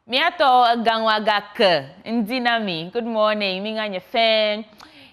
Miato gangwagaka ndinami. Good morning, Minganya fan.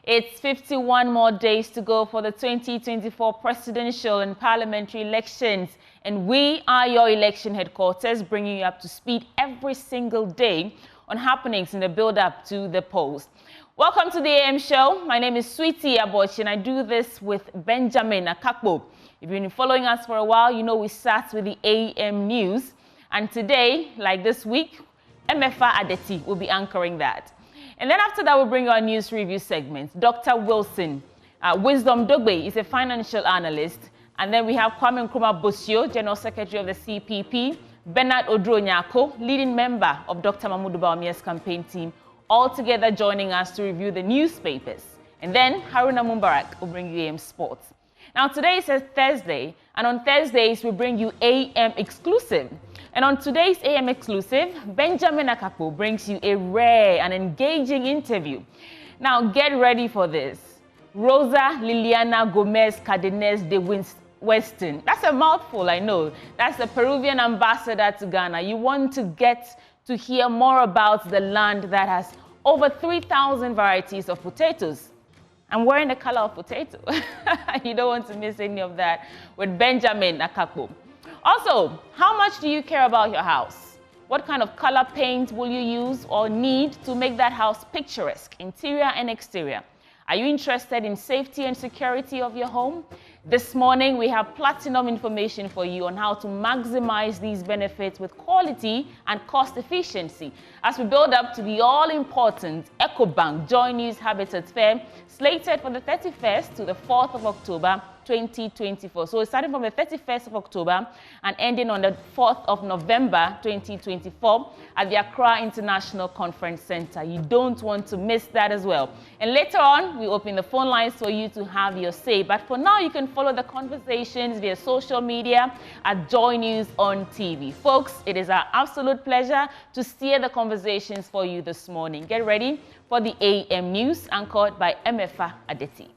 It's 51 more days to go for the 2024 presidential and parliamentary elections, and we are your election headquarters, bringing you up to speed every single day on happenings in the build-up to the polls. Welcome to the AM show. My name is Sweetie Abochi, and I do this with Benjamin Akakpo. If you've been following us for a while, you know we start with the AM news. And today, like this week, MFA Adeti will be anchoring that. And then after that, we'll bring you our news review segment. Dr. Wilson, Wisdom Dogbe is a financial analyst. And then we have Kwame Nkrumah Bosio, General Secretary of the CPP, Bernard Odro-Nyako, leading member of Dr. Mahmoud Bawumia's campaign team, all together joining us to review the newspapers. And then Haruna Mumbarak will bring you AM Sports. Now, today is a Thursday, and on Thursdays, we bring you AM Exclusive. And on today's AM Exclusive, Benjamin Akakpo brings you a rare and engaging interview. Now, get ready for this. Rosa Liliana Gomez Cardenas de Weston. That's a mouthful, I know. That's the Peruvian ambassador to Ghana. You want to get to hear more about the land that has over 3,000 varieties of potatoes. I'm wearing the color of potato. You don't want to miss any of that with Benjamin Akakpo. Also, how much do you care about your house? What kind of color paint will you use or need to make that house picturesque, interior and exterior? Are you interested in safety and security of your home? This morning, we have platinum information for you on how to maximize these benefits with quality and cost efficiency as we build up to the all-important EcoBank Joy News Habitat Fair, slated for the 31st to the 4th of October, 2024. So it's starting from the 31st of October and ending on the 4th of November 2024 at the Accra International Conference Center. You don't want to miss that as well. And later on, we open the phone lines for you to have your say. But for now, you can follow the conversations via social media at Joy News on TV. Folks, it is our absolute pleasure to steer the conversations for you this morning. Get ready for the AM News anchored by MFA Adeti.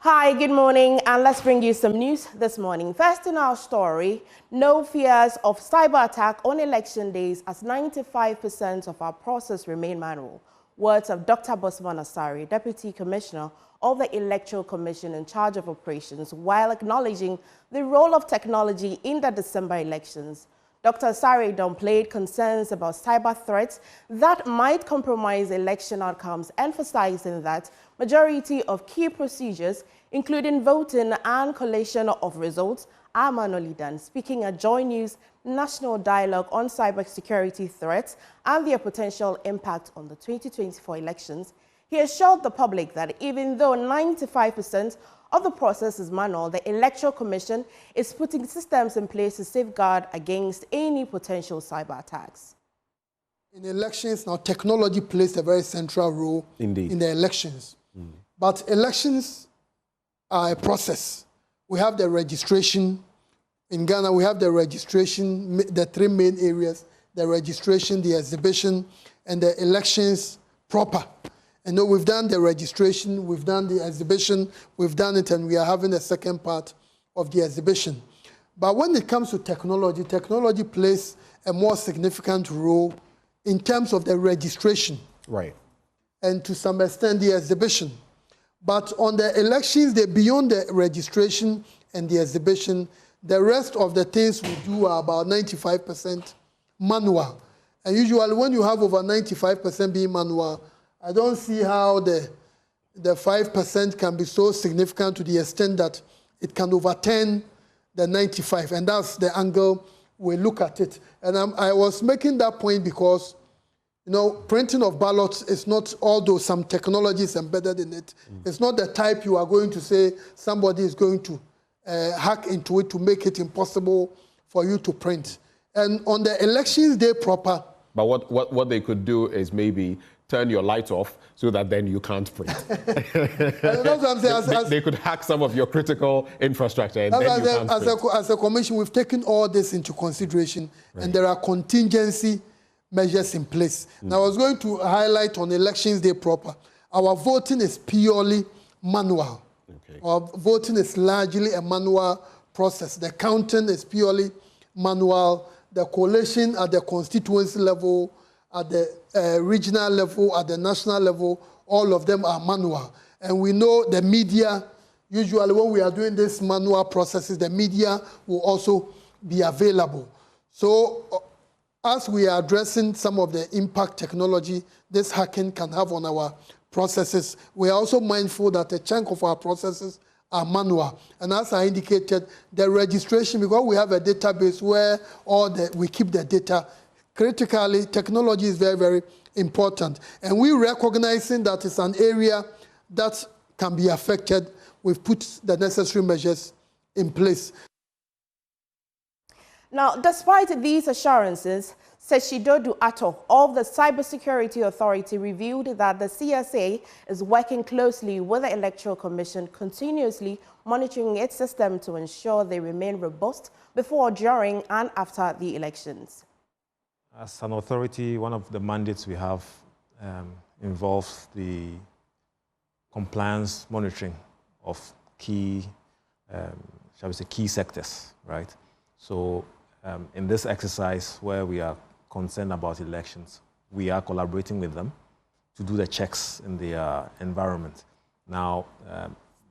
Hi, good morning, and let's bring you some news this morning. First in our story, no fears of cyber attack on election days as 95% of our process remain manual. Words of Dr. Bosman Asari, Deputy Commissioner of the Electoral Commission in charge of operations, while acknowledging the role of technology in the December elections. Dr. Asari downplayed concerns about cyber threats that might compromise election outcomes, emphasizing that majority of key procedures, including voting and collation of results, are manually done. Speaking at Joy News National Dialogue on Cybersecurity Threats and their potential impact on the 2024 elections, he assured the public that even though 95% of the process is manual, the Electoral Commission is putting systems in place to safeguard against any potential cyber attacks. In elections, now technology plays a very central role in the elections. But elections are a process. We have the registration. In Ghana, we have the registration, the three main areas, the registration, the exhibition, and the elections proper. And we've done the registration, we've done the exhibition, we've done it, and we are having a second part of the exhibition. But when it comes to technology, technology plays a more significant role in terms of the registration. Right. And to some extent, the exhibition. But on the elections, they're beyond the registration and the exhibition. The rest of the things we do are about 95% manual. And usually when you have over 95% being manual, I don't see how the 5% can be so significant to the extent that it can overturn the 95. And that's the angle we look at it. And I was making that point because, you know, printing of ballots is not, although some technology is embedded in it, it's not the type you are going to say somebody is going to hack into it to make it impossible for you to print. And on the elections day proper. But what they could do is maybe turn your light off so that then you can't print. That's what I'm saying. They could hack some of your critical infrastructure and then you can't print. As a commission, we've taken all this into consideration, and there are contingency measures in place. Now, I was going to highlight on Elections Day proper. Our voting is purely manual. Okay. Our voting is largely a manual process. The counting is purely manual. The collation at the constituency level, at the regional level, at the national level, all of them are manual. And we know the media, usually when we are doing these manual processes, the media will also be available. So as we are addressing some of the impact technology this hacking can have on our processes, we are also mindful that a chunk of our processes are manual. And as I indicated, the registration, because we have a database where we keep the data, critically, technology is very, very important. And we recognizing that it's an area that can be affected, we've put the necessary measures in place. Now, despite these assurances, Seshidodu Ato of the Cybersecurity Authority revealed that the CSA is working closely with the Electoral Commission, continuously monitoring its system to ensure they remain robust before, during, and after the elections. As an authority, one of the mandates we have involves the compliance monitoring of key, shall we say, key sectors, right? So in this exercise where we are concerned about elections, we are collaborating with them to do the checks in their environment. Now,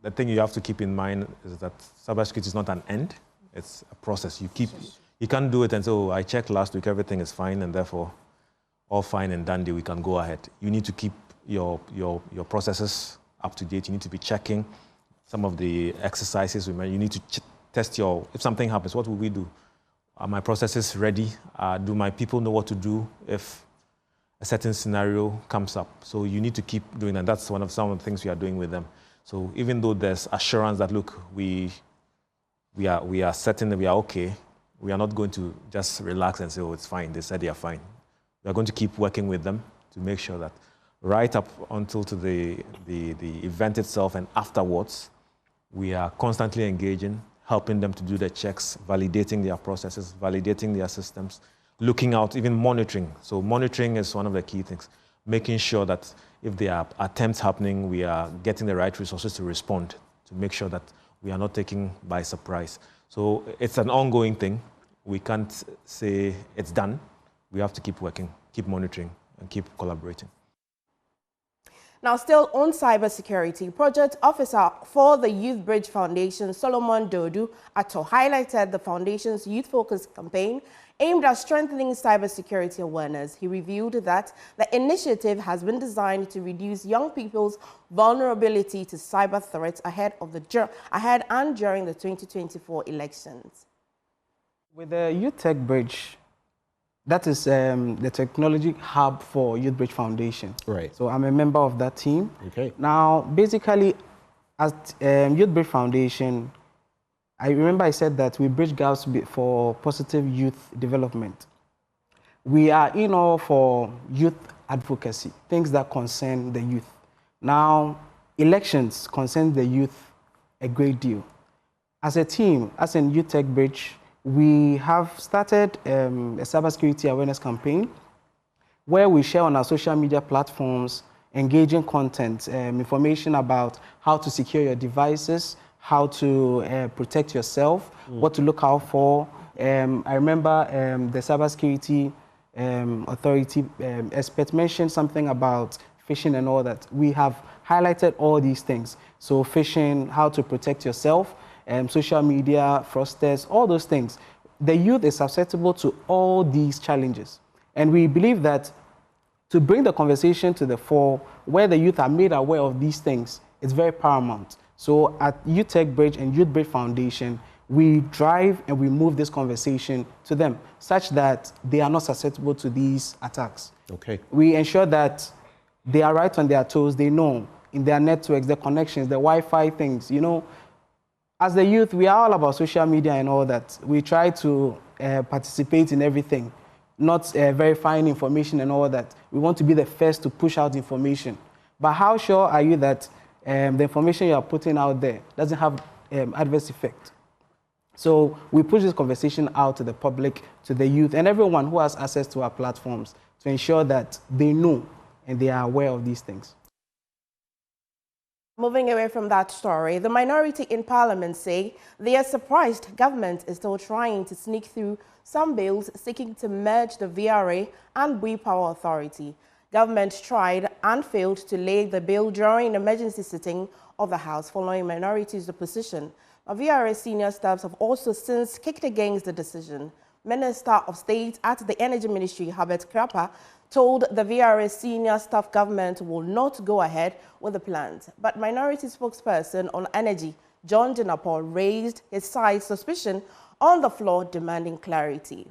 the thing you have to keep in mind is that cybersecurity is not an end, it's a process. You can't do it and say, oh, I checked last week, everything is fine, and therefore all fine and dandy, we can go ahead. You need to keep your processes up to date. You need to be checking some of the exercises. You need to test if something happens, what will we do? Are my processes ready? Do my people know what to do if a certain scenario comes up? So you need to keep doing that. That's some of the things we are doing with them. So even though there's assurance that, look, we are certain that we are okay, we are not going to just relax and say, oh, it's fine. They said they are fine. We are going to keep working with them to make sure that right up until to the event itself and afterwards, we are constantly engaging, helping them to do the checks, validating their processes, validating their systems, looking out, even monitoring. So monitoring is one of the key things, making sure that if there are attempts happening, we are getting the right resources to respond, to make sure that we are not taken by surprise. So it's an ongoing thing. We can't say it's done. We have to keep working, keep monitoring, and keep collaborating. Now, still on cybersecurity, Project Officer for the Youth Bridge Foundation, Solomon Dodu Ato, highlighted the foundation's youth-focused campaign aimed at strengthening cybersecurity awareness. He revealed that the initiative has been designed to reduce young people's vulnerability to cyber threats ahead and during the 2024 elections. With the Youth Tech Bridge, that is the technology hub for Youth Bridge Foundation. Right. So I'm a member of that team. Okay. Now, basically, at Youth Bridge Foundation, I remember I said that we bridge gaps for positive youth development. We are in all for youth advocacy, things that concern the youth. Now, elections concern the youth a great deal. As a team, as in Youth Tech Bridge, we have started a cybersecurity awareness campaign where we share on our social media platforms engaging content, information about how to secure your devices, how to protect yourself, what to look out for. I remember the cybersecurity authority expert mentioned something about phishing and all that. We have highlighted all these things. So phishing, how to protect yourself, social media, fraudsters, all those things. The youth is susceptible to all these challenges. And we believe that to bring the conversation to the fore, where the youth are made aware of these things, it's very paramount. So at Youth Tech Bridge and Youth Bridge Foundation, we drive and we move this conversation to them such that they are not susceptible to these attacks. Okay. We ensure that they are right on their toes, they know in their networks, their connections, the Wi-Fi things, you know. As the youth, we are all about social media and all that. We try to participate in everything. not verifying information and all that. We want to be the first to push out information. But how sure are you that the information you are putting out there doesn't have adverse effect? So we push this conversation out to the public, to the youth, and everyone who has access to our platforms to ensure that they know and they are aware of these things. Moving away from that story, the minority in Parliament say they are surprised government is still trying to sneak through some bills seeking to merge the VRA and Bui Power Authority. Government tried and failed to lay the bill during an emergency sitting of the House following minority's opposition. VRA senior staffs have also since kicked against the decision. Minister of State at the Energy Ministry, Herbert Krapper, told the VRA senior staff government will not go ahead with the plans. But minority spokesperson on energy, John Jinapo, raised his side suspicion on the floor, demanding clarity.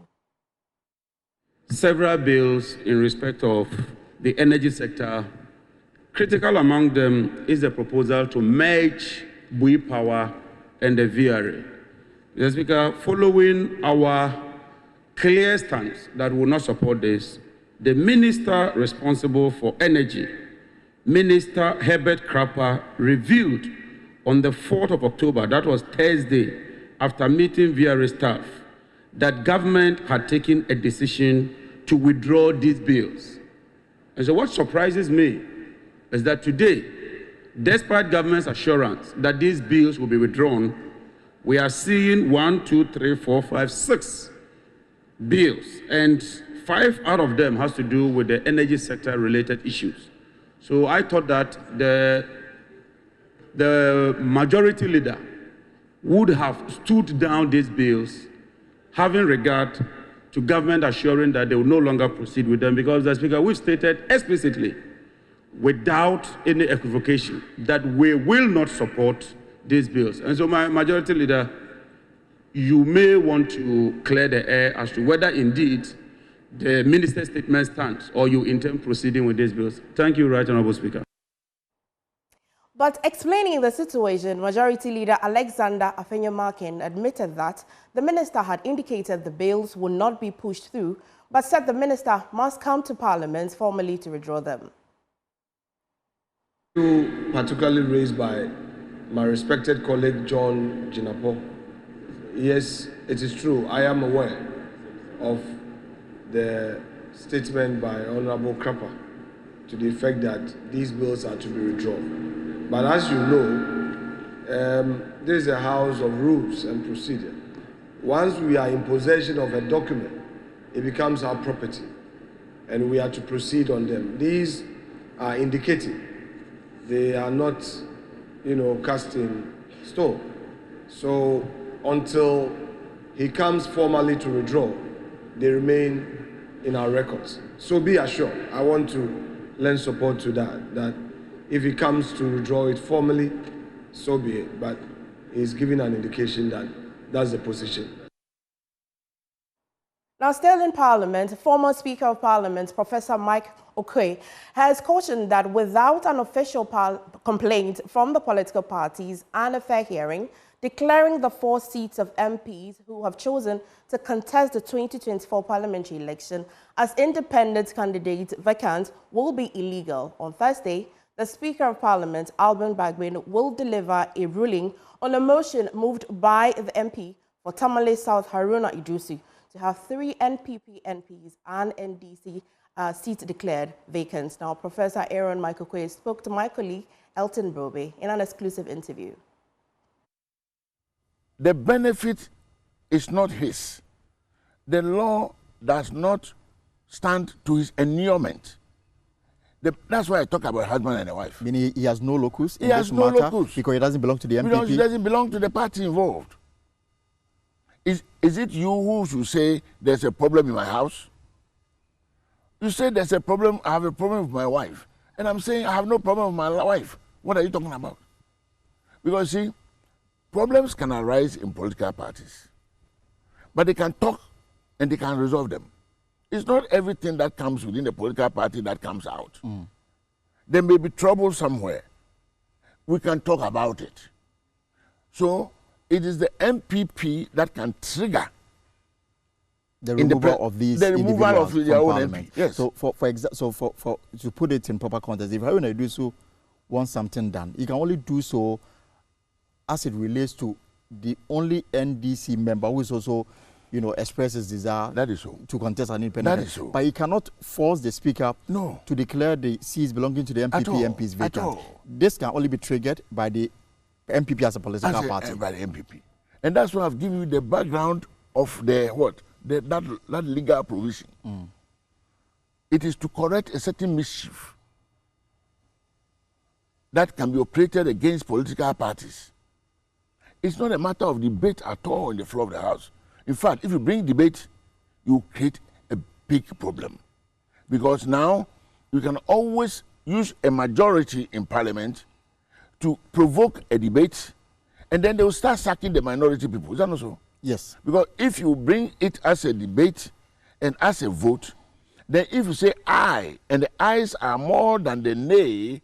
Several bills in respect of the energy sector. Critical among them is the proposal to merge Bui Power and the VRA. Mr. Speaker, following our clear stance that we will not support this, the minister responsible for energy, Minister Herbert Krapper, revealed on the 4th of October, that was Thursday, after meeting VRA staff, that government had taken a decision to withdraw these bills. And so what surprises me is that today, despite government's assurance that these bills will be withdrawn, we are seeing 6 bills, and 5 out of them has to do with the energy sector related issues. So I thought that the majority leader would have stood down these bills, having regard to government assuring that they will no longer proceed with them, because the Speaker, we've stated explicitly, without any equivocation, that we will not support these bills. And so my majority leader, you may want to clear the air as to whether indeed the minister's statement stands or you intend proceeding with these bills. Thank you, Right Honourable Speaker. But explaining the situation, Majority Leader Alexander Afenyo-Markin admitted that the minister had indicated the bills would not be pushed through, but said the minister must come to Parliament formally to withdraw them. Particularly raised by my respected colleague John Jinapo. Yes, it is true. I am aware of the statement by Honorable Krapper to the effect that these bills are to be withdrawn. But as you know, this is a house of rules and procedure. Once we are in possession of a document, it becomes our property, and we are to proceed on them. These are indicative. They are not, cast in stone. So until he comes formally to withdraw, they remain in our records. So be assured, I want to lend support to that if he comes to withdraw it formally, so be it. But he's giving an indication that that's the position. Now, still in Parliament, former Speaker of Parliament, Professor Mike Okoye, has cautioned that without an official complaint from the political parties and a fair hearing, declaring the 4 seats of MPs who have chosen to contest the 2024 parliamentary election as independent candidates vacant will be illegal. On Thursday, the Speaker of Parliament, Alban Bagbin, will deliver a ruling on a motion moved by the MP for Tamale South, Haruna Idusi, to have 3 NPP MPs and NDC seats declared vacant. Now, Professor Aaron Michael Okoye spoke to my colleague Elton Brobe in an exclusive interview. The benefit is not his. The law does not stand to his annulment. That's why I talk about husband and a wife. Meaning he has no locus in he has this no matter locus because he doesn't belong to the MPP? Because he doesn't belong to the party involved. Is it you who should say there's a problem in my house? You say there's a problem, I have a problem with my wife. And I'm saying I have no problem with my wife. What are you talking about? Because see, problems can arise in political parties. But they can talk and they can resolve them. It's not everything that comes within the political party that comes out. There may be trouble somewhere. We can talk about it. So it is the MPP that can trigger the removal of these individuals from their own Parliament. MP. Yes. So for to put it in proper context, if Haruna Iddrisu wants something done, he can only do so as it relates to the only NDC member who is also, you know, expresses desire to contest an independent. That is so. But he cannot force the speaker to declare the seats belonging to the MPP MPs vacant. This can only be triggered by the MPP as a political party. By the MPP. And that's why I've given you the background of that legal provision. It is to correct a certain mischief that can be operated against political parties. It's not a matter of debate at all on the floor of the House. In fact, if you bring debate, you create a big problem. Because now you can always use a majority in Parliament to provoke a debate, and then they will start sacking the minority people. Is that not so? Yes. Because if you bring it as a debate and as a vote, then if you say aye, and the ayes are more than the nay,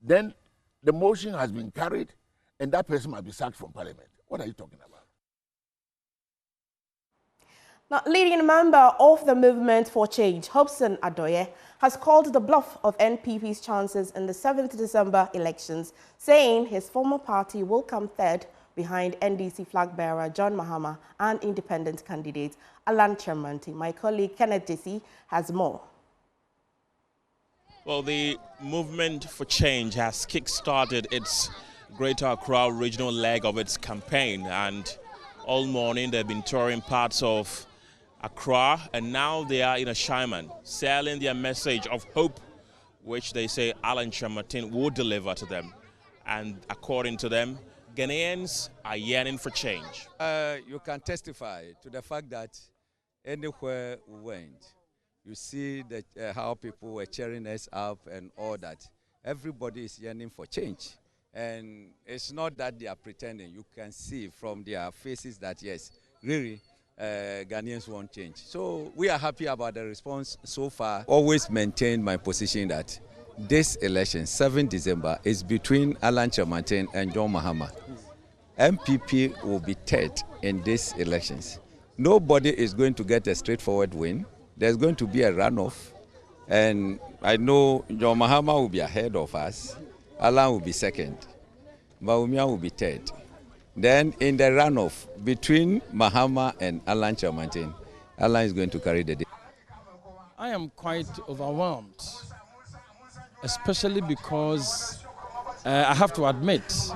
then the motion has been carried, and that person might be sacked from Parliament. What are you talking about? Now, leading member of the Movement for Change, Hobson Adoye, has called the bluff of NPP's chances in the 7th December elections, saying his former party will come third behind NDC flag bearer John Mahama and independent candidate Alan Chemanti. My colleague Kenneth Jesse has more. Well, the Movement for Change has kick-started its Greater Accra regional leg of its campaign, and all morning they've been touring parts of Accra, and now they are in Ashaiman, selling their message of hope, which they say Alan Chemanti will deliver to them. And according to them, Ghanaians are yearning for change. You can testify to the fact that anywhere we went, you see that how people were cheering us up and all that. Everybody is yearning for change. And it's not that they are pretending. You can see from their faces that, yes, really, Ghanaians want change. So we are happy about the response so far. Always maintain my position that this election, 7 December, is between Alan Chemanti and John Mahama. MPP will be third in these elections. Nobody is going to get a straightforward win. There's going to be a runoff. And I know John Mahama will be ahead of us. Alan will be second. Baumia will be third. Then in the runoff between Mahama and Alan Chemanti, Alan is going to carry the day. I am quite overwhelmed, especially because I have to admit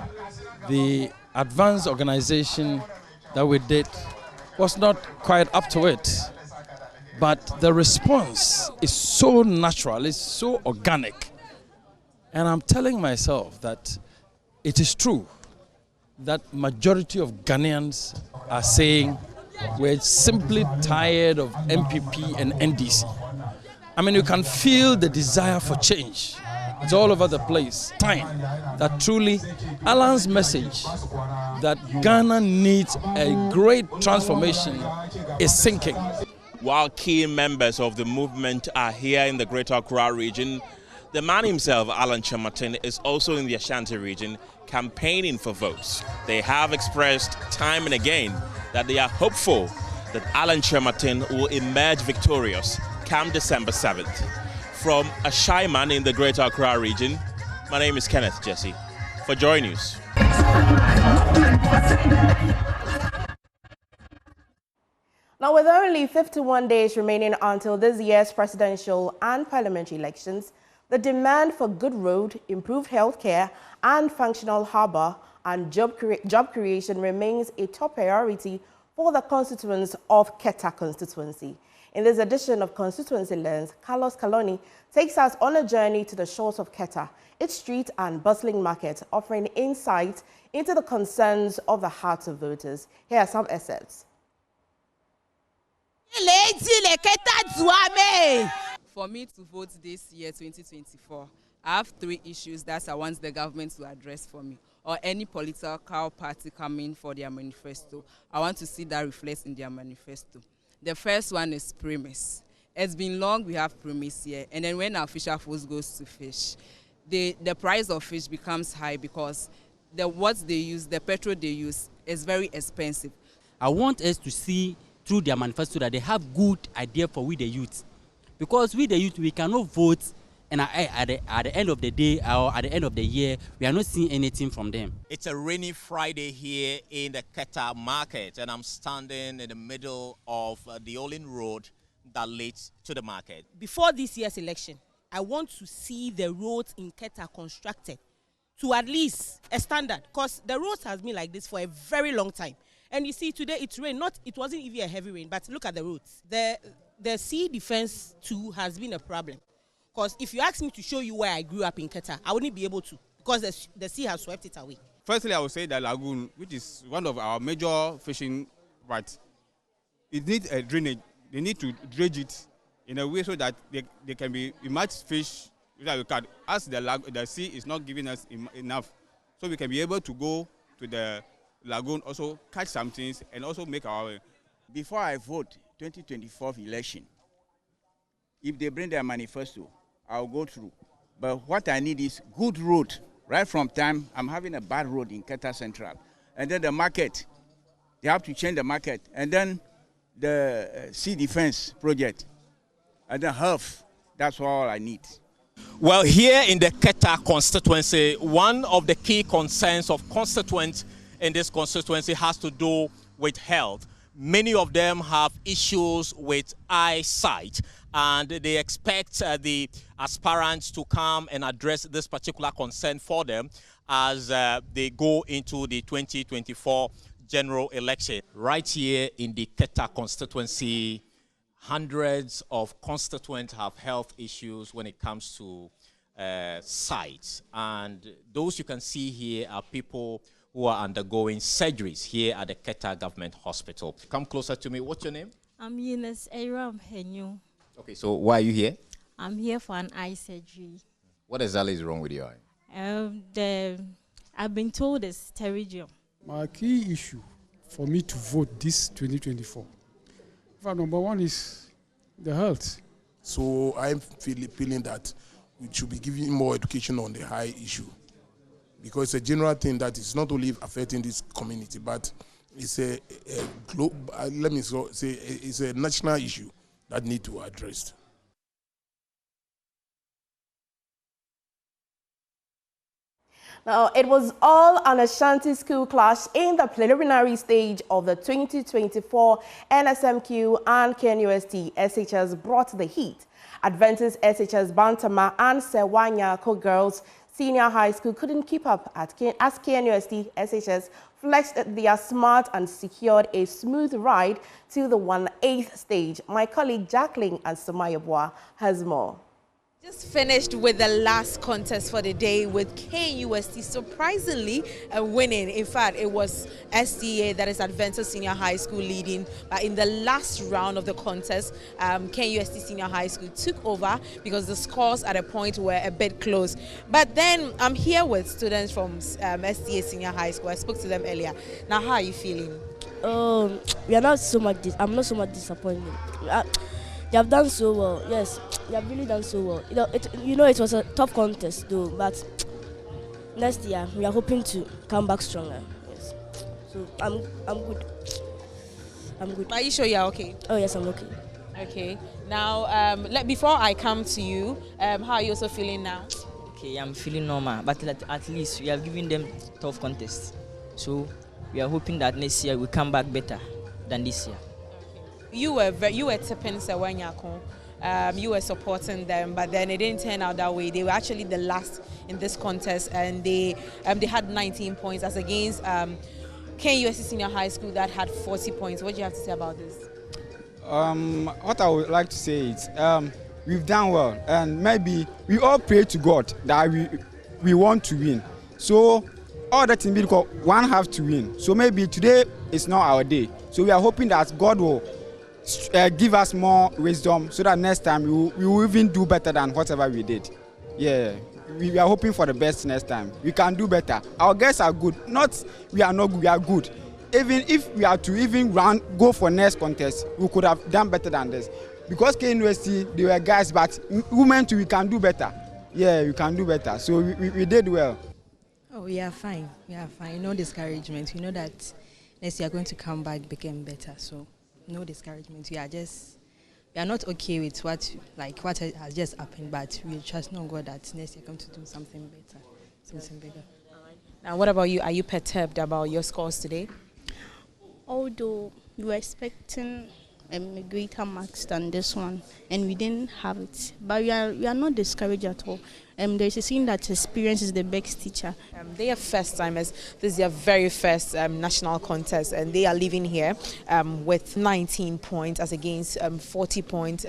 the advanced organization that we did was not quite up to it. But the response is so natural, it's so organic. And I'm telling myself that it is true that majority of Ghanaians are saying we're simply tired of MPP and NDC. I mean, you can feel the desire for change. It's all over the place. Time that truly Alan's message that Ghana needs a great transformation is sinking. While key members of the movement are here in the Greater Accra region, the man himself, Alan Chemanti, is also in the Ashanti region campaigning for votes. They have expressed time and again that they are hopeful that Alan Chemanti will emerge victorious come December 7th. From Ashaiman in the Greater Accra region, my name is Kenneth Jesse for Joy News. Now, with only 51 days remaining until this year's presidential and parliamentary elections, the demand for good road, improved health care, and functional harbour and job creation remains a top priority for the constituents of Keta constituency. In this edition of Constituency Lens, Carlos Kaloni takes us on a journey to the shores of Keta, its street and bustling market, offering insight into the concerns of the hearts of voters. Here are some excerpts. For me to vote this year, 2024, I have 3 issues that I want the government to address for me, or any political party coming for their manifesto. I want to see that reflects in their manifesto. The first one is premise. It's been long we have premise here, and then when our fisher force goes to fish, the price of fish becomes high because what they use, the petrol they use, is very expensive. I want us to see through their manifesto that they have good idea for we the youth. Because we the youth, we cannot vote, and at the end of the day or at the end of the year, we are not seeing anything from them. It's a rainy Friday here in the Keta market, and I'm standing in the middle of the Olin Road that leads to the market. Before this year's election, I want to see the roads in Keta constructed to at least a standard, because the roads has been like this for a very long time. And you see, today it rained. It wasn't even a heavy rain, but look at the roads. The sea defense too has been a problem. Because if you ask me to show you where I grew up in Keta, I wouldn't be able to, because the sea has swept it away. Firstly, I would say the lagoon, which is one of our major fishing rights, it needs a drainage. They need to dredge it in a way so that they can be much fish that we can. As the sea is not giving us enough, so we can be able to go to the lagoon, also catch some things, and also make our. Before I vote 2024 election, if they bring their manifesto, I'll go through. But what I need is good road. Right from time, I'm having a bad road in Keta Central. And then the market, they have to change the market. And then the sea defense project. And then health, that's all I need. Well, here in the Keta constituency, one of the key concerns of constituents in this constituency has to do with health. Many of them have issues with eyesight, and they expect the aspirants to come and address this particular concern for them as they go into the 2024 general election. Right here in the Keta constituency, hundreds of constituents have health issues when it comes to sight. And those you can see here are people who are undergoing surgeries here at the Keta Government Hospital. Come closer to me. What's your name? I'm Eunice Aram Henyu. Okay, so why are you here? I'm here for an eye surgery. What exactly is wrong with your eye? I've been told it's pterygium. My key issue for me to vote this 2024, number one is the health. So I'm feeling that we should be giving more education on the eye issue, because it's a general thing that is not only affecting this community, but it's a global, let me say, it's a national issue that need to be addressed. Now, it was all an Ashanti school clash in the preliminary stage of the 2024 NSMQ and KNUST SHS brought the heat. Adventist SHS Bantama and Sewanyako Girls Senior High School couldn't keep up as KNUST SHS flexed their smart and secured a smooth ride to the 1/8 stage. My colleague Jacqueline and Sumayabwa has more. Just finished with the last contest for the day with KUST surprisingly winning. In fact, it was SDA, that is Adventist Senior High School, leading. But in the last round of the contest, KUST Senior High School took over because the scores at a point were a bit close. But then I'm here with students from SDA Senior High School. I spoke to them earlier. Now, how are you feeling? We are not so much. I'm not so much disappointed. You have done so well. Yes, you have really done so well. It was a tough contest though, but next year we are hoping to come back stronger. Yes. So I'm good. I'm good. Are you sure you're okay? Oh yes, I'm okay. Okay. Now, before I come to you, how are you also feeling now? Okay, I'm feeling normal, but at least we have given them tough contests. So we are hoping that next year we come back better than this year. You were tipping Sewanyako. You were supporting them, but then it didn't turn out that way. They were actually the last in this contest, and they had 19 points as against KUST Senior High School that had 40 points. What do you have to say about this? What I would like to say is we've done well, and maybe we all pray to God that we want to win. So all that in because one have to win. So maybe today is not our day. So we are hoping that God will give us more wisdom so that next time we will even do better than whatever we did. Yeah, we are hoping for the best next time. We can do better. Our guys are good. We are not good, we are good. Even if we are to go for next contest, we could have done better than this. Because KNUST, they were guys, but women too, we can do better. Yeah, we can do better. So we did well. Oh, we are fine. We are fine. No discouragement. We know that next year we are going to come back bigger and better. So no discouragement. We are not okay with what has just happened, but we trust no God that next year come to do something better, something bigger. Now, what about you? Are you perturbed about your scores today? Although we were expecting greater marks than this one, and we didn't have it, but we are not discouraged at all. There's a saying that experience is the best teacher. They are first timers. This is their very first national contest, and they are leaving here with 19 points as against 40 points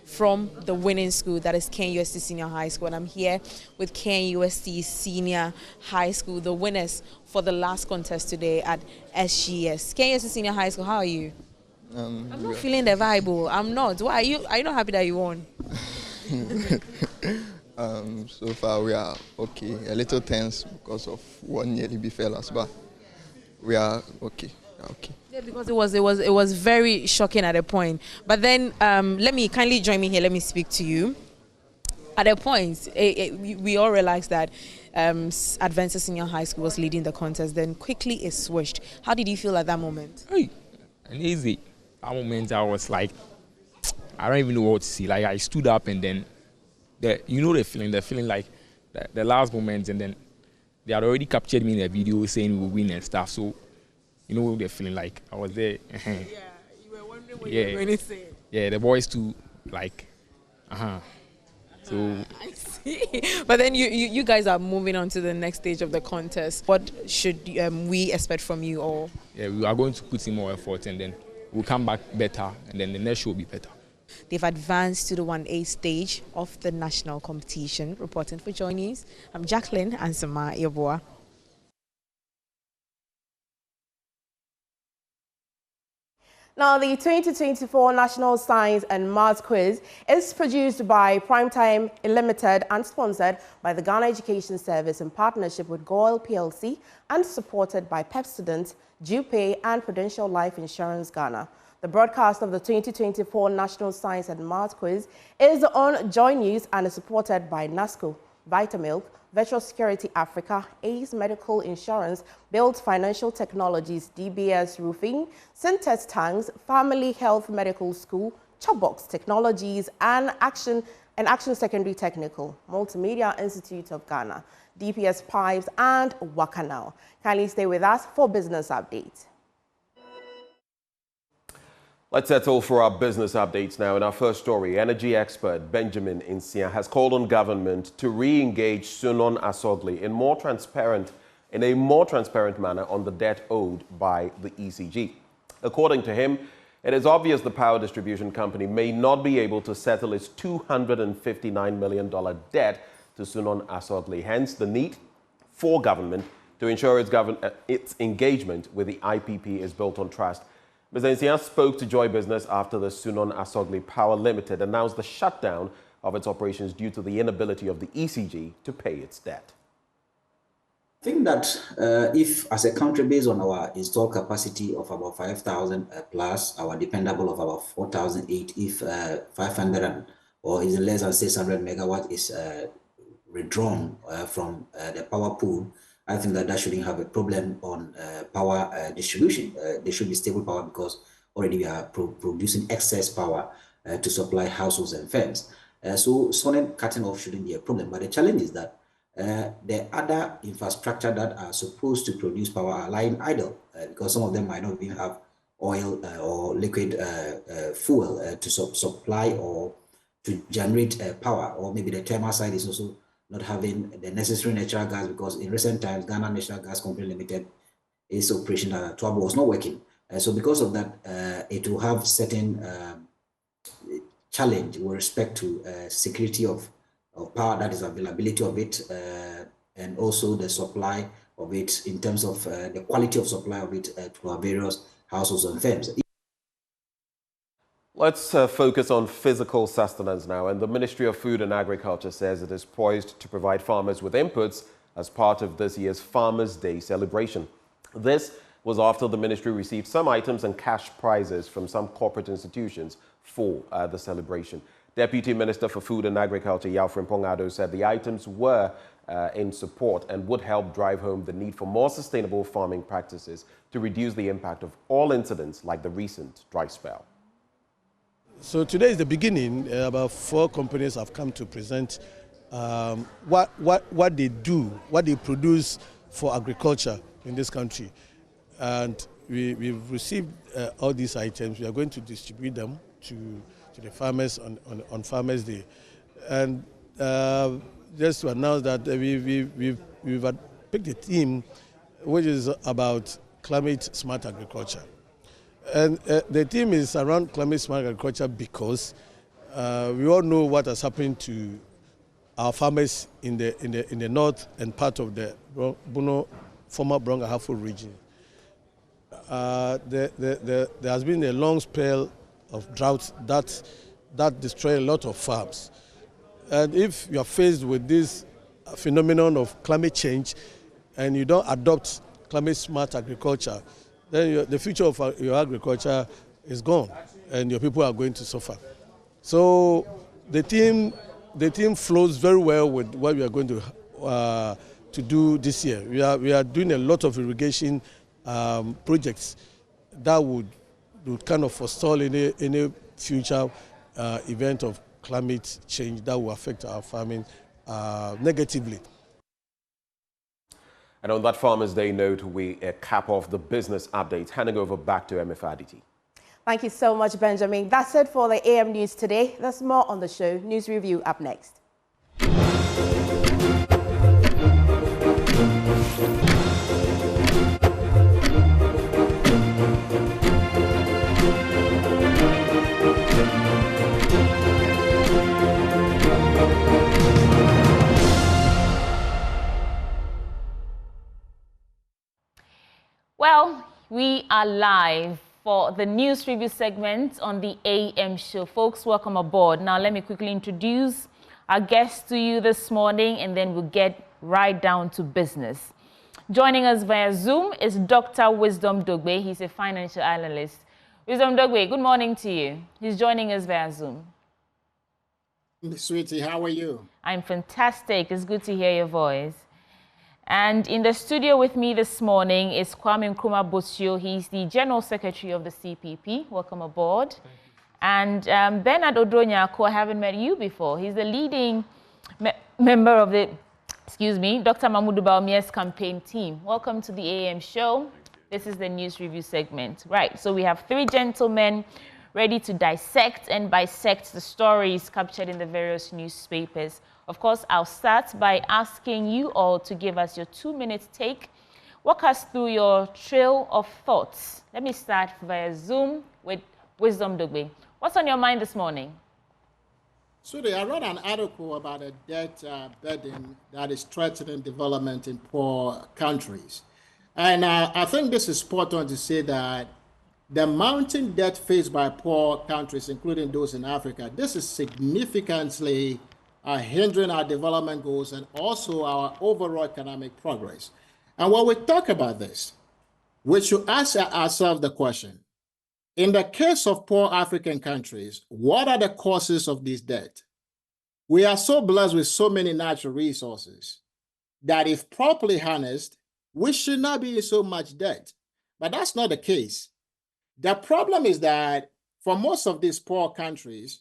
from the winning school, that is KNUST Senior High School. And I'm here with KNUST Senior High School, the winners for the last contest today at SGS. KNUST Senior High School, how are you? I'm not feeling the vibe. I'm not. Why are you? Are you not happy that you won? So far we are okay. A little tense because of one nearly befell us, but we are okay. Yeah, because it was very shocking at a point. But then let me kindly join me here. Let me speak to you. At a point, we all realized that Adventist Senior High School was leading the contest. Then quickly it switched. How did you feel at that moment? Easy. That moment I was like, I don't even know what to see. Like I stood up and then, the feeling like the last moment, and then they had already captured me in the video saying we will win and stuff. So, you know the feeling like I was there. Yeah, you were wondering what you were going to say. Yeah, the boys too, like, So I see. But then you guys are moving on to the next stage of the contest. What should we expect from you all? Yeah, we are going to put in more effort, and then we'll come back better, and then the next show will be better. They've advanced to the 1A stage of the national competition. Reporting for Joy News, I'm Jacqueline Ansama Yeboah. Now, the 2024 National Science and Maths Quiz is produced by Primetime Limited and sponsored by the Ghana Education Service in partnership with GOIL PLC and supported by Pepsodent, DuPay and Prudential Life Insurance Ghana. The broadcast of the 2024 National Science and Maths Quiz is on Joy News and is supported by NASCO, Vitamilk, Virtual Security Africa, Ace Medical Insurance, Build Financial Technologies, DBS Roofing, Syntest Tanks, Family Health Medical School, Chopbox Technologies, and Action Secondary Technical, Multimedia Institute of Ghana, DPS Pipes, and Wakanao. Kindly stay with us for business updates. Let's settle for our business updates now. In our first story, energy expert Benjamin Insia has called on government to re-engage Sunon Asogli in a more transparent manner on the debt owed by the ECG. According to him, it is obvious the power distribution company may not be able to settle its $259 million debt to Sunon Asogli. Hence, the need for government to ensure its engagement with the IPP is built on trust. Mr. Insia spoke to Joy Business after the Sunon Asogli Power Limited announced the shutdown of its operations due to the inability of the ECG to pay its debt. I think that if, as a country, based on our installed capacity of about 5,000 plus, our dependable of about 4,008, if 500 or is less than 600 megawatt is withdrawn from the power pool, I think that shouldn't have a problem on power distribution. There should be stable power because already we are producing excess power to supply households and firms. So sudden cutting off shouldn't be a problem. But the challenge is that the other infrastructure that are supposed to produce power are lying idle because some of them might not even have oil or liquid fuel to supply or to generate power, or maybe the thermal side is also not having the necessary natural gas, because in recent times, Ghana National Gas Company Limited, its operation at Twabo was not working. So because of that, it will have certain challenge with respect to security of power, that is availability of it, and also the supply of it in terms of the quality of supply of it to our various households and firms. Let's focus on physical sustenance now. And the Ministry of Food and Agriculture says it is poised to provide farmers with inputs as part of this year's Farmers' Day celebration. This was after the ministry received some items and cash prizes from some corporate institutions for the celebration. Deputy Minister for Food and Agriculture, Yao Frimpong Ado, said the items were in support and would help drive home the need for more sustainable farming practices to reduce the impact of all incidents like the recent dry spell. So today is the beginning. About 4 companies have come to present what they do, what they produce for agriculture in this country. And we've received all these items. We are going to distribute them to the farmers on Farmers' Day. And just to announce that we've picked a theme which is about climate smart agriculture. And the theme is around climate smart agriculture because we all know what has happened to our farmers in the north and part of the former Brong-Ahafo region. There has been a long spell of drought that destroyed a lot of farms. And if you are faced with this phenomenon of climate change and you don't adopt climate smart agriculture, then the future of your agriculture is gone and your people are going to suffer. So the team flows very well with what we are going to do this year. We are doing a lot of irrigation projects that would kind of forestall any future event of climate change that will affect our farming negatively. And on that Farmers' Day note, we cap off the business updates, handing over back to MF Aditi. Thank you so much, Benjamin. That's it for the AM News today. There's more on the show. News Review up next. Well, we are live for the news review segment on the AM show. Folks, welcome aboard. Now, let me quickly introduce our guests to you this morning, and then we'll get right down to business. Joining us via Zoom is Dr. Wisdom Dogbe. He's a financial analyst. Wisdom Dogbe, good morning to you. He's joining us via Zoom. Sweetie, how are you? I'm fantastic. It's good to hear your voice. And in the studio with me this morning is Kwame Nkrumah Bosio. He's the General Secretary of the CPP. Welcome aboard. And Bernard Odronyako, I haven't met you before. He's the leading member of the, Dr. Mahmoud Bawumia's campaign team. Welcome to the AM show. This is the news review segment. Right, so we have 3 gentlemen ready to dissect and bisect the stories captured in the various newspapers. Of course, I'll start by asking you all to give us your 2-minute take. Walk us through your trail of thoughts. Let me start via Zoom with Wisdom Dogbe. What's on your mind this morning? Sweetie, I read an article about a debt burden that is threatening development in poor countries. And I think this is spot on to say that the mounting debt faced by poor countries, including those in Africa, this is significantly hindering our development goals and also our overall economic progress. And when we talk about this, we should ask ourselves the question, in the case of poor African countries, what are the causes of this debt? We are so blessed with so many natural resources that if properly harnessed, we should not be in so much debt. But that's not the case. The problem is that for most of these poor countries,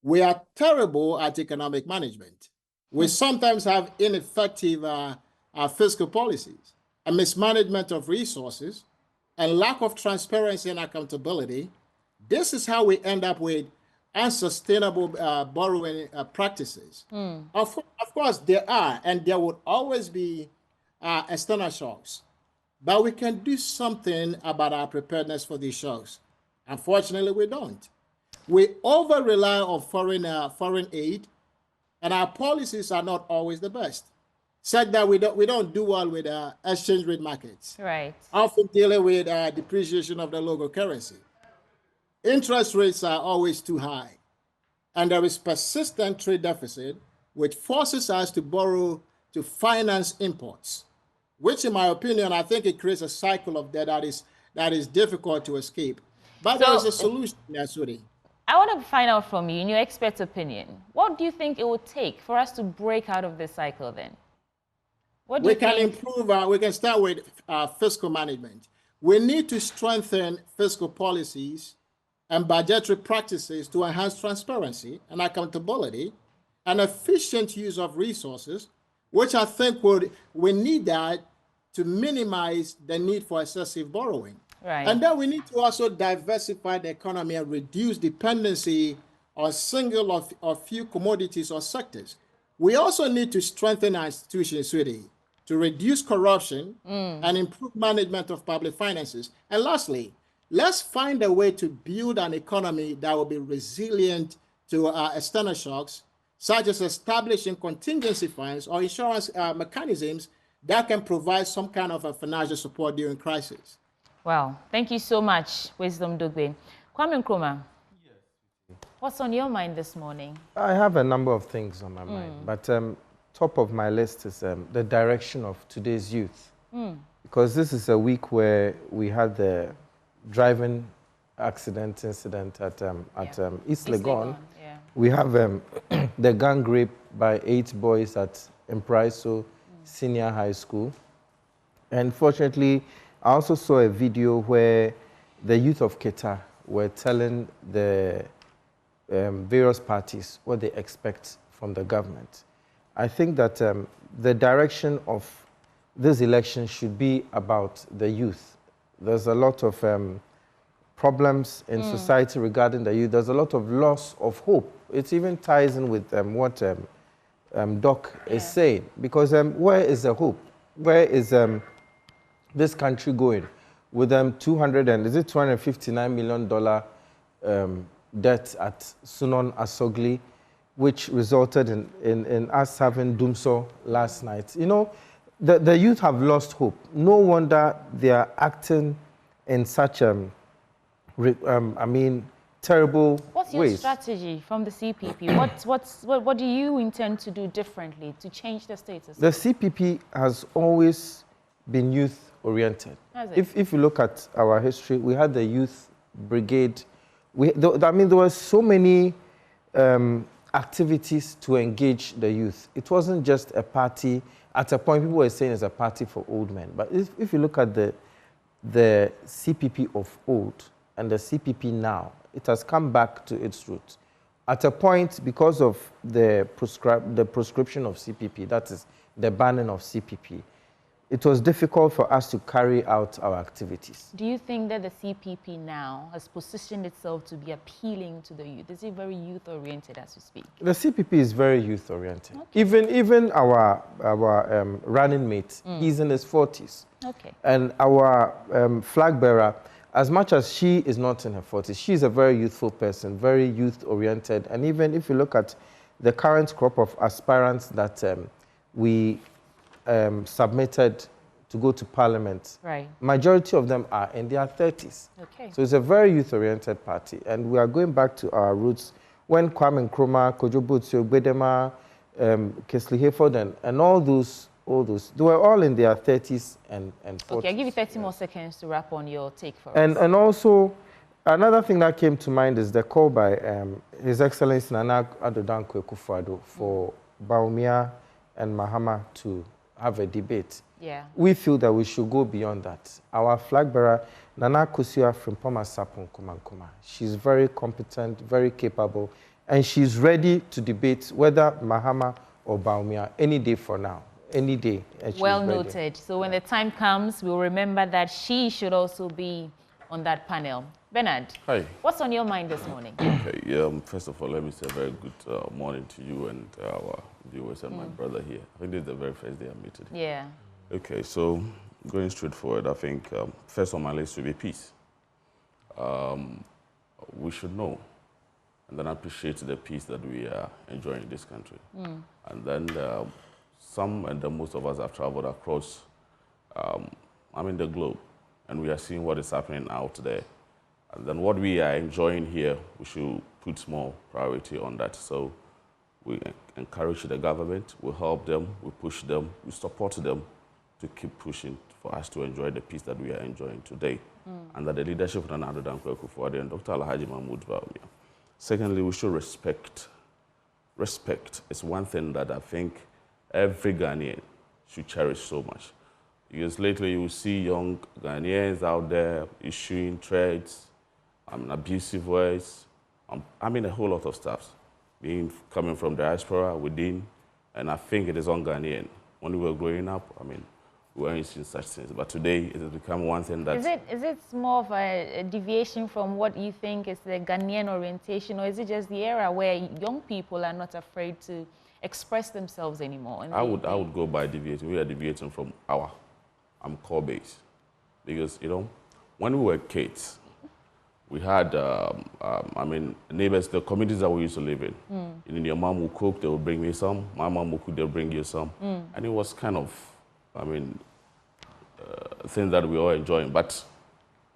we are terrible at economic management. We sometimes have ineffective fiscal policies, a mismanagement of resources, and lack of transparency and accountability. This is how we end up with unsustainable borrowing practices. Of course, there are, and there would always be external shocks, but we can do something about our preparedness for these shocks. Unfortunately, we don't. We over-rely on foreign aid, and our policies are not always the best. Said that we don't do well with exchange rate markets. Right. Often dealing with depreciation of the local currency. Interest rates are always too high, and there is persistent trade deficit, which forces us to borrow to finance imports, which, in my opinion, I think it creates a cycle of debt that is difficult to escape. But there is a solution, Suri. I want to find out from you, in your expert opinion, what do you think it would take for us to break out of this cycle then? What do we you can think? improve, we can start with fiscal management. We need to strengthen fiscal policies and budgetary practices to enhance transparency and accountability and efficient use of resources, which I think we need that to minimize the need for excessive borrowing. Right. And then we need to also diversify the economy and reduce dependency on single or few commodities or sectors. We also need to strengthen our institutions, sweetie, to reduce corruption and improve management of public finances. And lastly, let's find a way to build an economy that will be resilient to external shocks, such as establishing contingency funds or insurance mechanisms that can provide some kind of a financial support during crisis. Wow, thank you so much, Wisdom Dogbe. Kwame Nkrumah, what's on your mind this morning? I have a number of things on my mind, but top of my list is the direction of today's youth. Because this is a week where we had the driving accident incident at East Legon. Yeah. We have the gang rape by 8 boys at Empraiso Senior High School. And fortunately, I also saw a video where the youth of Keta were telling the various parties what they expect from the government. I think that the direction of this election should be about the youth. There's a lot of problems in society regarding the youth. There's a lot of loss of hope. It even ties in with what Doc is saying. Because where is the hope? Where is this country going? With $259 million debt at Sunon Asogli, which resulted in us having Dumso last night. You know, the youth have lost hope. No wonder they are acting in such terrible What's your ways. strategy from the CPP? What do you intend to do differently to change the status? The CPP has always been youth-oriented. Has it? If you look at our history, we had the youth brigade. There were so many activities to engage the youth. It wasn't just a party. At a point, people were saying it's a party for old men. But if you look at the CPP of old and the CPP now, it has come back to its roots. At a point, because of the proscription of CPP, that is the banning of CPP, it was difficult for us to carry out our activities. Do you think that the CPP now has positioned itself to be appealing to the youth? Is it very youth-oriented as we speak? The CPP is very youth-oriented. Okay. Even our running mate, he's in his 40s. Okay. And our flag bearer, as much as she is not in her 40s, she's a very youthful person, very youth-oriented. And even if you look at the current crop of aspirants that we submitted to go to Parliament, right, majority of them are in their 30s. Okay. So it's a very youth-oriented party. And we are going back to our roots. When Kwame Nkrumah, Kojo Botio, Gbedema, Kesley Hayford, and all those, they were all in their 30s and 40s. Okay, I'll give you 30 more seconds to wrap on your take for us. And also, another thing that came to mind is the call by His Excellency Nana Addo Dankwa Akufo-Addo for Bawumia and Mahama to have a debate. Yeah. We feel that we should go beyond that. Our flag bearer, Nana Akosua Frimpong Sapon Kumankuma, she's very competent, very capable, and she's ready to debate whether Mahama or Bawumia any day for now. Any day. Well noted. So when the time comes, we'll remember that she should also be on that panel. Bernard, hi. What's on your mind this morning? Okay, first of all, let me say a very good morning to you and our viewers and my brother here. I think this is the very first day I met today. Yeah. Okay, so going straight forward, I think first on my list will be peace. We should know and then appreciate the peace that we are enjoying in this country. And then some and most of us have traveled across the globe, and we are seeing what is happening out there. And then what we are enjoying here, we should put more priority on that. So we encourage the government, we help them, we push them, we support them to keep pushing for us to enjoy the peace that we are enjoying today. Under the leadership of Nana Addo Dankwa Akufo-Addo and Dr. Alhaji Mahmoud Bawumia. Secondly, we should respect. Respect is one thing that I think every Ghanaian should cherish so much. Because lately you will see young Ghanaians out there issuing threats, abusive words, I mean a whole lot of stuff coming from diaspora, within, and I think it is un-Ghanaian. When we were growing up, I mean, we weren't seeing such things, but today it has become one thing that... Is it more of a deviation from what you think is the Ghanaian orientation, or is it just the era where young people are not afraid to express themselves anymore? I would go by deviating. We are deviating from our core base. Because, you know, when we were kids, we had, I mean, neighbors, the communities that we used to live in. You know, your mom would cook, they would bring me some. My mom would cook, they'll bring you some. And it was kind of, I mean, things that we all enjoying. But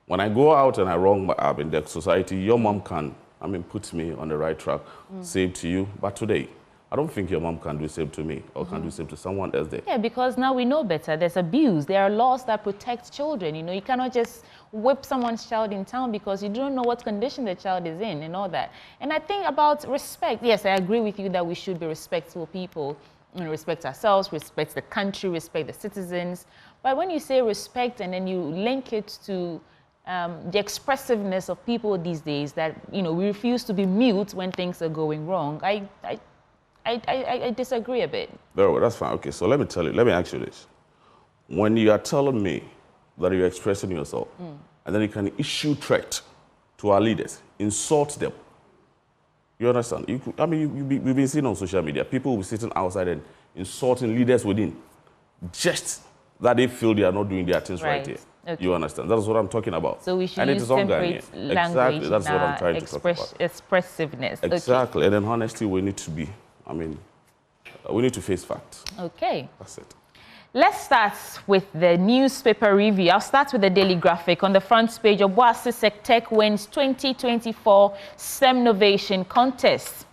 when I go out and I wrong in the society, your mom can, I mean, put me on the right track, save to you. But today, I don't think your mom can do the same to me or can do the same to someone else there. Yeah, because now we know better. There's abuse. There are laws that protect children. You know, you cannot just whip someone's child in town because you don't know what condition the child is in and all that. And I think about respect. Yes, I agree with you that we should be respectful people and respect ourselves, respect the country, respect the citizens. But when you say respect and then you link it to the expressiveness of people these days, that, you know, we refuse to be mute when things are going wrong, I disagree a bit. Very well, that's fine. Okay, so let me ask you this. When you are telling me that you're expressing yourself, and then you can issue threat to our leaders, insult them, you understand? We've been seeing on social media, people will be sitting outside and insulting leaders within, just that they feel they are not doing their things right here. Okay. You understand? That's what I'm talking about. So we should use temperate language. Exactly, that's what I'm trying to talk about. Expressiveness. Exactly, Okay. And then honestly, we need to be, we need to face facts. Okay. That's it. Let's start with the newspaper review. I'll start with the Daily Graphic. On the front page, Obuasi Sectech wins 2024 STEM Innovation Contest.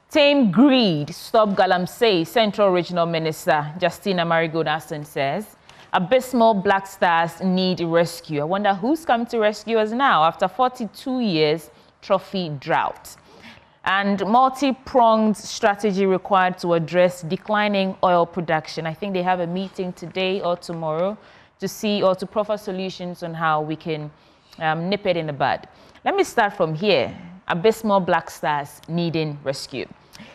Tame greed, stop galamsey, Central Regional Minister Justina Marigold-Aston says. Abysmal Black Stars need rescue. I wonder who's come to rescue us now after 42 years trophy drought. And multi-pronged strategy required to address declining oil production. I think they have a meeting today or tomorrow to see or to proffer solutions on how we can nip it in the bud. Let me start from here. Abysmal Black Stars needing rescue.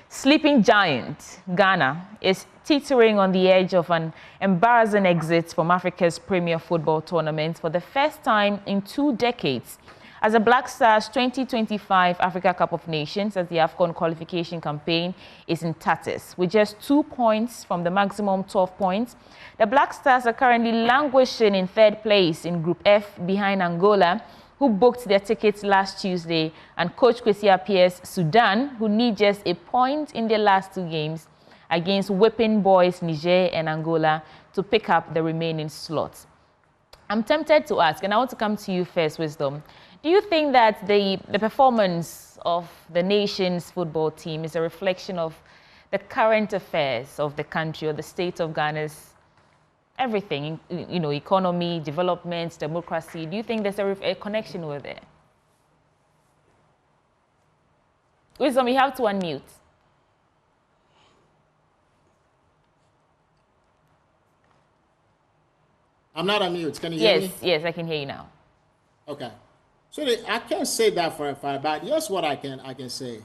Sleeping giant, Ghana, is teetering on the edge of an embarrassing exit from Africa's premier football tournament for the first time in 2 decades. As the Black Stars 2025 Africa Cup of Nations, as the AFCON qualification campaign is in tatters, with just 2 points from the maximum 12 points, the Black Stars are currently languishing in 3rd place in Group F behind Angola, who booked their tickets last Tuesday, and Coach Kwesi Appiah's Sudan, who need just a point in their last 2 games against whipping boys Niger and Angola to pick up the remaining slots. I'm tempted to ask, and I want to come to you first, Wisdom. Do you think that the performance of the nation's football team is a reflection of the current affairs of the country or the state of Ghana's everything, you know, economy, development, democracy? Do you think there's a connection over there? Wisdom, you have to unmute. I'm not unmute. Can you hear me? Yes, I can hear you now. Okay. So I can't say that for a fact, but here's what I can say.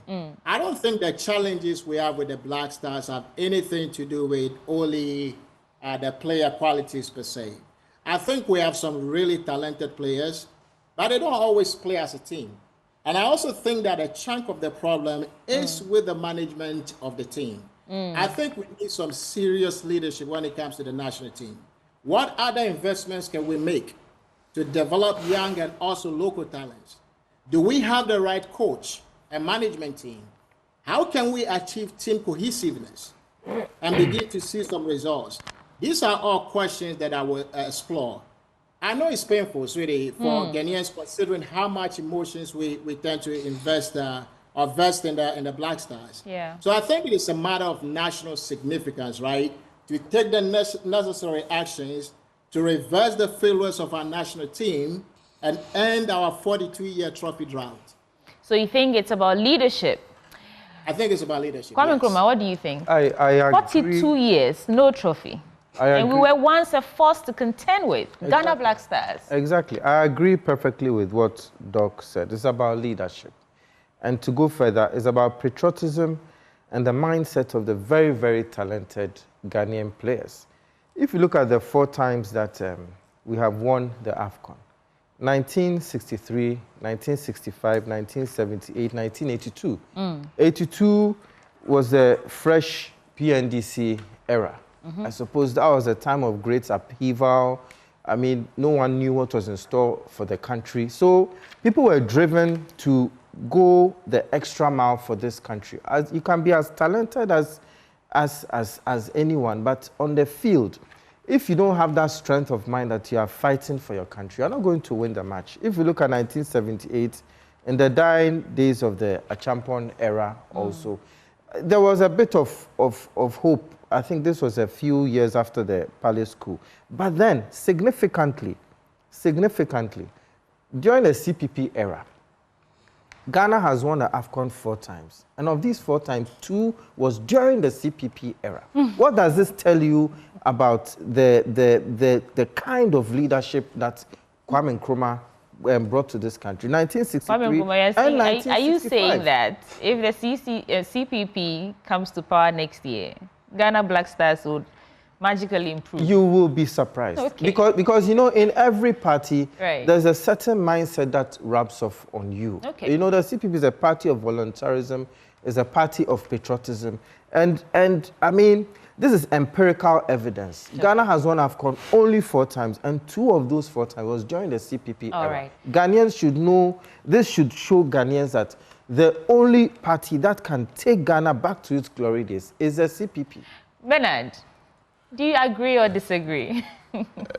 I don't think the challenges we have with the Black Stars have anything to do with only the player qualities per se. I think we have some really talented players, but they don't always play as a team. And I also think that a chunk of the problem is with the management of the team. I think we need some serious leadership when it comes to the national team. What other investments can we make to develop young and also local talents? Do we have the right coach and management team? How can we achieve team cohesiveness and begin to see some results? These are all questions that I will explore. I know it's painful, sweetie, for Ghanaians, considering how much emotions we tend to invest in the Black Stars. Yeah. So I think it is a matter of national significance, right? To take the necessary actions to reverse the failures of our national team and end our 42-year trophy drought. So you think it's about leadership? I think it's about leadership. Kwame yes. Nkrumah, what do you think? I agree. 42 years, no trophy. And we were once a force to contend with, Exactly. Ghana Black Stars. Exactly. I agree perfectly with what Doc said. It's about leadership. And to go further, it's about patriotism and the mindset of the very, very talented Ghanaian players. If you look at the 4 times that we have won the AFCON, 1963, 1965, 1978, 1982. 82 was the fresh PNDC era. I suppose that was a time of great upheaval. I mean, no one knew what was in store for the country. So people were driven to go the extra mile for this country. As you can be as talented as anyone, but on the field, if you don't have that strength of mind that you are fighting for your country, you're not going to win the match. If you look at 1978, in the dying days of the Achampon era also, there was a bit of hope. I think this was a few years after the Palace coup. But then, significantly, during the CPP era, Ghana has won the AFCON 4 times. And of these 4 times, 2 was during the CPP era. What does this tell you about the kind of leadership that Kwame Nkrumah brought to this country? 1963 and 1965. Are you saying that if the CPP comes to power next year, Ghana Black Stars would magically improve? You will be surprised. Okay. Because you know, in every party, right, there's a certain mindset that rubs off on you. Okay. You know, the CPP is a party of voluntarism, is a party of patriotism. And I mean, this is empirical evidence. Okay. Ghana has won AFCON only 4 times, and 2 of those 4 times was during the CPP era. Right. Ghanaians should know, this should show Ghanaians that the only party that can take Ghana back to its glory days is the CPP. Bernard, do you agree or disagree?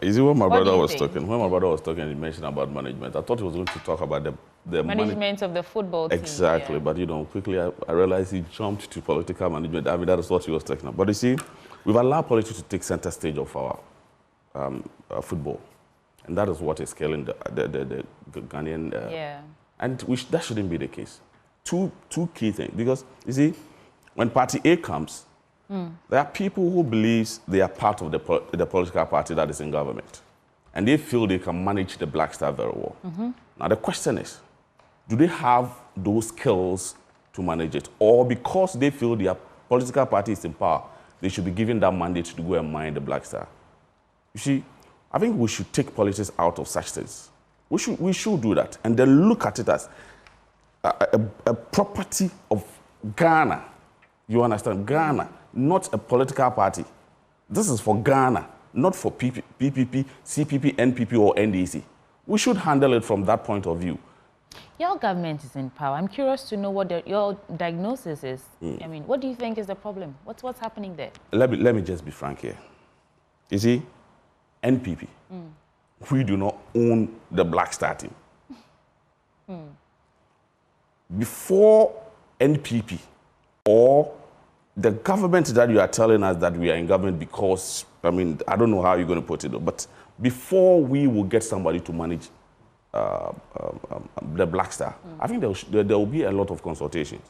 Is it when my brother was talking? When my brother was talking, he mentioned about management. I thought he was going to talk about the management of the football team. Exactly, yeah. But you know, quickly I realized he jumped to political management. I mean, that is what he was talking about. But you see, we've allowed politics to take center stage of our football, and that is what is killing the Ghanaian. Yeah. And that shouldn't be the case. Two key things, because you see, when Party A comes, there are people who believe they are part of the political party that is in government, and they feel they can manage the Black Star very well. Now the question is, do they have those skills to manage it, or because they feel their political party is in power, they should be given that mandate to go and mine the Black Star? You see, I think we should take politics out of such things. We should do that, and then look at it as a property of Ghana. You understand? Ghana, not a political party. This is for Ghana, not for PPP, CPP, NPP, or NDC. We should handle it from that point of view. Your government is in power. I'm curious to know what your diagnosis is. I mean, what do you think is the problem? What's happening there? Let me just be frank here. You see, NPP, we do not own the Black Star team. Before NPP or the government that you are telling us that we are in government because, I mean, I don't know how you're going to put it, but before we will get somebody to manage the Black Star, I think there will be a lot of consultations.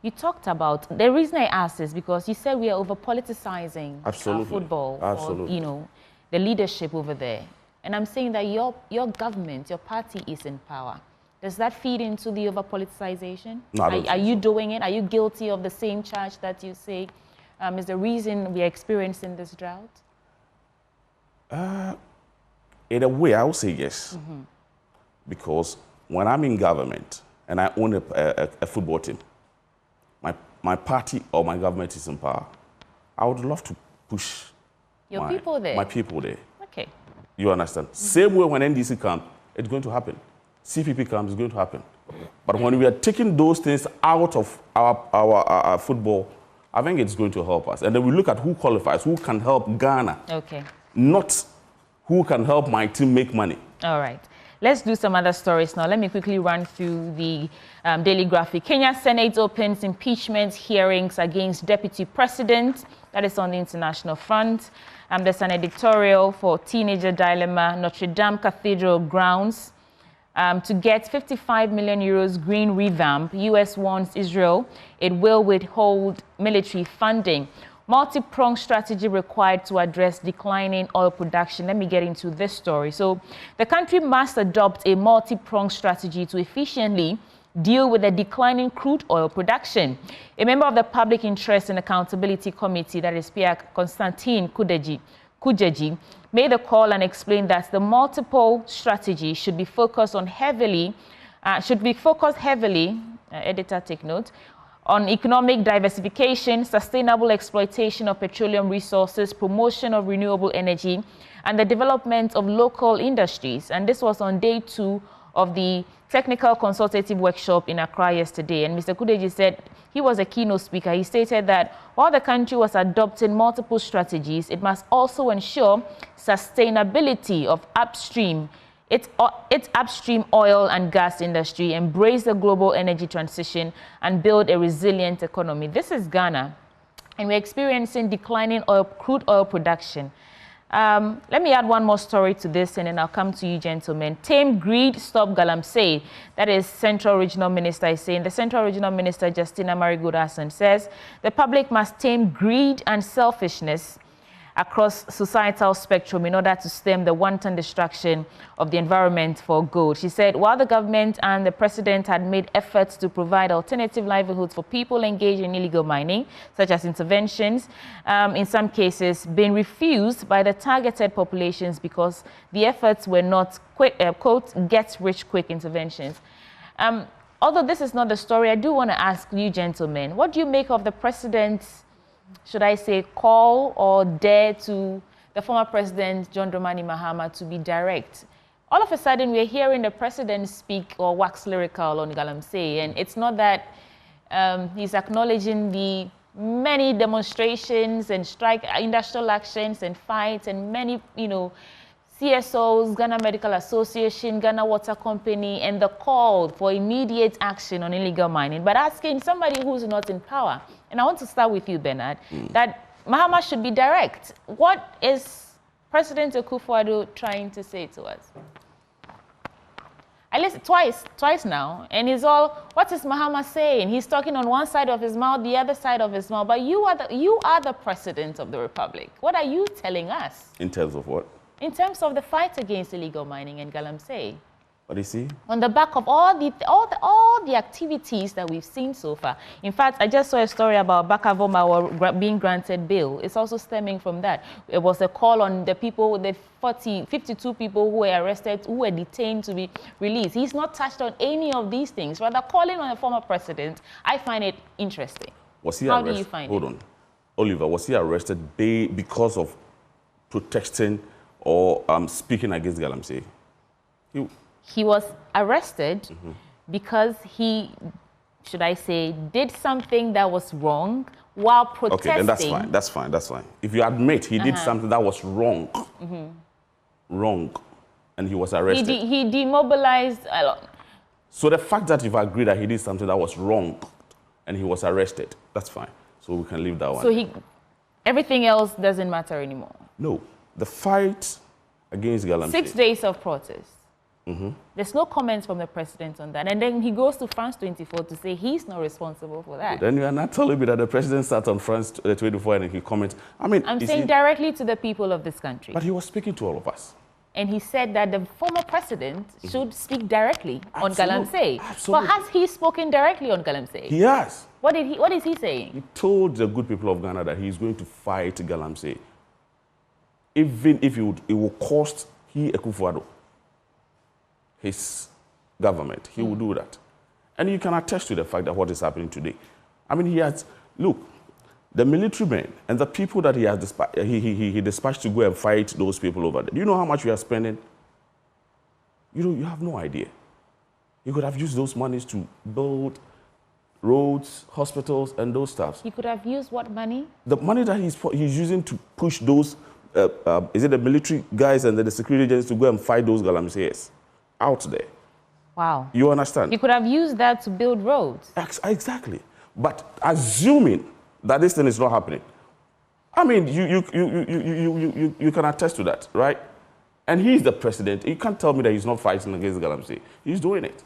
You talked about, the reason I asked is because you said we are over-politicizing football, Absolutely. or, you know, the leadership over there. And I'm saying that your government, your party is in power. Does that feed into the over-politicization? No, I don't think are you doing it? Are you guilty of the same charge that you say is the reason we are experiencing this drought? In a way, I would say yes. Because when I'm in government and I own a football team, my party or my government is in power, I would love to push your people there. My people there. Okay. You understand? Same way when NDC comes, it's going to happen. CPP comes, it's going to happen. But when we are taking those things out of our football, I think it's going to help us. And then we look at who qualifies, who can help Ghana. Okay. Not who can help my team make money. All right. Let's do some other stories now. Let me quickly run through the Daily Graphic. Kenya Senate opens impeachment hearings against Deputy President. That is on the international front. There's an editorial for Teenager Dilemma, Notre Dame Cathedral grounds. To get 55 million euros green revamp, US warns Israel it will withhold military funding. multi-pronged strategy required to address declining oil production. Let me get into this story. So the country must adopt a multi-pronged strategy to efficiently deal with the declining crude oil production. A member of the Public Interest and Accountability Committee, that is PIAC, Constantine Kujeji, made a call and explained that the multiple strategy should be focused heavily, editor take note, on economic diversification, sustainable exploitation of petroleum resources, promotion of renewable energy, and the development of local industries. And this was on day 2 of the technical consultative workshop in Accra yesterday. And Mr. Kudeji said he was a keynote speaker. He stated that while the country was adopting multiple strategies, it must also ensure sustainability of its upstream oil and gas industry, embrace the global energy transition, and build a resilient economy. This is Ghana, and we're experiencing declining crude oil production. Let me add one more story to this, and then I'll come to you, gentlemen. Tame greed, stop galamsey. That is Central Regional Minister is saying. The Central Regional Minister, Justina Marigood-Hassan, says the public must tame greed and selfishness across societal spectrum in order to stem the wanton destruction of the environment for good. She said, while the government and the president had made efforts to provide alternative livelihoods for people engaged in illegal mining, such as interventions, in some cases been refused by the targeted populations because the efforts were not, quote, get-rich-quick interventions. Although this is not the story, I do want to ask you, gentlemen, what do you make of the president's, should I say, call or dare to the former president, John Dramani Mahama, to be direct? All of a sudden, we're hearing the president speak or wax lyrical on galamsey, and it's not that he's acknowledging the many demonstrations and strike, industrial actions and fights, and many, CSOs, Ghana Medical Association, Ghana Water Company, and the call for immediate action on illegal mining, but asking somebody who's not in power. And I want to start with you, Bernard, that Mahama should be direct. What is President Akufo-Addo trying to say to us? I listened twice now, and he's all, what is Mahama saying? He's talking on one side of his mouth, the other side of his mouth, but you are the president of the republic. What are you telling us? In terms of what? In terms of the fight against illegal mining and galamsey. What do you see? On the back of all the activities that we've seen so far. In fact, I just saw a story about Bakavoma being granted bail. It's also stemming from that. It was a call on the people, the 52 people who were arrested, who were detained to be released. He's not touched on any of these things. Rather, calling on a former president, I find it interesting. Was he How arrested? Do you find it? Hold on. Oliver, was he arrested because of protesting or speaking against galamsey? He was arrested because he, should I say, did something that was wrong while protesting. Okay, then that's fine. If you admit he did something that was wrong, and he was arrested. He demobilized a lot. So the fact that you've agreed that he did something that was wrong and he was arrested, that's fine. So we can leave that one. So everything else doesn't matter anymore? No. The fight against galamsey. 6 days of protest. There's no comments from the president on that. And then he goes to France 24 to say he's not responsible for that. Then you are not telling me that the president sat on France 24 and he comments. I'm saying directly to the people of this country. But he was speaking to all of us. And he said that the former president should speak directly on galamsey. But has he spoken directly on galamsey? He has. What is he saying? He told the good people of Ghana that he's going to fight galamsey. Even if it will cost Akufo-Addo, his government, he will do that. And you can attest to the fact that what is happening today. Look, the military men and the people that he has dispatched to go and fight those people over there. Do you know how much we are spending? You have no idea. You could have used those monies to build roads, hospitals, and those stuff. He could have used what money? The money that he's using to push those, is it the military guys and the security agents to go and fight those galamseys out there. Wow. You understand? You could have used that to build roads. Exactly. But assuming that this thing is not happening, you can attest to that, right? And he's the president. You can't tell me that he's not fighting against galamsey. He's doing it.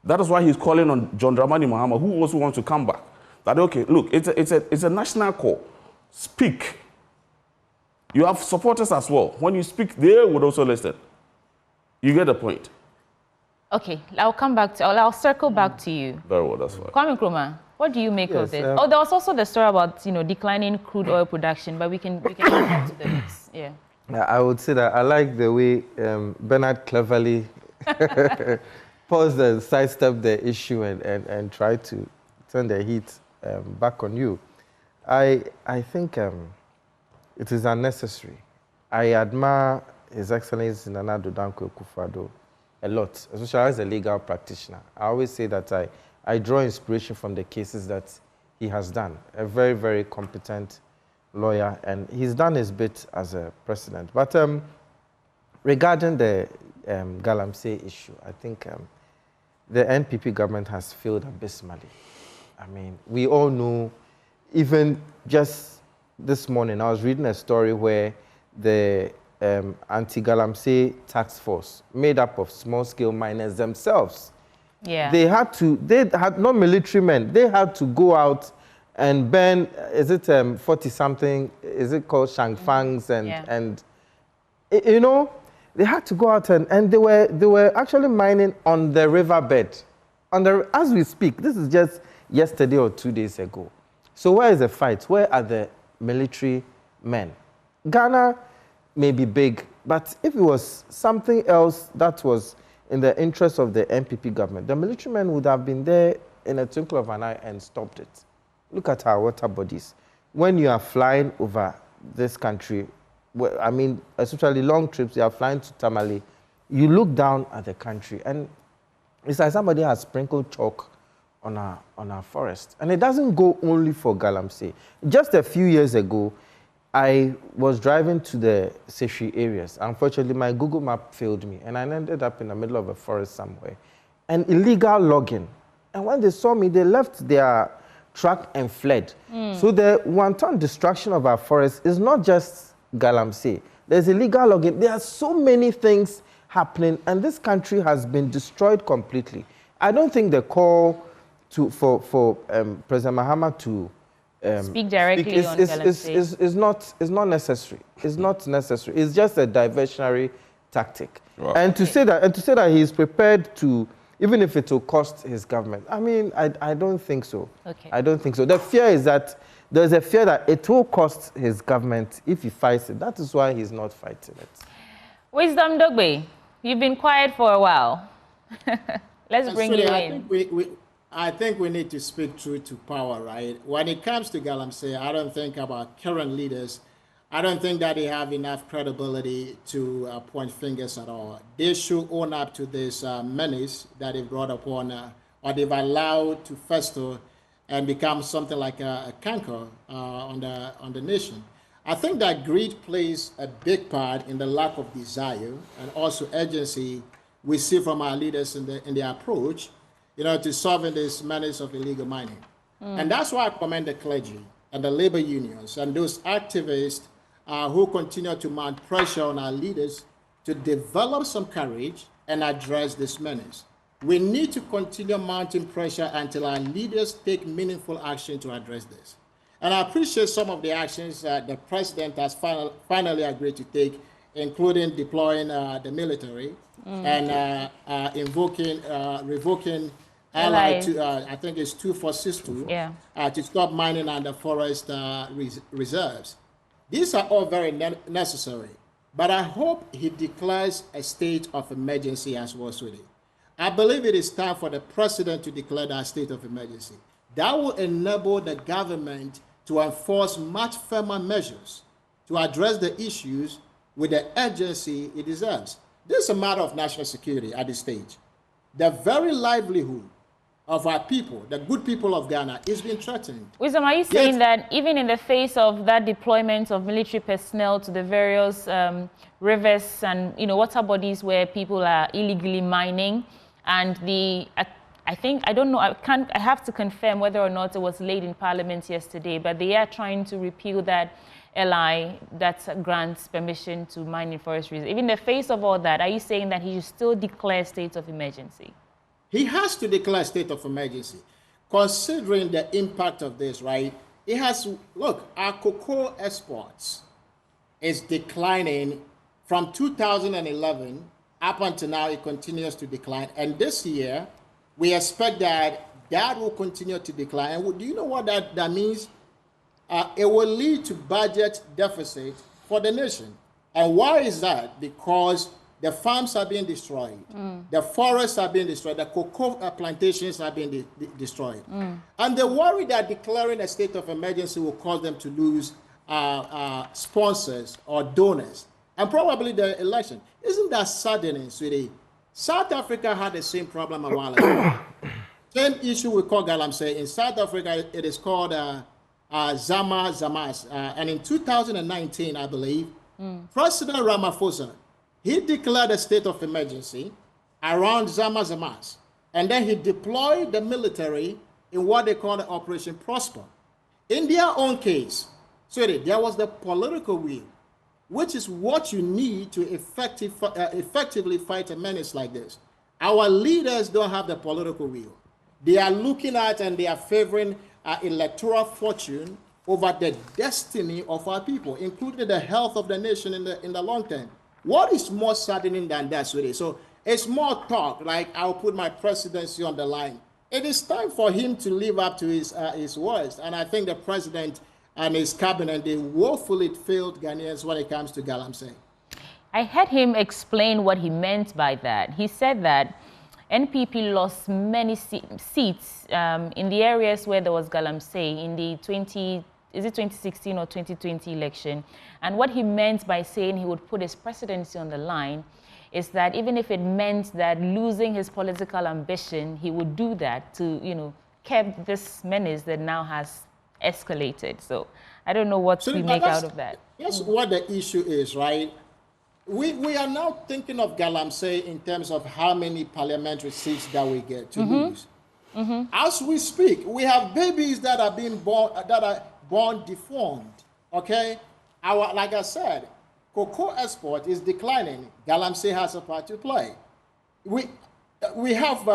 That is why he's calling on John Dramani Mahama, who also wants to come back. That, okay, look, it's a national call speak. You have supporters as well. When you speak, they would also listen. You get the point. Okay, I'll circle back to you. Very well, that's fine. Kwame Nkrumah, what do you make of this? There was also the story about declining crude oil production, but we can get to the next. Yeah. I would say that I like the way Bernard cleverly paused and sidestepped the issue and tried to turn the heat back on you. I think it is unnecessary. I admire His Excellency Nana Addo Dankwa Akufo-Addo a lot, especially as a legal practitioner. I always say that I draw inspiration from the cases that he has done. A very, very competent lawyer, and he's done his bit as a president. But regarding the galamsey issue, I think the NPP government has failed abysmally. I mean, we all know, even just this morning, I was reading a story where the anti-galamsey task force, made up of small-scale miners themselves, they had no military men, they had to go out and burn, is it 40-something, is it called shangfangs, and you know, they had to go out and they were actually mining on the riverbed, as we speak. This is just yesterday or 2 days ago. So where is the fight? Where are the military men? Ghana may be big, but if it was something else that was in the interest of the NPP government, the military men would have been there in a twinkle of an eye and stopped it. Look at our water bodies. When you are flying over this country, I mean, especially long trips, you are flying to Tamale, you look down at the country, and it's like somebody has sprinkled chalk on our forest. And it doesn't go only for galamsey. Just a few years ago, I was driving to the Seshwi areas. Unfortunately, my Google map failed me, and I ended up in the middle of a forest somewhere. And illegal logging. And when they saw me, they left their truck and fled. So the wanton destruction of our forest is not just galamsey. There's illegal logging. There are so many things happening, and this country has been destroyed completely. I don't think the call for President Mahama to speak directly on galamsey is not necessary. It's not necessary. It's just a diversionary tactic. Wow. And to say that he is prepared to, even if it will cost his government, I mean, I don't think so. Okay. I don't think so. The fear is that there's a fear that it will cost his government if he fights it. That is why he's not fighting it. Wisdom Dogbe, you've been quiet for a while. Let's bring you in. I think we need to speak truth to power, right? When it comes to galamsey, I don't think about current leaders. I don't think that they have enough credibility to point fingers at all. They should own up to this menace that they've brought upon, or they've allowed to fester and become something like a canker on the nation. I think that greed plays a big part in the lack of desire and also urgency we see from our leaders in their approach, to solving this menace of illegal mining. And that's why I commend the clergy and the labor unions and those activists who continue to mount pressure on our leaders to develop some courage and address this menace. We need to continue mounting pressure until our leaders take meaningful action to address this. And I appreciate some of the actions the president has finally agreed to take, including deploying the military and revoking Allied to, I think it's 2462, to stop mining under forest reserves. These are all very necessary, but I hope he declares a state of emergency as well, sweetie. I believe it is time for the president to declare that state of emergency. That will enable the government to enforce much firmer measures to address the issues with the urgency it deserves. This is a matter of national security at this stage. The very livelihood of our people, the good people of Ghana, is being threatened. Wisdom, are you saying that even in the face of that deployment of military personnel to the various rivers and water bodies where people are illegally mining, and I have to confirm whether or not it was laid in Parliament yesterday, but they are trying to repeal that LI that grants permission to mine in forest reserves. Even in the face of all that, are you saying that he should still declare state of emergency? He has to declare state of emergency, considering the impact of this, right? it has, look, our cocoa exports is declining from 2011 up until now. It continues to decline. And this year, we expect that will continue to decline. And do you know what that means? It will lead to budget deficit for the nation. And why is that? Because the farms are being destroyed. The forests are being destroyed. The cocoa plantations are being destroyed. And they worry that declaring a state of emergency will cause them to lose sponsors or donors, and probably the election. Isn't that saddening, sweetie? South Africa had the same problem a while ago. Same issue we call galamsey. In South Africa, it is called zamas. And in 2019, I believe, President Ramaphosa, he declared a state of emergency around zamas. And then he deployed the military in what they call the Operation Prosper. In their own case, there was the political will, which is what you need to effectively fight a menace like this. Our leaders don't have the political will. They are looking at and they are favoring electoral fortune over the destiny of our people, including the health of the nation in the long term. What is more saddening than that, sweetie? So it's more talk, like I'll put my presidency on the line. It is time for him to live up to his words. And I think the president and his cabinet, they woefully failed Ghanaians when it comes to galamsey. I heard him explain what he meant by that. He said that NPP lost many seats in the areas where there was galamsey in the 2016 or 2020 election. And what he meant by saying he would put his presidency on the line is that even if it meant that losing his political ambition, he would do that to, curb this menace that now has escalated. So I don't know what we make out of that. That's what the issue is, right? We are now thinking of galamsey in terms of how many parliamentary seats that we get to lose. As we speak, we have babies that are being born deformed. Okay, like I said, cocoa export is declining. Galamsey has a part to play. We have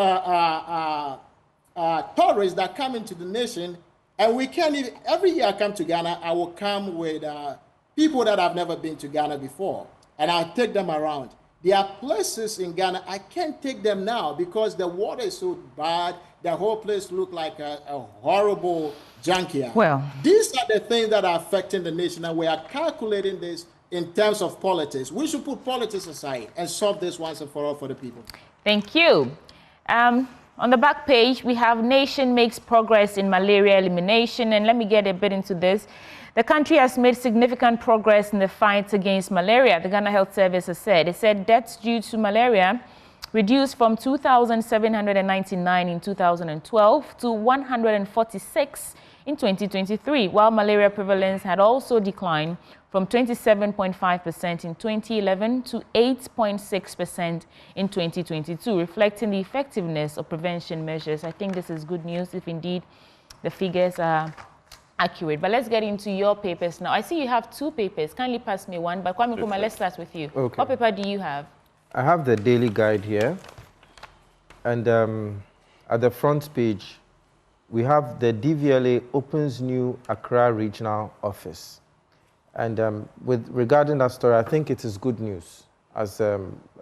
tourists that come into the nation, and we can't even, every year I come to Ghana, I will come with people that have never been to Ghana before, and I'll take them around. There are places in Ghana, I can't take them now because the water is so bad, the whole place looks like a horrible junkyard. Well, these are the things that are affecting the nation, and we are calculating this in terms of politics. We should put politics aside and solve this once and for all for the people. Thank you. On the back page, we have nation makes progress in malaria elimination. And let me get a bit into this. The country has made significant progress in the fight against malaria, the Ghana Health Service has said. It said deaths due to malaria reduced from 2,799 in 2012 to 146 in 2023, while malaria prevalence had also declined from 27.5% in 2011 to 8.6% in 2022, reflecting the effectiveness of prevention measures. I think this is good news if indeed the figures are accurate. But let's get into your papers now. I see you have two papers. Kindly pass me one. But Kwame Nkrumah, let's start with you. Okay. What paper do you have? I have the Daily Guide here. And at the front page, we have the DVLA opens new Accra Regional Office. And regarding that story, I think it is good news. As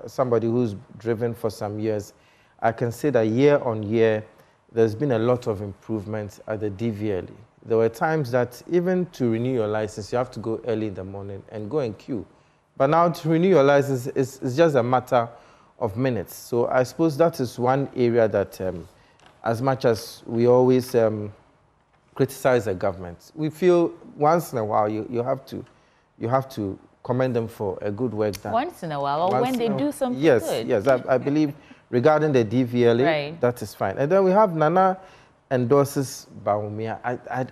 somebody who's driven for some years, I can say that year on year, there's been a lot of improvements at the DVLA. There were times that even to renew your license, you have to go early in the morning and go in queue. But now to renew your license, it's just a matter of minutes. So I suppose that is one area that, as much as we always criticize the government, we feel once in a while you have to commend them for a good work done. Once in a while, or when they do something good. Yes, I believe regarding the DVLA, right, that is fine. And then we have Nana endorses Bawumia.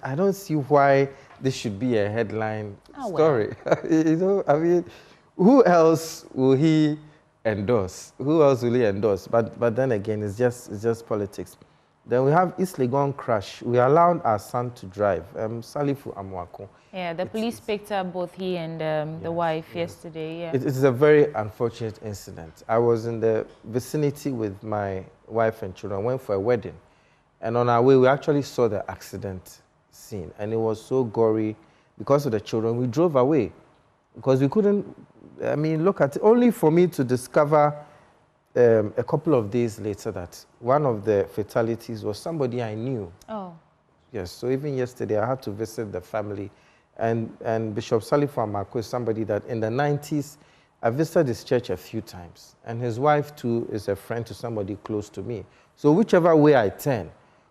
I don't see why this should be a headline story. Well. I mean, who else will he endorse? Who else will he endorse? But then again, it's just politics. Then we have East Legon crash. We allowed our son to drive, Salifu Amwako. Yeah, the police picked up both he and the wife yesterday. Yeah. It is a very unfortunate incident. I was in the vicinity with my wife and children. I went for a wedding. And on our way, we actually saw the accident seen. And it was so gory because of the children. We drove away because we couldn't, I mean, look at it. Only for me to discover a couple of days later that one of the fatalities was somebody I knew. Oh. Yes, so even yesterday I had to visit the family. And Bishop Salifo Amako is somebody that in the 90s, I visited his church a few times. And his wife, too, is a friend to somebody close to me. So whichever way I turn,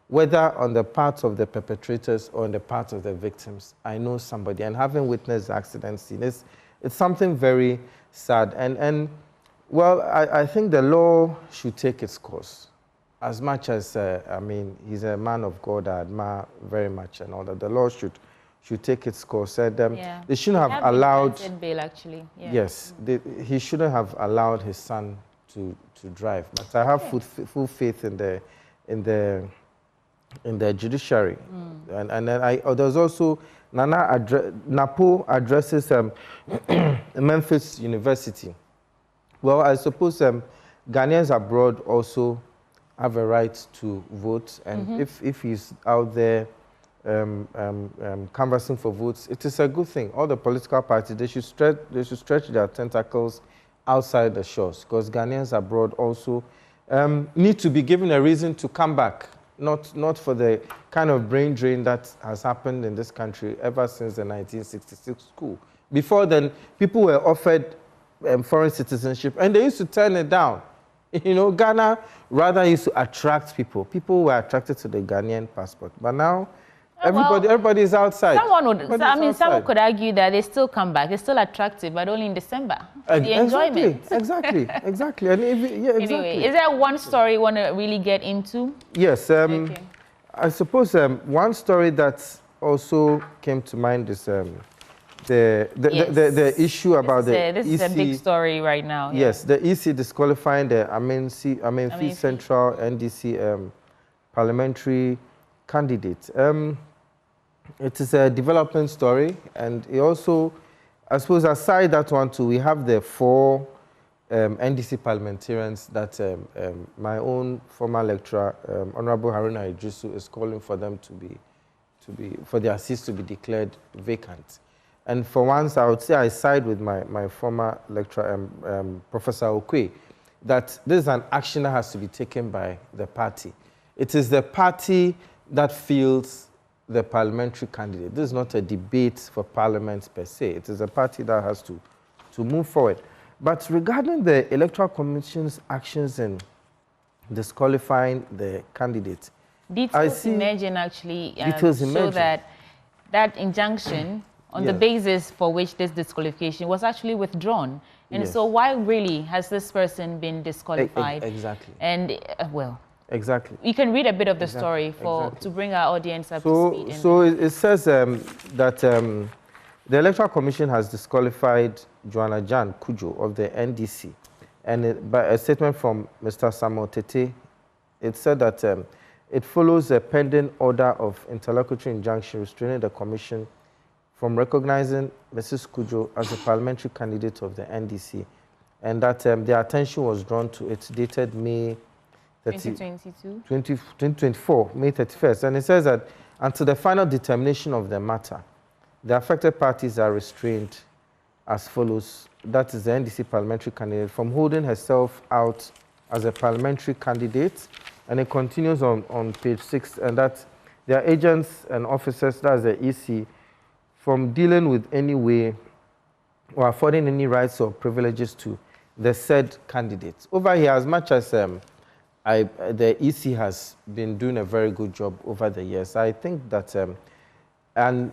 whether on the part of the perpetrators or on the part of the victims, I know somebody. And having witnessed the accident scene, it's something very sad. And well, I think the law should take its course. As much as, I mean, he's a man of God I admire very much and all that. The law should take its course. And, they shouldn't have allowed... bail, actually. Yeah. Yes, he shouldn't have allowed his son to drive. But I have full faith in the judiciary. And then there's also Napo addresses Memphis University. Well, I suppose Ghanaians abroad also have a right to vote, and if he's out there canvassing for votes, it is a good thing. All the political parties, they should stretch their tentacles outside the shores, because Ghanaians abroad also need to be given a reason to come back, not for the kind of brain drain that has happened in this country ever since the 1966 coup. Before then, people were offered foreign citizenship, and they used to turn it down. You know, Ghana rather used to attract people. People were attracted to the Ghanaian passport, but now everybody is outside. Someone could argue that they still come back. They're still attractive, but only in December. The enjoyment. Exactly. And Anyway, is there one story you want to really get into? Yes. I suppose one story that also came to mind is the issue about this is a big story right now. Yes, the EC disqualifying the Amenfi Central NDC parliamentary candidate. It is a development story, and it also, I suppose, aside that one too, we have the 4 NDC parliamentarians that my own former lecturer, Honorable Haruna Idrisu, is calling for them for their seats to be declared vacant. And for once, I would say I side with my former lecturer, Professor Okwe, that this is an action that has to be taken by the party. It is the party that fields the parliamentary candidate. This is not a debate for parliament per se. It is a party that has to move forward. But regarding the Electoral Commission's actions in disqualifying the candidate, details emerging actually show that injunction on the basis for which this disqualification was actually withdrawn. And so why really has this person been disqualified? Exactly. And, exactly. You can read a bit of the story to bring our audience up to speed. So it says that the Electoral Commission has disqualified Joanna Jan Kujo of the NDC. And by a statement from Mr. Samuel Tete, it said that it follows a pending order of interlocutory injunction restraining the Commission from recognizing Mrs. Kujo as a parliamentary candidate of the NDC, and that their attention was drawn to it dated May 2024, May 31st. And it says that until the final determination of the matter, the affected parties are restrained as follows. That is the NDC parliamentary candidate from holding herself out as a parliamentary candidate. And it continues on page 6, and that their agents and officers, that's the EC, from dealing with any way or affording any rights or privileges to the said candidates. Over here, as much as the EC has been doing a very good job over the years, I think that an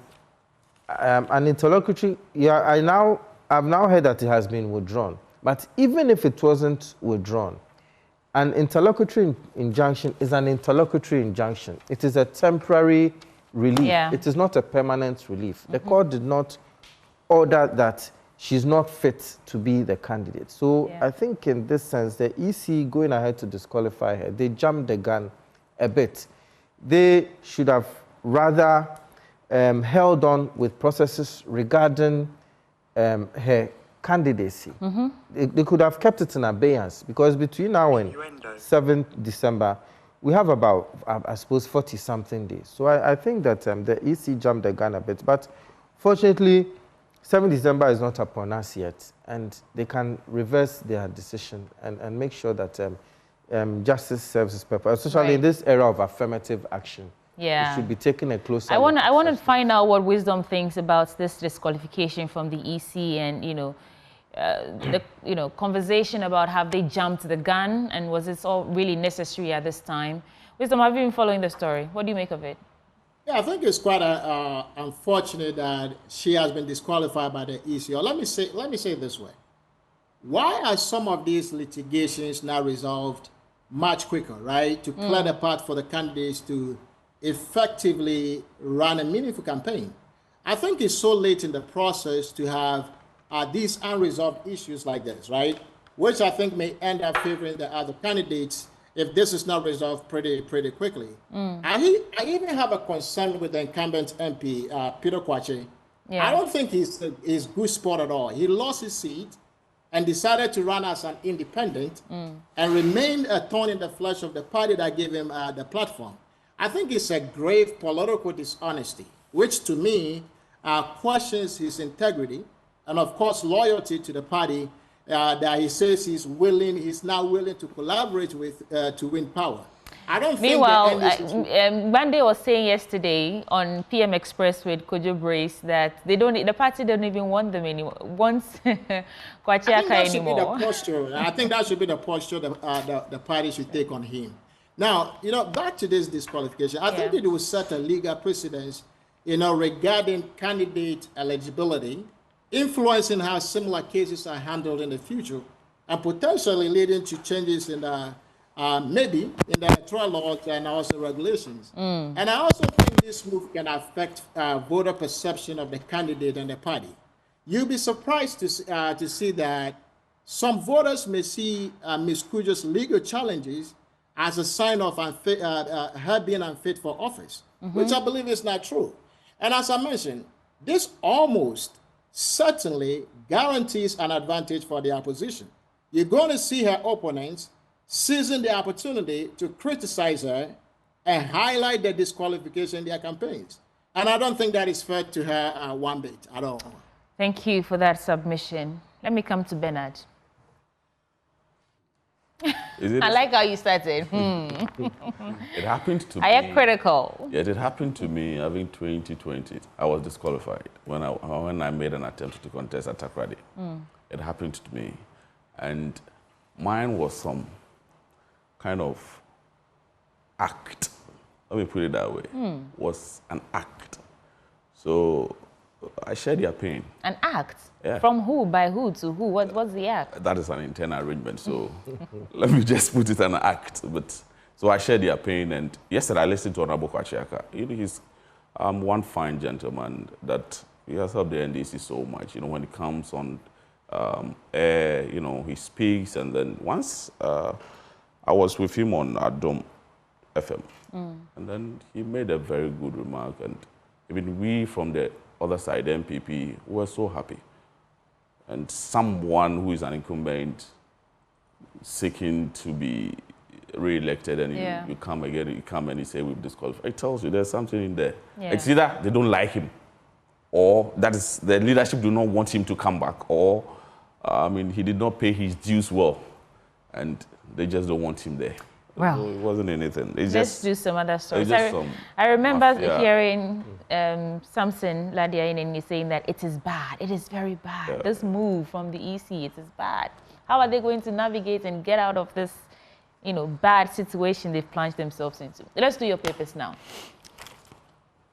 interlocutory, I've now heard that it has been withdrawn. But even if it wasn't withdrawn, an interlocutory injunction is an interlocutory injunction. It is a temporary relief. Yeah. It is not a permanent relief. The court did not order that she's not fit to be the candidate. So I think in this sense, the EC going ahead to disqualify her, they jumped the gun a bit. They should have rather held on with processes regarding her candidacy. They could have kept it in abeyance, because between now and 7th December, we have about, I suppose, 40-something days. So I think that the EC jumped the gun a bit. But fortunately, 7 December is not upon us yet, and they can reverse their decision and make sure that justice serves its purpose, especially in this era of affirmative action. Yeah. It should be taken a closer I look. want to find out what Wisdom thinks about this disqualification from the EC and, the conversation about have they jumped the gun and was this all really necessary at this time? Wisdom, have you been following the story? What do you make of it? Yeah, I think it's quite unfortunate that she has been disqualified by the EC. Or let me say it this way. Why are some of these litigations now resolved much quicker, right? To clear the path for the candidates to effectively run a meaningful campaign. I think it's so late in the process to have these unresolved issues like this, right? Which I think may end up favoring the other candidates if this is not resolved pretty quickly. I even have a concern with the incumbent MP, Peter Kwache. Yeah. I don't think he's good sport at all. He lost his seat and decided to run as an independent and remained a thorn in the flesh of the party that gave him the platform. I think it's a grave political dishonesty, which to me questions his integrity and, of course, loyalty to the party that he says he's now willing to collaborate with to win power. I don't think. Meanwhile, Bande was saying yesterday on PM Express with Kojo Brace that the party don't even want them anymore. Wants Kwachiaka anymore. I think that should be the posture the party should take on him. Now, back to this disqualification, I think it will set a legal precedence, regarding candidate eligibility, influencing how similar cases are handled in the future, and potentially leading to changes in the maybe in the electoral laws and also regulations. And I also think this move can affect voter perception of the candidate and the party. You'll be surprised to see that some voters may see Ms. Kujo's legal challenges as a sign of her being unfit for office, which I believe is not true. And as I mentioned, this almost certainly guarantees an advantage for the opposition. You're going to see her opponents seizing the opportunity to criticize her and highlight the disqualification in their campaigns. And I don't think that is fair to her one bit at all. Thank you for that submission. Let me come to Bernard. I like how you started. It happened to me. Are you critical? Yeah, it happened to me. I think 2020, I was disqualified when I made an attempt to contest at Takrady. It happened to me, and mine was some kind of act. Let me put it that way. Was an act. So I shared their pain. An act? Yeah. From who? By who? To who? What's the act? That is an internal arrangement, so let me just put it an act. But so I shared their pain, and yesterday I listened to Honorable Kwachiaka. He's one fine gentleman that he has helped the NDC so much. When he comes on air, he speaks, and then once I was with him on Adom FM, and then he made a very good remark, and even we from the other side, MPP, were so happy. And someone who is an incumbent seeking to be re-elected, and you come again, you come and you say we've disqualified. It tells you there's something in there. Yeah. It's either they don't like him, or that is the leadership do not want him to come back, or he did not pay his dues well, and they just don't want him there. Wow. So it wasn't anything. Let's do some other stories. I remember hearing Samson Ladiainen saying that it is bad. It is very bad. Yeah. This move from the EC, it is bad. How are they going to navigate and get out of this, bad situation they've plunged themselves into? Let's do your papers now.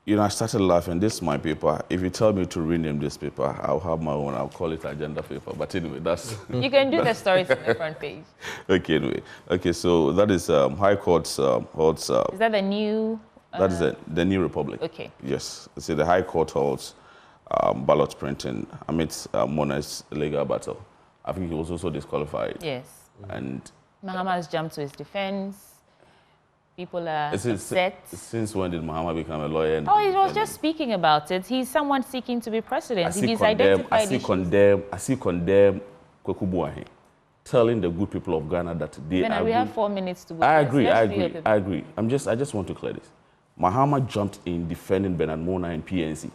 I started laughing. This is my paper. If you tell me to rename this paper, I'll have my own. I'll call it agenda paper. But anyway, that's... You can do the stories on the front page. Okay, anyway. Okay, so that is High Court's... holds, is that the new... That is the New Republic. Okay. Yes. See, the High Court holds ballot printing amidst Mona's legal battle. I think he was also disqualified. Yes. And... Mahama has jumped to his defense. People are upset. Since when did Mahama become a lawyer? He was just speaking about it. He's someone seeking to be president. I still condemn Kweku Buahi. telling the good people of Ghana that they Bernard, are we good. have 4 minutes to go. I agree, Let's I do your agree, paper. I agree. I just want to clear this. Mahama jumped in defending Bernard Mona and PNC.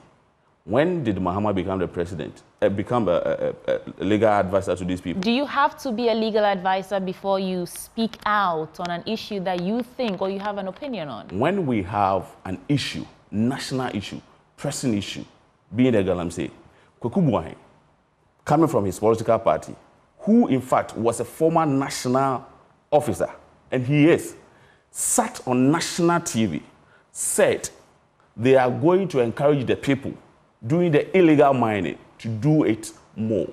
When did Mahama become the president? Become a legal advisor to these people? Do you have to be a legal advisor before you speak out on an issue that you think or you have an opinion on? When we have an issue, national issue, pressing issue, being a galamsey, Kwaku Buahen, coming from his political party, who in fact was a former national officer, and he is, sat on national TV, said they are going to encourage the people doing the illegal mining to do it more,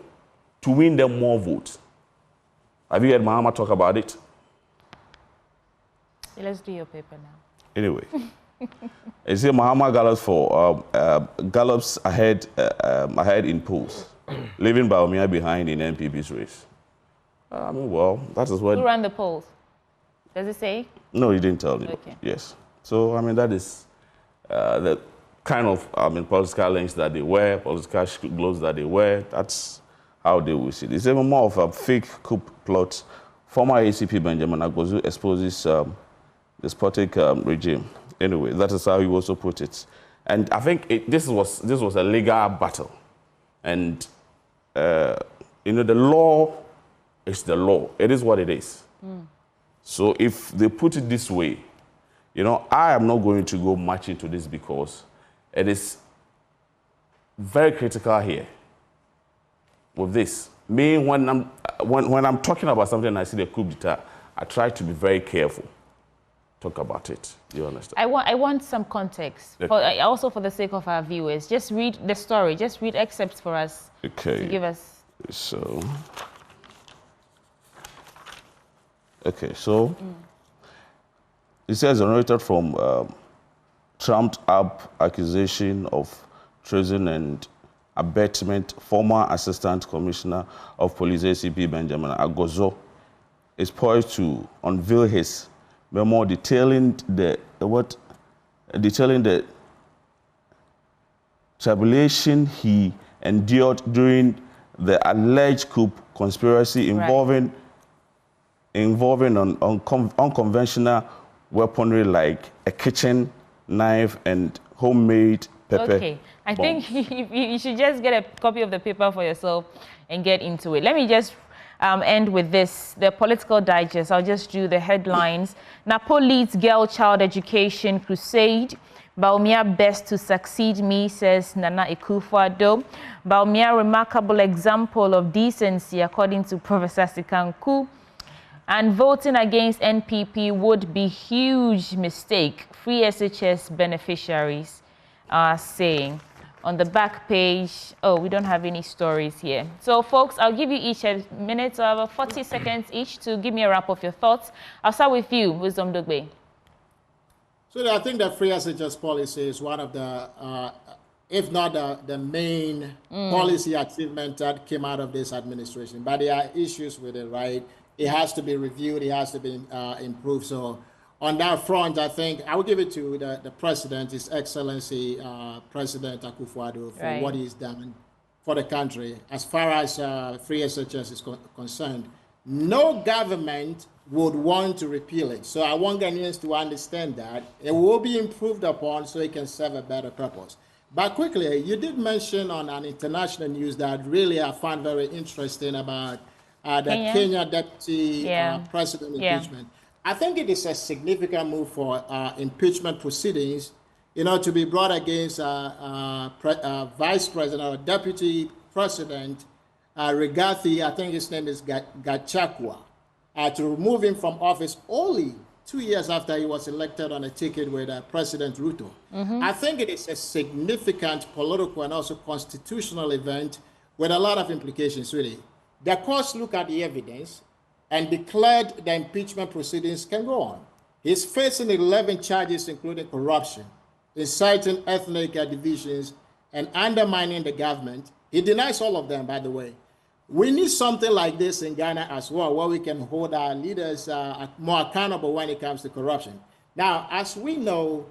to win them more votes. Have you heard Mahama talk about it? Let's do your paper now. Anyway, you see Mahama gallops for gallops ahead in polls, leaving Baumia behind in NPP's race. I mean, well, that is what. Who ran the polls? Does it say? No, he didn't tell me. Okay. Yes. So I mean, that is the kind of political links that they wear, political gloves that they wear. That's how they will see it. It's even more of a fake coup plot. Former ACP Benjamin Agbozu exposes despotic regime. Anyway, that is how he also put it. And I think this was a legal battle. And you know, the law is the law. It is what it is. So if they put it this way, you know, I am not going to go much into this because it is very critical here with this. Me, when I'm talking about something and I see the coup d'etat, I try to be very careful. Talk about it. You understand? I want some context. Okay. Also for the sake of our viewers. Just read the story. Just read excerpts for us. Okay. To give us. So. Okay, so it says generated from trumped up accusation of treason and abetment. Former Assistant Commissioner of Police ACP Benjamin Agbozu is poised to unveil his memo detailing the tribulation he endured during the alleged coup conspiracy involving unconventional weaponry like a kitchen knife and homemade pepper. Okay, I think you should just get a copy of the paper for yourself and get into it. Let me just end with this, the political digest. I'll just do the headlines. Napo leads girl child education crusade. Baumia best to succeed me, says Nana Akufo-Addo. Baumia remarkable example of decency, according to Professor Sikanku. And voting against NPP would be huge mistake, free SHS beneficiaries are saying. On the back page, oh, we don't have any stories here. So, folks, I'll give you each a minute, or 40 seconds each to give me a wrap of your thoughts. I'll start with you, Wisdom Dogbe. So I think the free SHS policy is one of the, if not the main policy achievement that came out of this administration. But there are issues with it, right? It has to be reviewed. It has to be improved. So on that front, I think I will give it to the president, His Excellency President Akufo-Addo, for what he's done for the country. As far as free SHS is concerned, no government would want to repeal it. So I want Ghanaians to understand that it will be improved upon so it can serve a better purpose. But quickly, you did mention on an international news that really I found very interesting about the Kenya deputy president impeachment. I think it is a significant move for impeachment proceedings, you know, to be brought against vice president or deputy president Rigathi, I think his name is Gachagua, to remove him from office only 2 years after he was elected on a ticket with President Ruto. I think it is a significant political and also constitutional event with a lot of implications, really. The courts look at the evidence and declared the impeachment proceedings can go on. He's facing 11 charges, including corruption, inciting ethnic divisions, and undermining the government. He denies all of them, by the way. We need something like this in Ghana as well, where we can hold our leaders more accountable when it comes to corruption. Now, as we know,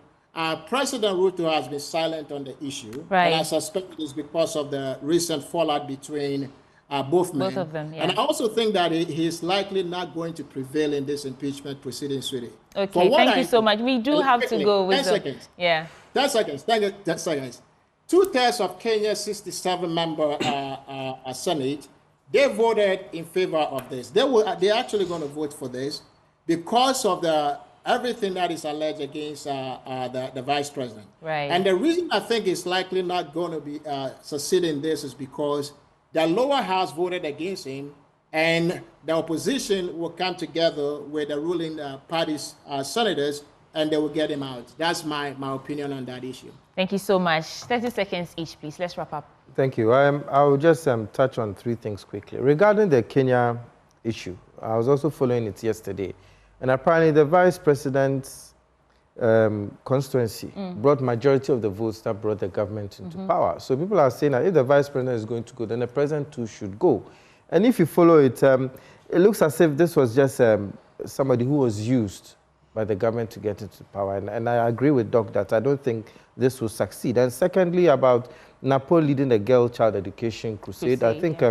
President Ruto has been silent on the issue, and I suspect it is because of the recent fallout between both men. Both of them, yeah. And I also think that he's likely not going to prevail in this impeachment proceedings today. Okay, thank you so much. We do have to go with 10 seconds. Yeah. 10 seconds. Thank you. 10 seconds. 2/3 of Kenya's 67-member Senate, they voted in favor of this. They're actually going to vote for this because of everything that is alleged against the vice president. Right. And the reason I think it's likely not going to be succeed in this is because the lower house voted against him, and the opposition will come together with the ruling party's senators, and they will get him out. That's my opinion on that issue. Thank you so much. 30 seconds each, please. Let's wrap up. Thank you. I will just touch on 3 things quickly. Regarding the Kenya issue, I was also following it yesterday. And apparently the vice president's constituency brought majority of the votes that brought the government into power. So people are saying that if the vice president is going to go, then the president too should go. And if you follow it, it looks as if this was just somebody who was used by the government to get into power. And I agree with Doc that I don't think this will succeed. And secondly, about Napo leading the girl child education crusade, I think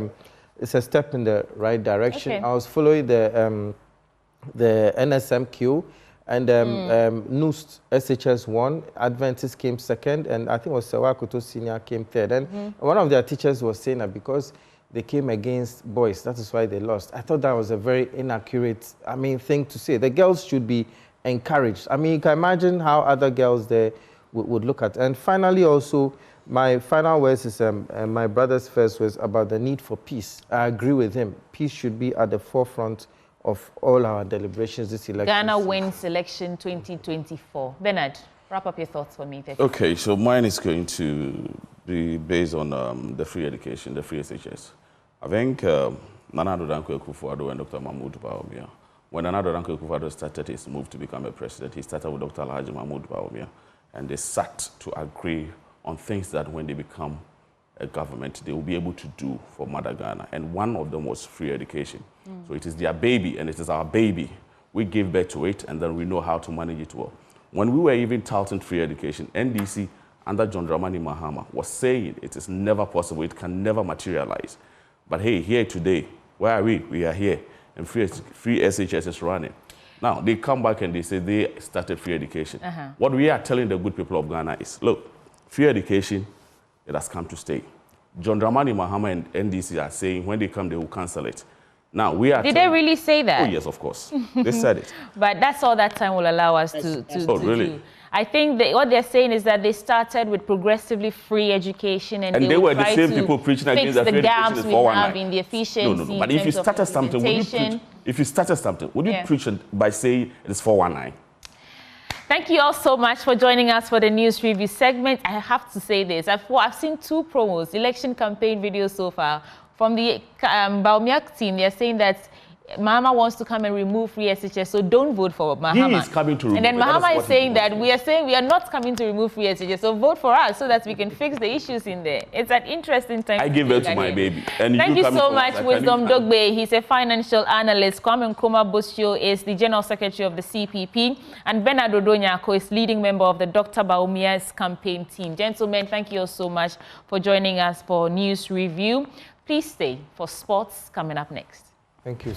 it's a step in the right direction. Okay. I was following the NSMQ, and NUST SHS won, Adventist came second, and I think it was Sewakoto Senior came third. And one of their teachers was saying that because they came against boys, that is why they lost. I thought that was a very inaccurate, thing to say. The girls should be encouraged. You can imagine how other girls there would look at. And finally, also, my final words is, my brother's first was about the need for peace. I agree with him. Peace should be at the forefront of all our deliberations this election. Ghana wins election 2024. Bernard, wrap up your thoughts for me. Okay, so mine is going to be based on the free education, the free SHS. I think Nana Addo Dankwa Akufo-Addo and Dr. Mahmoud Bawumia, when Nana Addo Dankwa Akufo-Addo started his move to become a president, he started with Dr. Alhaji Mahmoud Bawumia, and they sat to agree on things that when they become a government, they will be able to do for Mother Ghana. And one of them was free education. So it is their baby, and it is our baby. We give birth to it, and then we know how to manage it well. When we were even touting free education, NDC under John Dramani Mahama was saying it is never possible, it can never materialize. But hey, here today, where are we? We are here, and free SHS is running. Now, they come back and they say they started free education. What we are telling the good people of Ghana is, look, free education, it has come to stay. John Dramani Mahama and NDC are saying when they come, they will cancel it. Now, we are... Did they really say that? Oh, yes, of course. They said it. But that's all that time will allow us to really? do. I think what they're saying is that they started with progressively free education, and they were the same people preaching against the free gaps education we have in the efficiency. No. But if you started something, would you preach by saying it is 419? Thank you all so much for joining us for the news review segment. I have to say this. I've seen 2 promos, election campaign videos so far. From the Baumiak team, they're saying that Mahama wants to come and remove free SHS, so don't vote for Mahama. He is coming to remove it. And then Mahama is saying that we are not coming to remove free SHS, so vote for us so that we can fix the issues in there. It's an interesting time. I give birth to my baby. And thank you so much, Wisdom Dogbe. He's a financial analyst. Kwame Nkrumah Bosio is the General Secretary of the CPP. And Bernard Odonyako is leading member of the Dr. Baumia's campaign team. Gentlemen, thank you all so much for joining us for News Review. Please stay for sports coming up next. Thank you.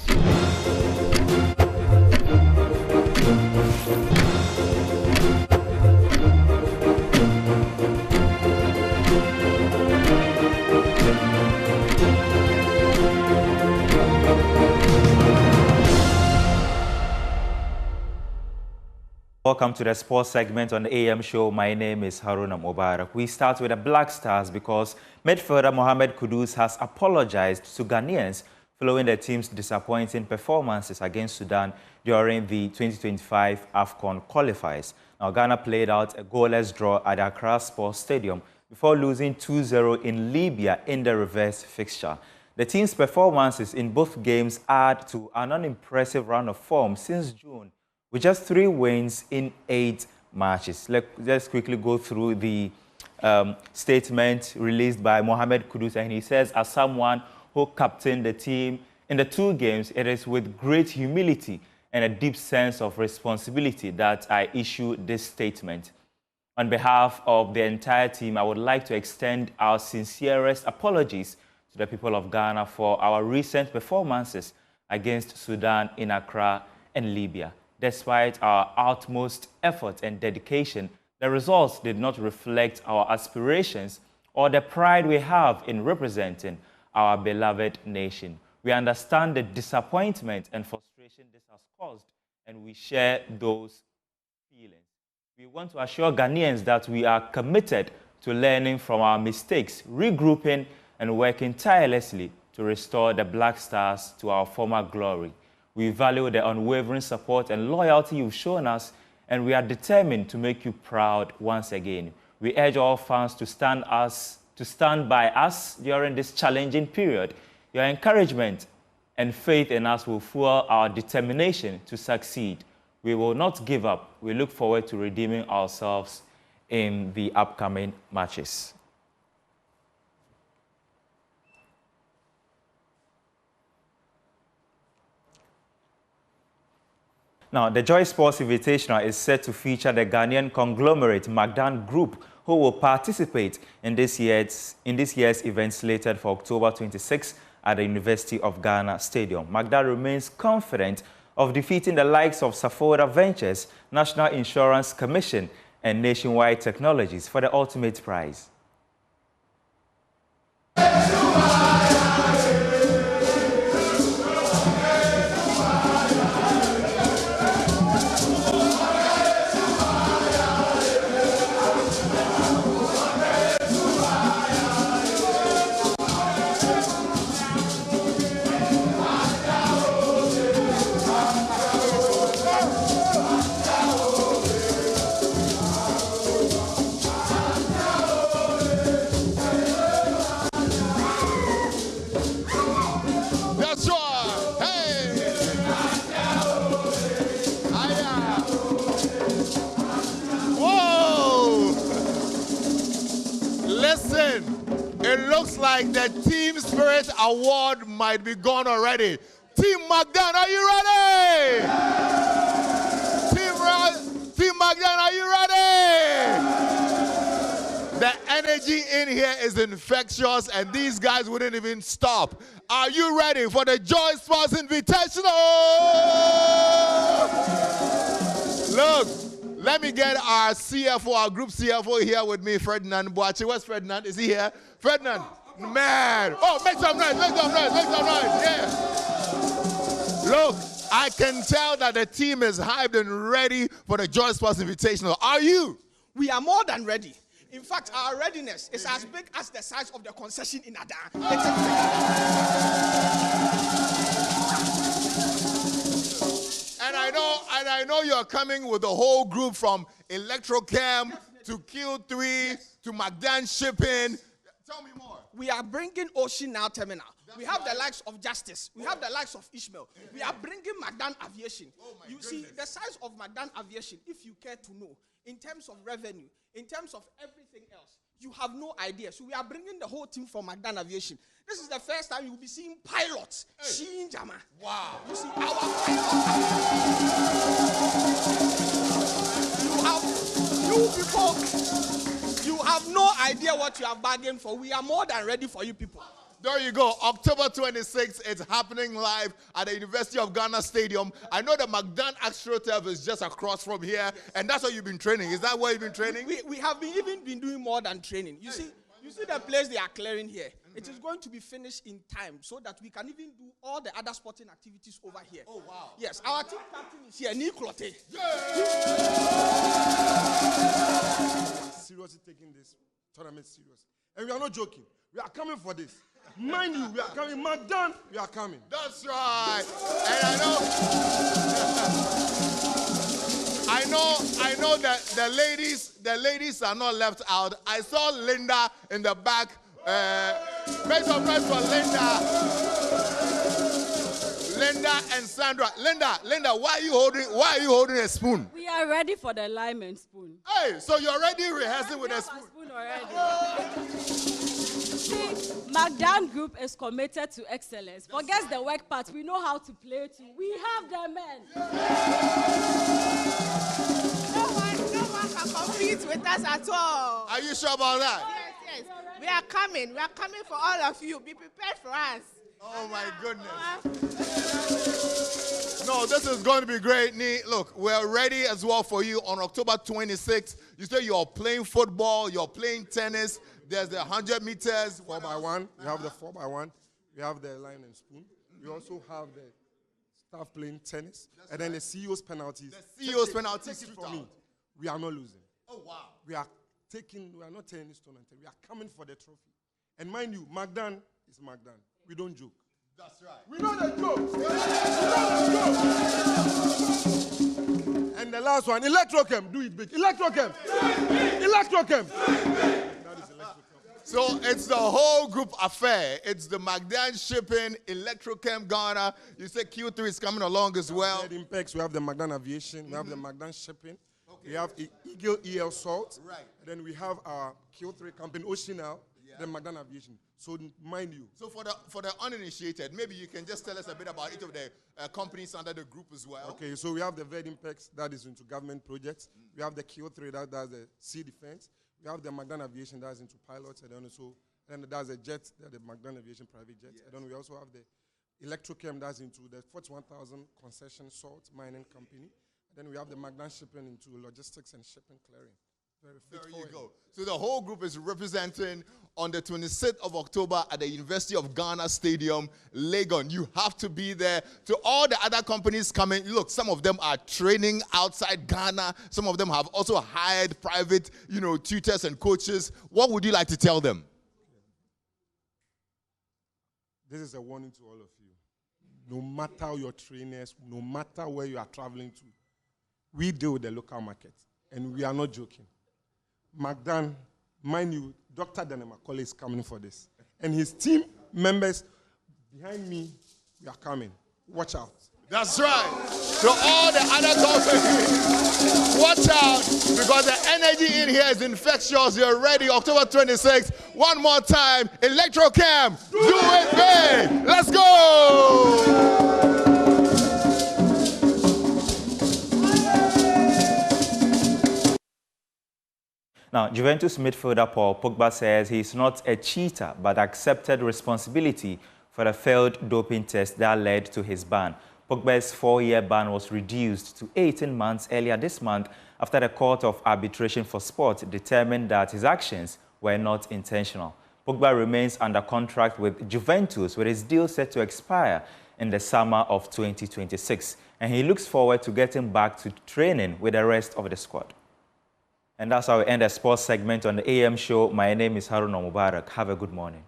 Welcome to the sports segment on the AM show. My name is Haruna Mubarak. We start with the Black Stars because midfielder Mohamed Kudus has apologized to Ghanaians following the team's disappointing performances against Sudan during the 2025 AFCON qualifiers. Now, Ghana played out a goalless draw at Accra Sports Stadium before losing 2-0 in Libya in the reverse fixture. The team's performances in both games add to an unimpressive run of form since June, with just 3 wins in 8 matches. Let's quickly go through the statement released by Mohamed Kudus, and he says, as someone who captained the team in the 2 games, it is with great humility and a deep sense of responsibility that I issue this statement. On behalf of the entire team, I would like to extend our sincerest apologies to the people of Ghana for our recent performances against Sudan in Accra and Libya. Despite our utmost effort and dedication, the results did not reflect our aspirations or the pride we have in representing our beloved nation. We understand the disappointment and frustration this has caused, and we share those feelings. We want to assure Ghanaians that we are committed to learning from our mistakes, regrouping, and working tirelessly to restore the Black Stars to our former glory. We value the unwavering support and loyalty you've shown us, and we are determined to make you proud once again. We urge all fans to stand by us during this challenging period. Your encouragement and faith in us will fuel our determination to succeed. We will not give up. We look forward to redeeming ourselves in the upcoming matches. Now, the Joy Sports Invitational is set to feature the Ghanaian conglomerate Magdan Group, who will participate in this year's event slated for October 26 at the University of Ghana Stadium. Magdan remains confident of defeating the likes of Safoda Ventures, National Insurance Commission, and Nationwide Technologies for the ultimate prize. It looks like the Team Spirit Award might be gone already. Team Magdan, are you ready? Team Magdan, are you ready? The energy in here is infectious, and these guys wouldn't even stop. Are you ready for the Joy Sports Invitational? Look. Let me get our CFO, our group CFO here with me, Ferdinand Boache. Where's Ferdinand? Is he here? Ferdinand, man. Oh, make some noise, make some noise, make some noise. Yeah. Look, I can tell that the team is hyped and ready for the Joy Sports Invitational. Are you? We are more than ready. In fact, our readiness is as big as the size of the concession in Adan. And I know you're coming with the whole group from Electrocam to Q3 to Magdan Shipping. Tell me more. We are bringing Ocean Now Terminal. We have the likes of Justice. We have the likes of Ishmael. We are bringing Magdan Aviation. You see, the size of Magdan Aviation, if you care to know, in terms of revenue, in terms of everything else, you have no idea. So we are bringing the whole team from Magdan Aviation. This is the first time you will be seeing pilots. Jama. Wow. You see, our pilots. You people, you have no idea what you have bargained for. We are more than ready for you people. There you go. October 26th, it's happening live at the University of Ghana Stadium. I know the Magdan AstroTurf is just across from here, and that's what you've been training. Is that where you've been training? We have even been doing more than training. You see the place they are clearing here. It is going to be finished in time so that we can even do all the other sporting activities over here. Oh, wow. Yes, our team captain is here, Niklote. Seriously taking this tournament serious. And we are not joking. We are coming for this. Mind you, we are coming. Magdan, we are coming. That's right. And I know that the ladies are not left out. I saw Linda in the back. Make some noise for Linda and Sandra. Linda, why are you holding a spoon? We are ready for the lime and spoon. Hey, so you're already rehearsing with a spoon already. See, Magdan Group is committed to excellence. Forget the work part. We know how to play too. We have the men. No one can compete with us at all. Are you sure about that? Yes. We are coming. We are coming for all of you. Be prepared for us. Oh my goodness. No, this is going to be great, Nee. Look, we're ready as well for you on October 26th. You say you're playing football, you're playing tennis. There's the 100 meters. 4x1. We have the 4x1. We have the line and spoon. We also have the staff playing tennis. And then the CEO's penalties. The CEO's penalties. Take it from me. We are not losing. Oh, wow. We are not taking this tournament. We are coming for the trophy. And mind you, Magdan is Magdan. We don't joke. That's right. We know the joke. And the last one, Electrochem. Do it big. Electrochem. Electrochem. That is Electrochem. So it's the whole group affair. It's the Magdan Shipping, Electrochem Ghana. You say Q3 is coming along as well. We have the Magdan Aviation. We have the Magdan Shipping. Okay. We have Eagle EL Salt. Right. And then we have our Q3 company, Oceanal, then Magdan Aviation. So mind you. So for the uninitiated, maybe you can just tell us a bit about each of the companies under the group as well. Okay, so we have the Verdimpex that is into government projects. We have the Q3 that does the sea defense. We have the Magdan Aviation that is into pilots. And then there's a jet, the Magdan Aviation private jet. Yes. And then we also have the Electrochem that's into the 41,000 concession salt mining company. And then we have the Magdan Shipping into logistics and shipping clearing. There you go. So the whole group is representing on the 26th of October at the University of Ghana Stadium, Legon. You have to be there. To all the other companies coming, look, some of them are training outside Ghana. Some of them have also hired private, tutors and coaches. What would you like to tell them? This is a warning to all of you. No matter your trainers, no matter where you are traveling to, we deal with the local market, and we are not joking. Magdan, mind you, Dr. Daniel Macaulay is coming for this. And his team members behind me, we are coming. Watch out. That's right. So all the other companies, watch out, because the energy in here is infectious. You're ready, October 26th. One more time, Electrochem, do it big. Let's go. Now, Juventus midfielder Paul Pogba says he's not a cheater, but accepted responsibility for the failed doping test that led to his ban. Pogba's 4-year ban was reduced to 18 months earlier this month after the Court of Arbitration for Sport determined that his actions were not intentional. Pogba remains under contract with Juventus, with his deal set to expire in the summer of 2026, and he looks forward to getting back to training with the rest of the squad. And that's how we end the sports segment on the AM show. My name is Haruna Mubarak. Have a good morning.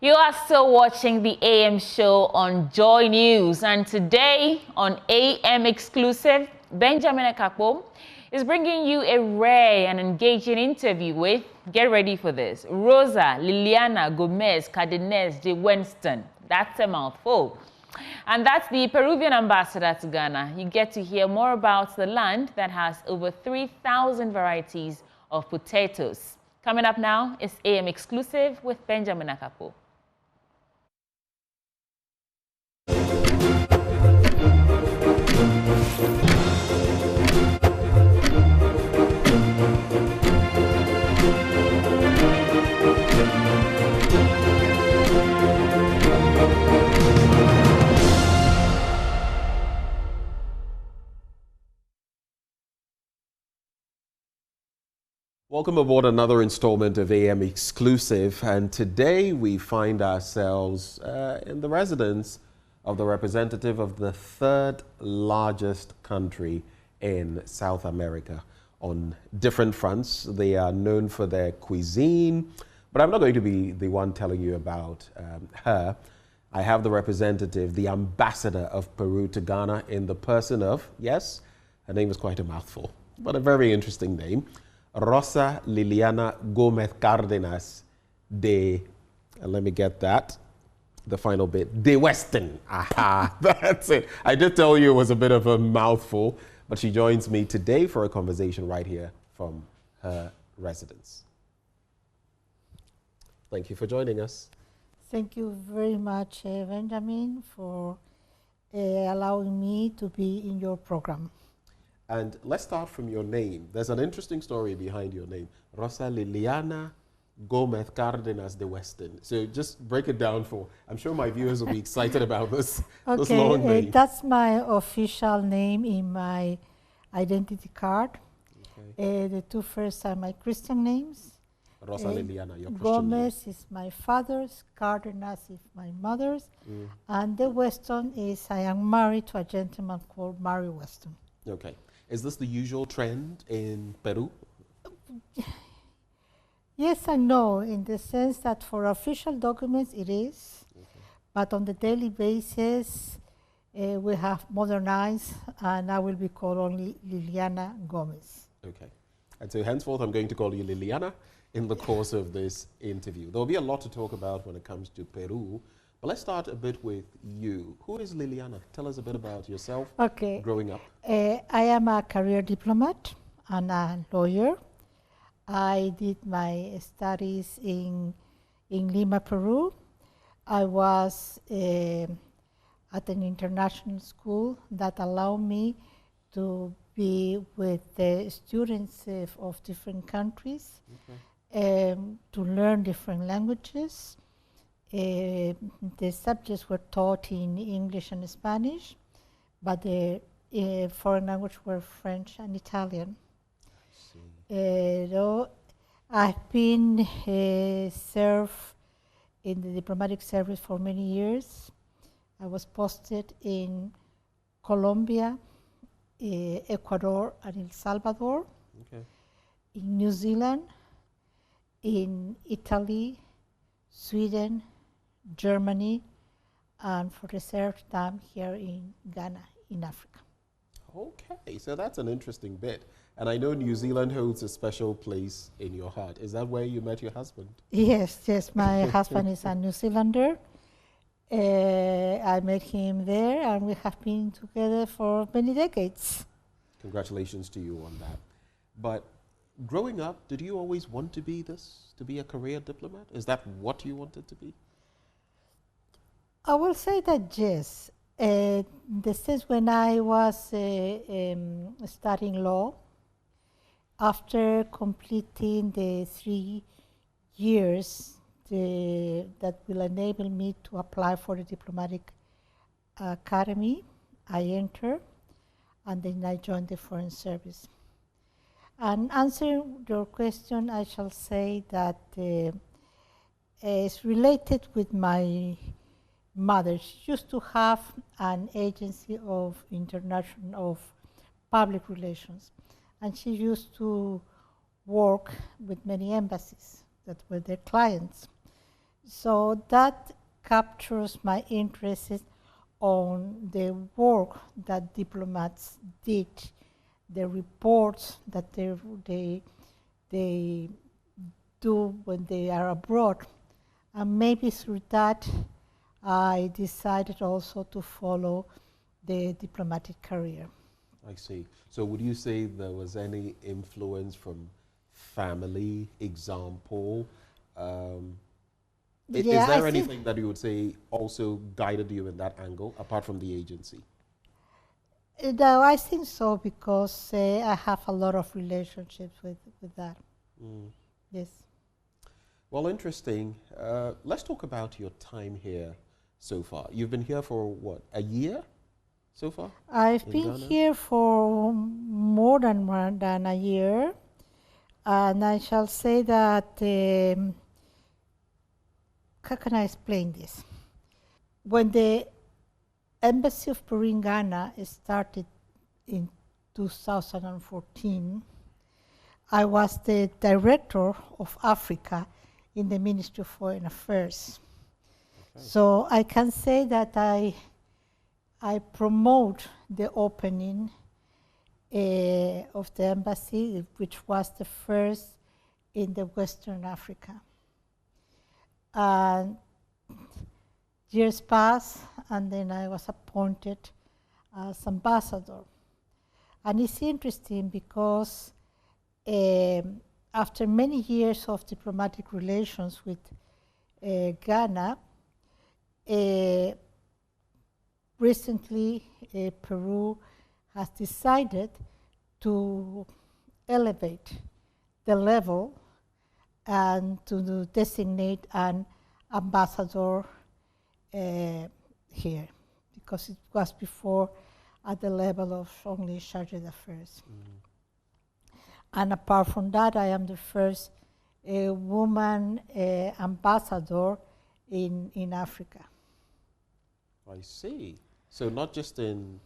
You are still watching the AM show on Joy News, and today on AM Exclusive, Benjamin Ekakpo is bringing you a rare and engaging interview with, get ready for this, Rosa Liliana Gomez Cardenas de Winston. That's a mouthful. And that's the Peruvian ambassador to Ghana. You get to hear more about the land that has over 3,000 varieties of potatoes. Coming up now is AM Exclusive with Benjamin Ekakpo. Welcome aboard another installment of AM Exclusive, and today we find ourselves in the residence of the representative of the third largest country in South America. On different fronts, they are known for their cuisine, but I'm not going to be the one telling you about her. I have the representative, the ambassador of Peru to Ghana in the person of, yes, her name is quite a mouthful, but a very interesting name, Rosa Liliana Gomez Cardenas de, let me get that, the final bit. De Weston. Aha, that's it. I did tell you it was a bit of a mouthful, but she joins me today for a conversation right here from her residence. Thank you for joining us. Thank you very much, Benjamin, for allowing me to be in your program. And let's start from your name. There's an interesting story behind your name. Rosa Liliana Gomez Cardenas de Weston. So just break it down for, I'm sure my viewers will be excited about this, this long name. That's my official name in my identity card. Okay. The two first are my Christian names. Rosa Liliana, your Christian Gomez name. is my father's, Cardenas is my mother's, and de Weston is I am married to a gentleman called Mary Weston. Okay. Is this the usual trend in Peru? Yes and no, in the sense that for official documents it is, but on the daily basis we have modernized, and I will be called only Liliana Gomez. Okay. And so henceforth I'm going to call you Liliana in the course of this interview. There will be a lot to talk about when it comes to Peru, but let's start a bit with you. Who is Liliana? Tell us a bit about yourself growing up. I am a career diplomat and a lawyer. I did my studies in Lima, Peru. I was at an international school that allowed me to be with the students of different countries, to learn different languages. The subjects were taught in English and Spanish, but the foreign language were French and Italian. I've been served in the diplomatic service for many years. I was posted in Colombia, Ecuador, and El Salvador, in New Zealand, in Italy, Sweden, Germany, and for the third time here in Ghana, in Africa. Okay, so that's an interesting bit. And I know New Zealand holds a special place in your heart. Is that where you met your husband? Yes, yes, my husband is a New Zealander. I met him there, and we have been together for many decades. Congratulations to you on that. But growing up, did you always want to be this, to be a career diplomat? Is that what you wanted to be? I will say that yes. The sense when I was studying law, after completing the 3 years that will enable me to apply for the diplomatic academy, I entered, and then I joined the Foreign Service. And answering your question, I shall say that it's related with my mother. She used to have an agency of public relations, and she used to work with many embassies that were their clients. So that captures my interest on the work that diplomats did, the reports that they do when they are abroad. And maybe through that, I decided also to follow the diplomatic career. I see. So would you say there was any influence from family, example? Is there anything that you would say also guided you in that angle, apart from the agency? No, I think so, because I have a lot of relationships with that. Yes. Well, interesting. Let's talk about your time here so far. You've been here for what, a year so far? I've been here for more than a year, and I shall say that, how can I explain this? When the Embassy of Peru in Ghana started in 2014, I was the director of Africa in the Ministry of Foreign Affairs. Okay. So I can say that I promote the opening of the embassy, which was the first in the Western Africa. years passed, and then I was appointed as ambassador. And it's interesting because after many years of diplomatic relations with Ghana, recently Peru has decided to elevate the level and to designate an ambassador here, because it was before at the level of only charge d'affaires. And apart from that, I am the first woman ambassador in Africa. I see. So not just in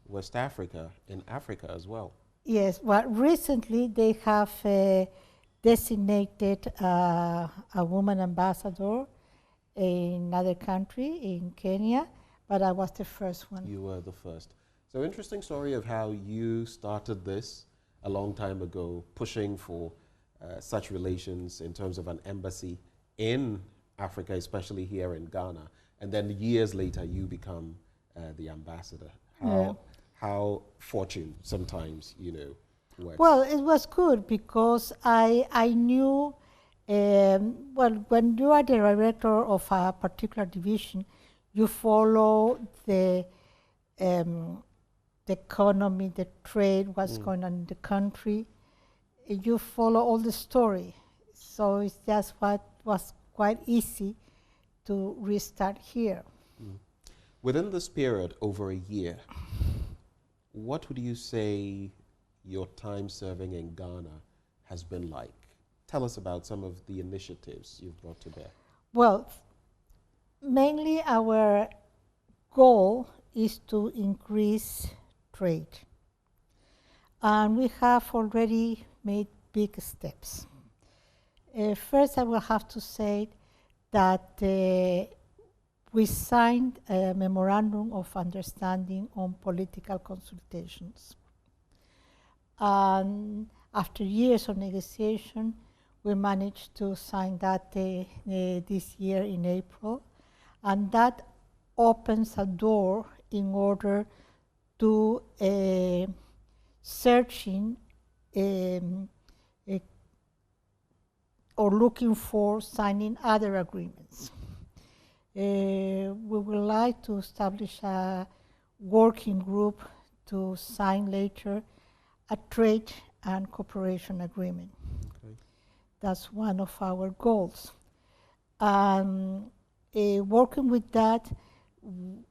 West Africa, in Africa as well. Yes, well, recently they have designated a woman ambassador in another country, in Kenya, but I was the first one. You were the first. So interesting story of how you started this a long time ago, pushing for such relations in terms of an embassy in Africa, especially here in Ghana. And then years later, you become the ambassador. How fortune sometimes, works. Well, it was good because I knew, well, when you are the director of a particular division, you follow the economy, the trade, what's going on in the country. You follow all the story. So it's just what was quite easy to restart here. Within this period, over a year, what would you say your time serving in Ghana has been like? Tell us about some of the initiatives you've brought to bear. Well, mainly our goal is to increase trade. And we have already made big steps. First, I will have to say that we signed a memorandum of understanding on political consultations. And after years of negotiation, we managed to sign that this year in April. And that opens a door in order to searching or looking for signing other agreements. We would like to establish a working group to sign later a trade and cooperation agreement. Okay. That's one of our goals. Working with that,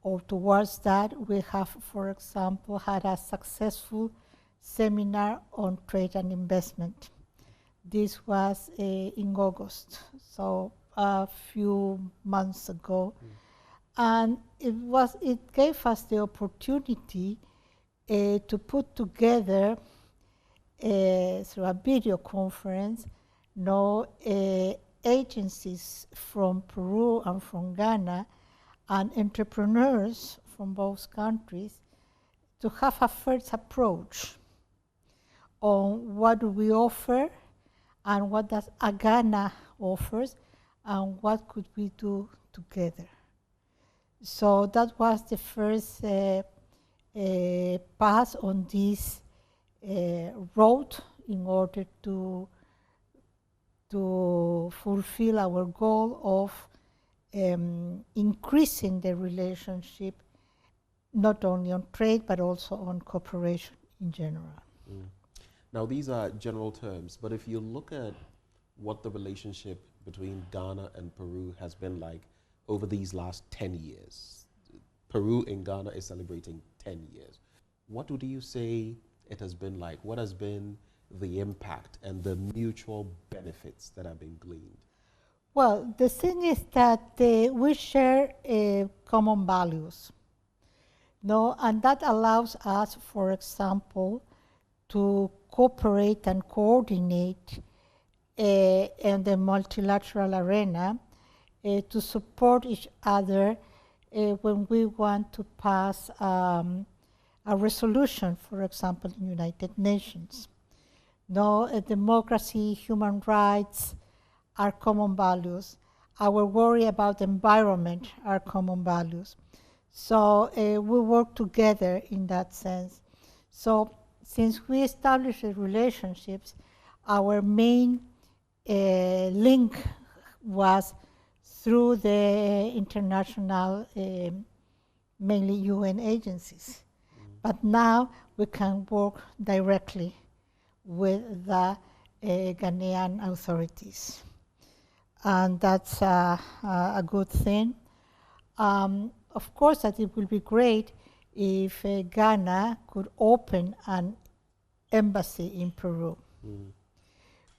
or towards that, we have, for example, had a successful seminar on trade and investment. This was in August, so a few months ago. And it gave us the opportunity to put together through a video conference agencies from Peru and from Ghana and entrepreneurs from both countries to have a first approach on what do we offer and what does Ghana offers and what could we do together. So that was the first pass on this road in order to fulfill our goal of increasing the relationship, not only on trade, but also on cooperation in general. Now, these are general terms, but if you look at what the relationship between Ghana and Peru has been like over these last 10 years, Peru and Ghana is celebrating 10 years. What would you say it has been like? What has been the impact and the mutual benefits that have been gleaned? Well, the thing is that we share common values, and that allows us, for example, to cooperate and coordinate in the multilateral arena to support each other when we want to pass a resolution, for example, in United Nations. Democracy, human rights are common values, our worry about the environment are common values. So we work together in that sense. So since we established the relationships, our main link was through the international, mainly UN agencies. But now we can work directly with the Ghanaian authorities. And that's a good thing. Of course, that it will be great if Ghana could open an embassy in Peru.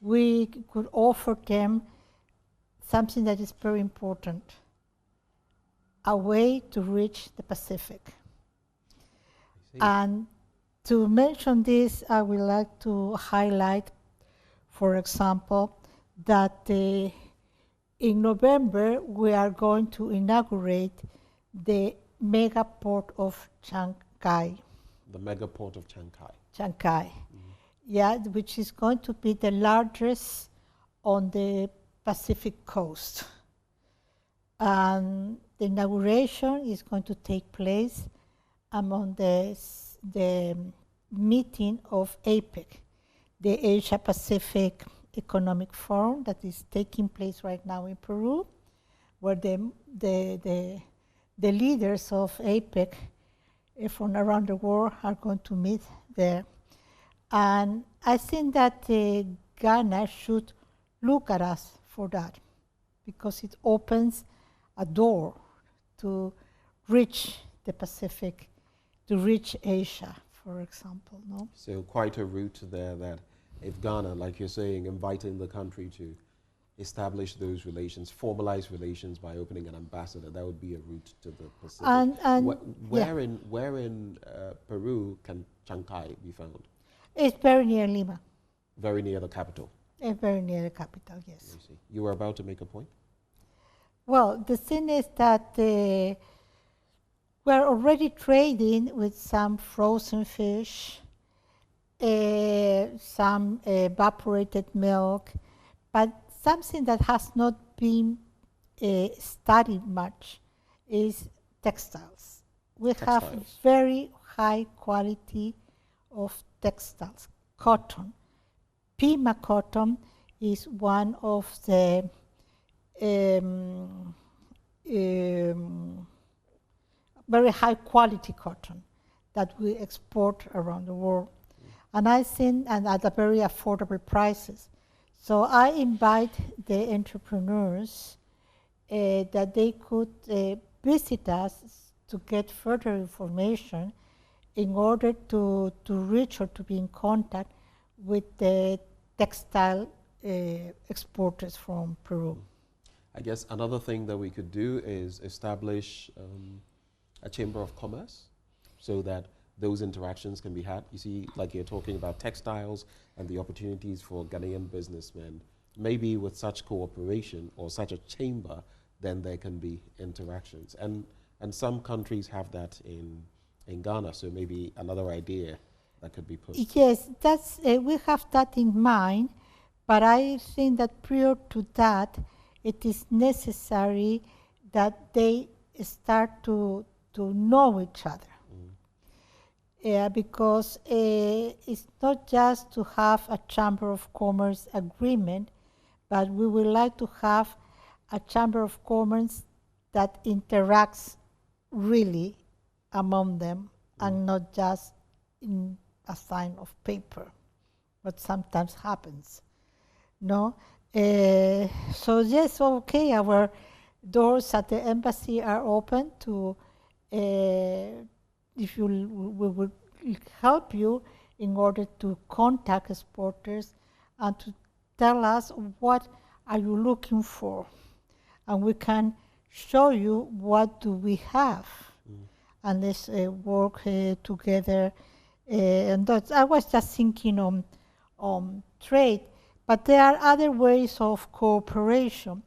We could offer them something that is very important, a way to reach the Pacific. And to mention this, I would like to highlight, for example, that in November we are going to inaugurate the mega port of Shanghai. The mega port of Shanghai. Shanghai, yeah, which is going to be the largest on the Pacific coast. And the inauguration is going to take place among the meeting of APEC, the Asia Pacific Economic Forum that is taking place right now in Peru, where the leaders of APEC from around the world are going to meet there. And I think that Ghana should look at us for that, because it opens a door to reach the Pacific, to reach Asia, for example. No? So quite a route there that if Ghana, like you're saying, inviting the country to establish those relations, formalize relations by opening an ambassador, that would be a route to the Pacific. Where in Peru can Shanghai be found? It's very near Lima. Very near the capital? Very near the capital, yes. I see. You were about to make a point? Well, the thing is that we're already trading with some frozen fish, some evaporated milk, but something that has not been studied much is textiles. We have very high quality of textiles, cotton. Pima cotton is one of the very high quality cotton that we export around the world. And I think, and at a very affordable prices. So I invite the entrepreneurs that they could visit us to get further information in order to reach or to be in contact with the textile exporters from Peru. I guess another thing that we could do is establish a chamber of commerce so that those interactions can be had. You see, like you're talking about textiles and the opportunities for Ghanaian businessmen. Maybe with such cooperation or such a chamber, then there can be interactions. And some countries have that in Ghana, so maybe another idea that could be put. Yes, that's, we have that in mind, but I think that prior to that, it is necessary that they start to know each other. Because it's not just to have a Chamber of Commerce agreement, but we would like to have a Chamber of Commerce that interacts really among them and not just in a sign of paper, what sometimes happens. No? So yes, okay, our doors at the embassy are open to if we will help you in order to contact exporters and to tell us what are you looking for, and we can show you what do we have, and let's work together. And that's, I was just thinking on trade, but there are other ways of cooperation.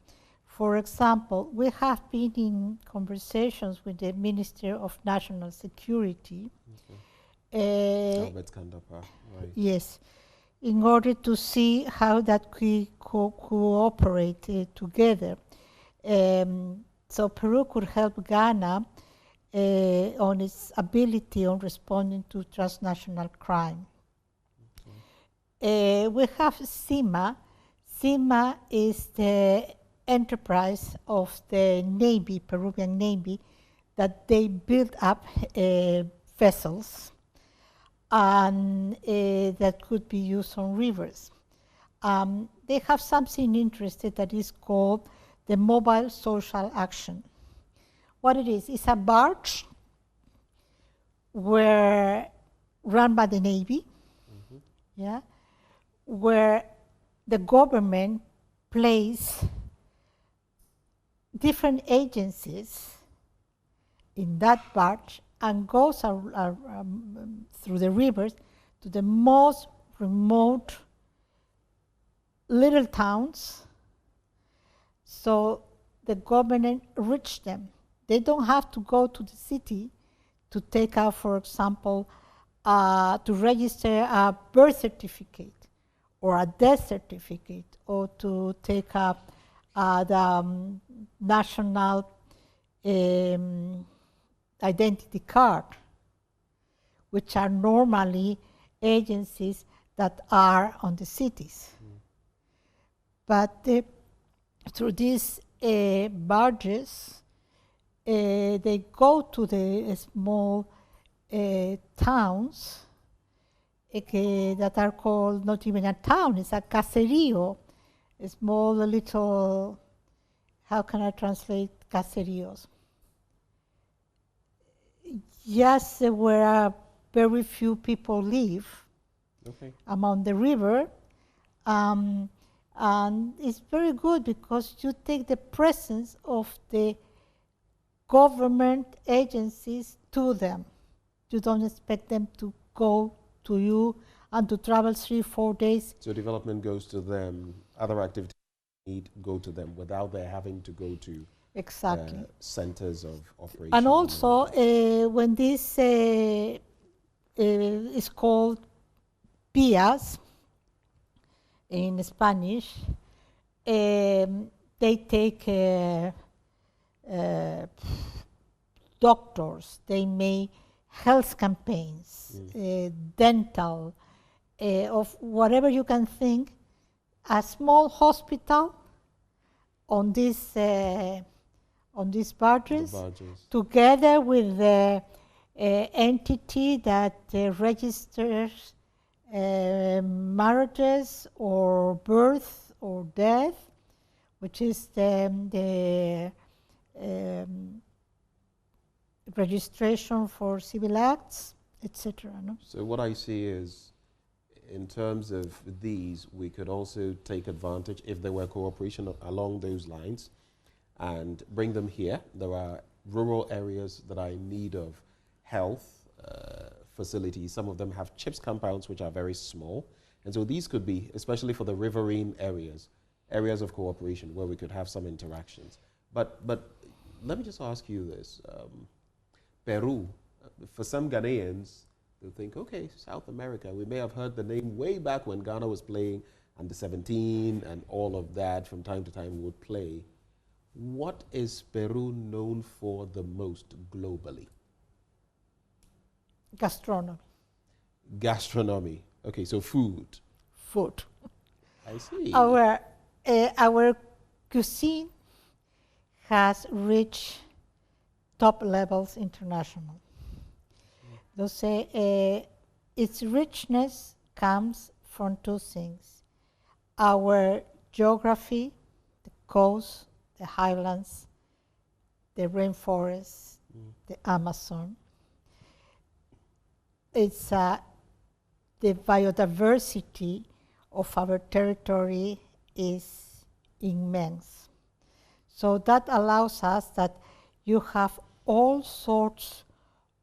For example, we have been in conversations with the Minister of National Security. Right. Yes, in order to see how that we cooperate together. So Peru could help Ghana on its ability on responding to transnational crime. We have CIMA. CIMA is the enterprise of the Navy, Peruvian Navy, that they build up vessels and that could be used on rivers. They have something interesting that is called the Mobile Social Action. What it is, it's a barge run by the Navy, yeah, where the government places different agencies in that barge and goes through the rivers to the most remote little towns, so the government reach them. They don't have to go to the city to take out, for example, to register a birth certificate or a death certificate, or to take up the national identity card, which are normally agencies that are on the cities. But through these barges, they go to the small towns that are called not even a town, it's a caserío, a small little, how can I translate caseríos? Just where very few people live among the river. And it's very good because you take the presence of the government agencies to them. You don't expect them to go to you and to travel 3-4 days. So development goes to them, other activities need go to them without their having to go to exactly centers of operation. And also, when this is called PIAs in Spanish, they take doctors, they make health campaigns, dental, of whatever you can think, a small hospital on these barges, together with the entity that registers marriages or birth or death, which is the registration for civil acts, etc. No? So what I see is, in terms of these, we could also take advantage, if there were cooperation along those lines, and bring them here. There are rural areas that are in need of health facilities. Some of them have CHIPS compounds, which are very small. And so these could be, especially for the riverine areas of cooperation where we could have some interactions. But let me just ask you this. Peru, for some Ghanaians, they'll think, okay, South America, we may have heard the name way back when Ghana was playing under 17 and all of that. From time to time would play. What is Peru known for the most globally? Gastronomy. Gastronomy. Okay, so food. Food. I see. Our cuisine has reached top levels international. They'll say its richness comes from two things: our geography, the coast, the highlands, the rainforest, the Amazon. It's the biodiversity of our territory is immense. So that allows us that you have all sorts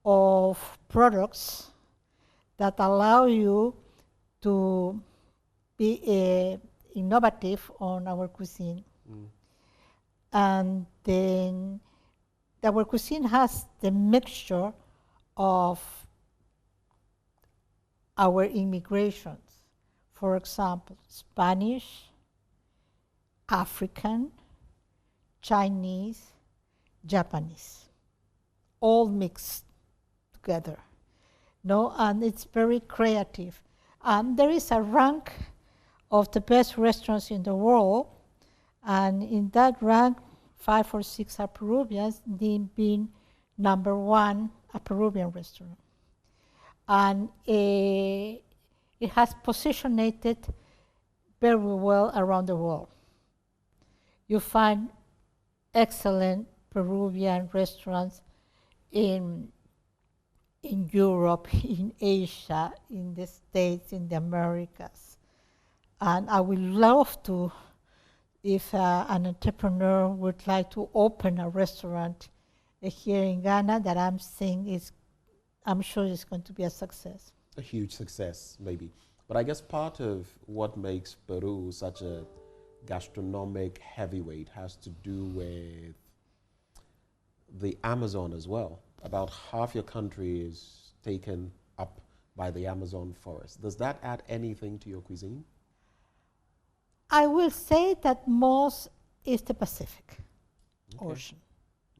of products that allow you to be innovative on our cuisine. And then our cuisine has the mixture of our immigrations. For example, Spanish, African, Chinese, Japanese, all mixed together. No, and it's very creative. There is a rank of the best restaurants in the world, and in that rank, 5 or 6 are Peruvians, they being #1 a Peruvian restaurant. And it has positioned it very well around the world. You find excellent Peruvian restaurants in Europe, in Asia, in the States, in the Americas. And I would love to, if an entrepreneur would like to open a restaurant here in Ghana, that I'm sure it's going to be a success. A huge success, maybe. But I guess part of what makes Peru such a gastronomic heavyweight has to do with the Amazon as well. About half your country is taken up by the Amazon forest. Does that add anything to your cuisine? I will say that most is the Pacific Ocean.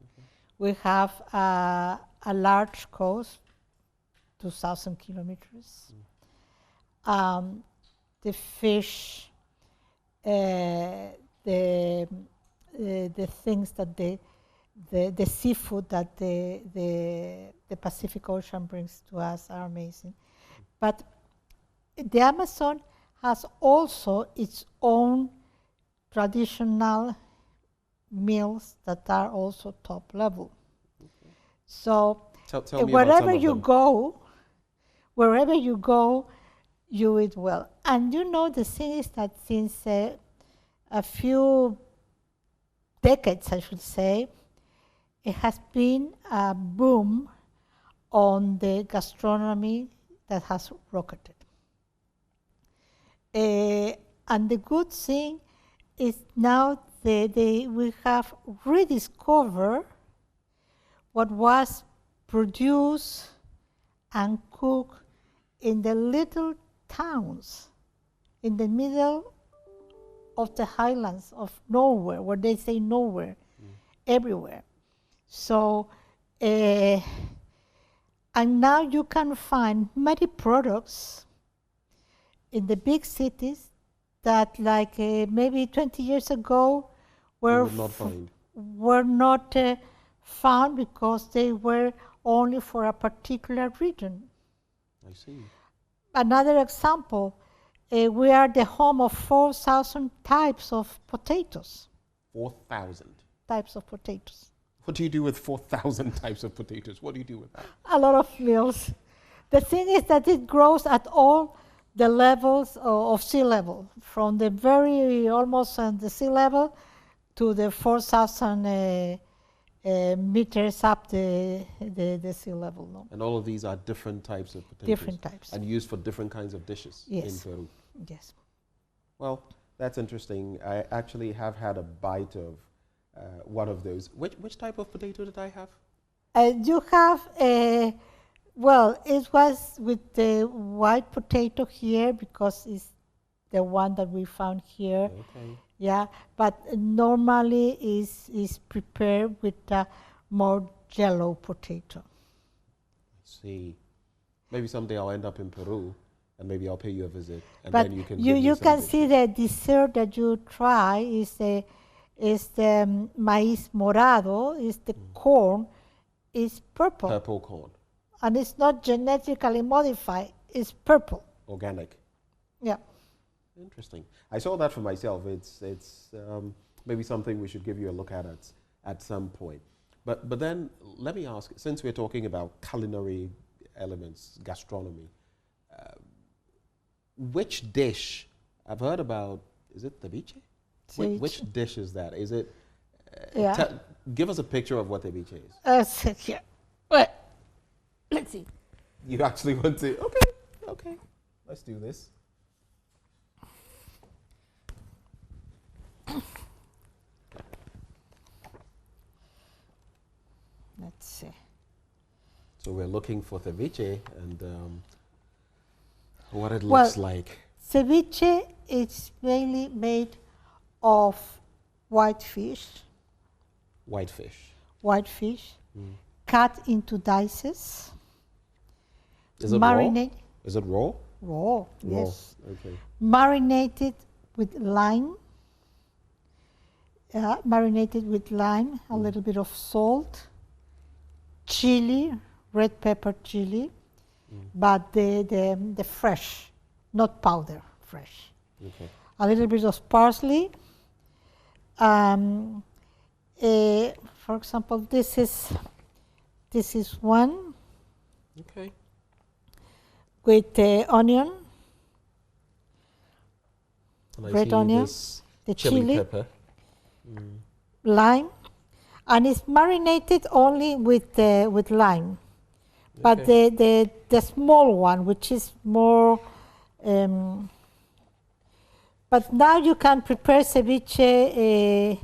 Okay. We have a large coast, 2,000 kilometers. The fish, the things that the seafood that the Pacific Ocean brings to us are amazing. But the Amazon has also its own traditional meals that are also top level. Okay. So tell me wherever you go, you eat well. And you know, the thing is that since a few decades, I should say, it has been a boom on the gastronomy that has rocketed. And the good thing is now we have rediscovered what was produced and cooked in the little towns in the middle of the highlands of nowhere, where they say nowhere, everywhere. So, and now you can find many products in the big cities that, like maybe 20 years ago, were not found because they were only for a particular region. I see. Another example, we are the home of 4,000 types of potatoes. 4,000? Types of potatoes. What do you do with 4,000 types of potatoes? What do you do with that? A lot of meals. The thing is that it grows at all the levels of sea level, from the very almost on the sea level to the 4,000 meters up the sea level. No? And all of these are different types of potatoes? Different types. And used for different kinds of dishes in Peru? Yes. Well, that's interesting. I actually have had a bite of one of those. Which type of potato did I have? You have well, it was with the white potato here because it's the one that we found here. Okay. Yeah, but normally is prepared with a more yellow potato. I see. Maybe someday I'll end up in Peru, and maybe I'll pay you a visit, and but then you can. You can see the dessert that you try is the maíz morado, is the corn, is purple. Purple corn. And it's not genetically modified, it's purple. Organic. Yeah. Interesting. I saw that for myself. It's maybe something we should give you a look at some point. But then let me ask, since we're talking about culinary elements, gastronomy, which dish, I've heard about, is it ceviche? Which dish is that? Is it, give us a picture of what ceviche is. Yeah. Well, let's see. You actually want to, okay, let's do this. Let's see. So we're looking for ceviche and what it looks like. Ceviche is mainly made of white fish, Whitefish. Whitefish, cut into dices. Is it raw? Is it raw? Raw, yes. Okay. Marinated with lime. Marinated with lime, a little bit of salt, chili, red pepper chili, but the fresh, not powder, fresh. Okay. A little bit of parsley. For example, this is one. Okay. With the onion, red onion, the chili, pepper, lime, and it's marinated only with lime. But Okay. the small one, which is more. But now you can prepare ceviche.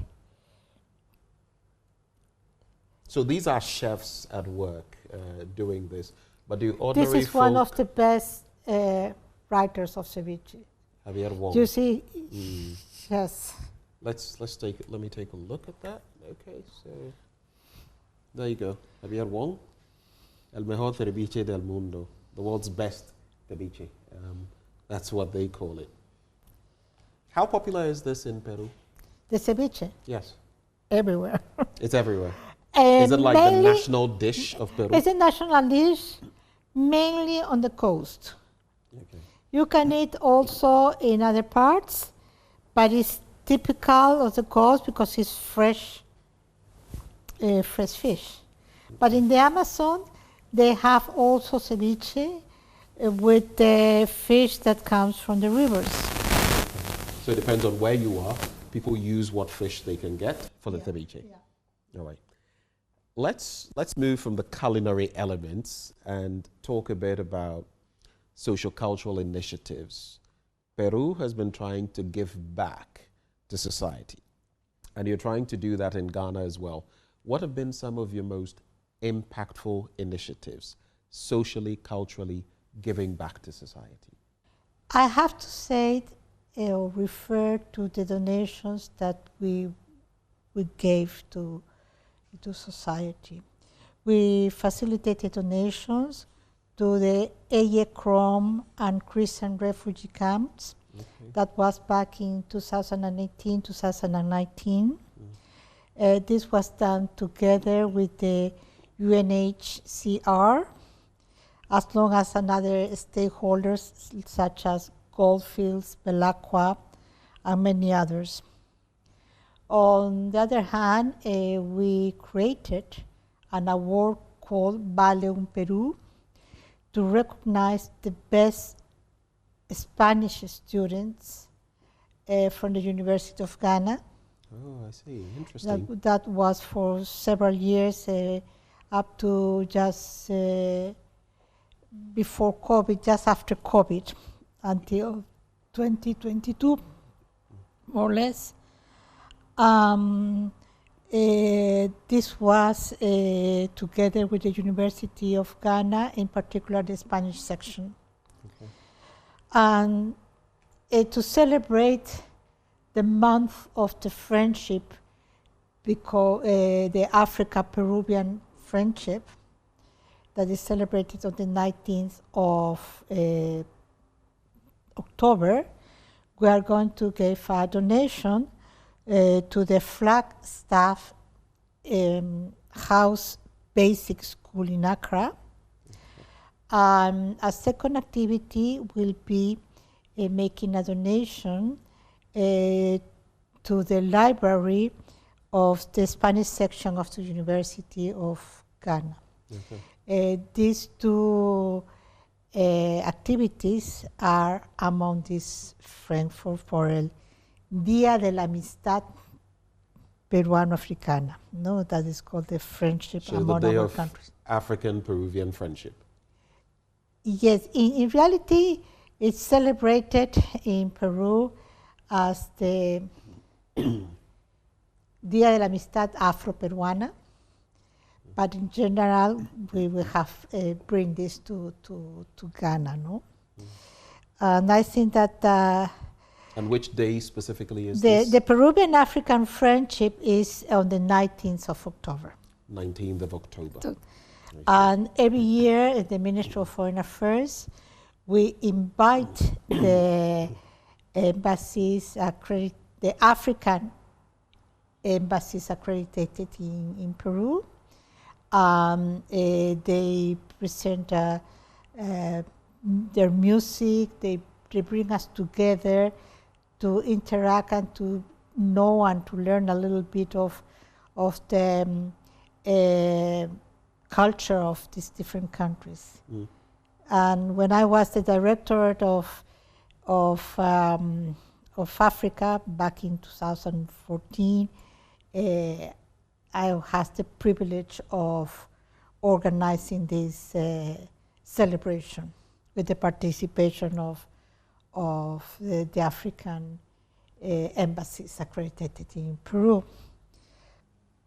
So these are chefs at work doing this, but do ordinary This is one of the best writers of ceviche. Javier Wong. You see, yes. Let me take a look at that. Okay, so there you go. Javier Wong, el mejor ceviche del mundo, the world's best ceviche. That's what they call it. How popular is this in Peru? The ceviche? Yes. Everywhere. It's everywhere. Is it like the national dish of Peru? It's a national dish, mainly on the coast. Okay. You can eat also in other parts, but it's typical of the coast because it's fresh fish. But in the Amazon, they have also ceviche with the fish that comes from the rivers. So it depends on where you are. People use what fish they can get for the ceviche. Yeah. All right. Let's move from the culinary elements and talk a bit about social cultural initiatives. Peru has been trying to give back to society, and you're trying to do that in Ghana as well. What have been some of your most impactful initiatives, socially, culturally, giving back to society? I have to say, refer to the donations that we gave to society. We facilitated donations to the Eye Crom and Christian refugee camps. Okay. That was back in 2018, 2019. This was done together with the UNHCR, as long as another stakeholders such as Goldfields, Belacqua, and many others. On the other hand, we created an award called Vale Peru to recognize the best Spanish students from the University of Ghana. Oh, I see. Interesting. That was for several years, up to just before COVID, just after COVID, until 2022, more or less. This was together with the University of Ghana, in particular the Spanish section. Okay. And to celebrate the month of the friendship, because the Africa-Peruvian friendship that is celebrated on the 19th of October, we are going to give a donation to the Flagstaff House Basic School in Accra. A second activity will be making a donation to the library of the Spanish section of the University of Ghana. Okay. These two activities are among these Frankfurt for el Día de la Amistad Peruano-Africana. No, that is called the friendship so among the day our of countries. African-Peruvian friendship. Yes, in reality, it's celebrated in Peru as the Día de la Amistad Afro-Peruana, but in general, we will have bring this to Ghana, no? And I think that. And which day specifically is this? The Peruvian-African Friendship is on the 19th of October. 19th of October. And every year at the Ministry of Foreign Affairs, we invite the embassies, the African embassies accredited in Peru. They present their music, they bring us together to interact and to know and to learn a little bit of the culture of these different countries. And when I was the director of Africa back in 2014, I had the privilege of organizing this celebration with the participation of the African embassies accredited in Peru.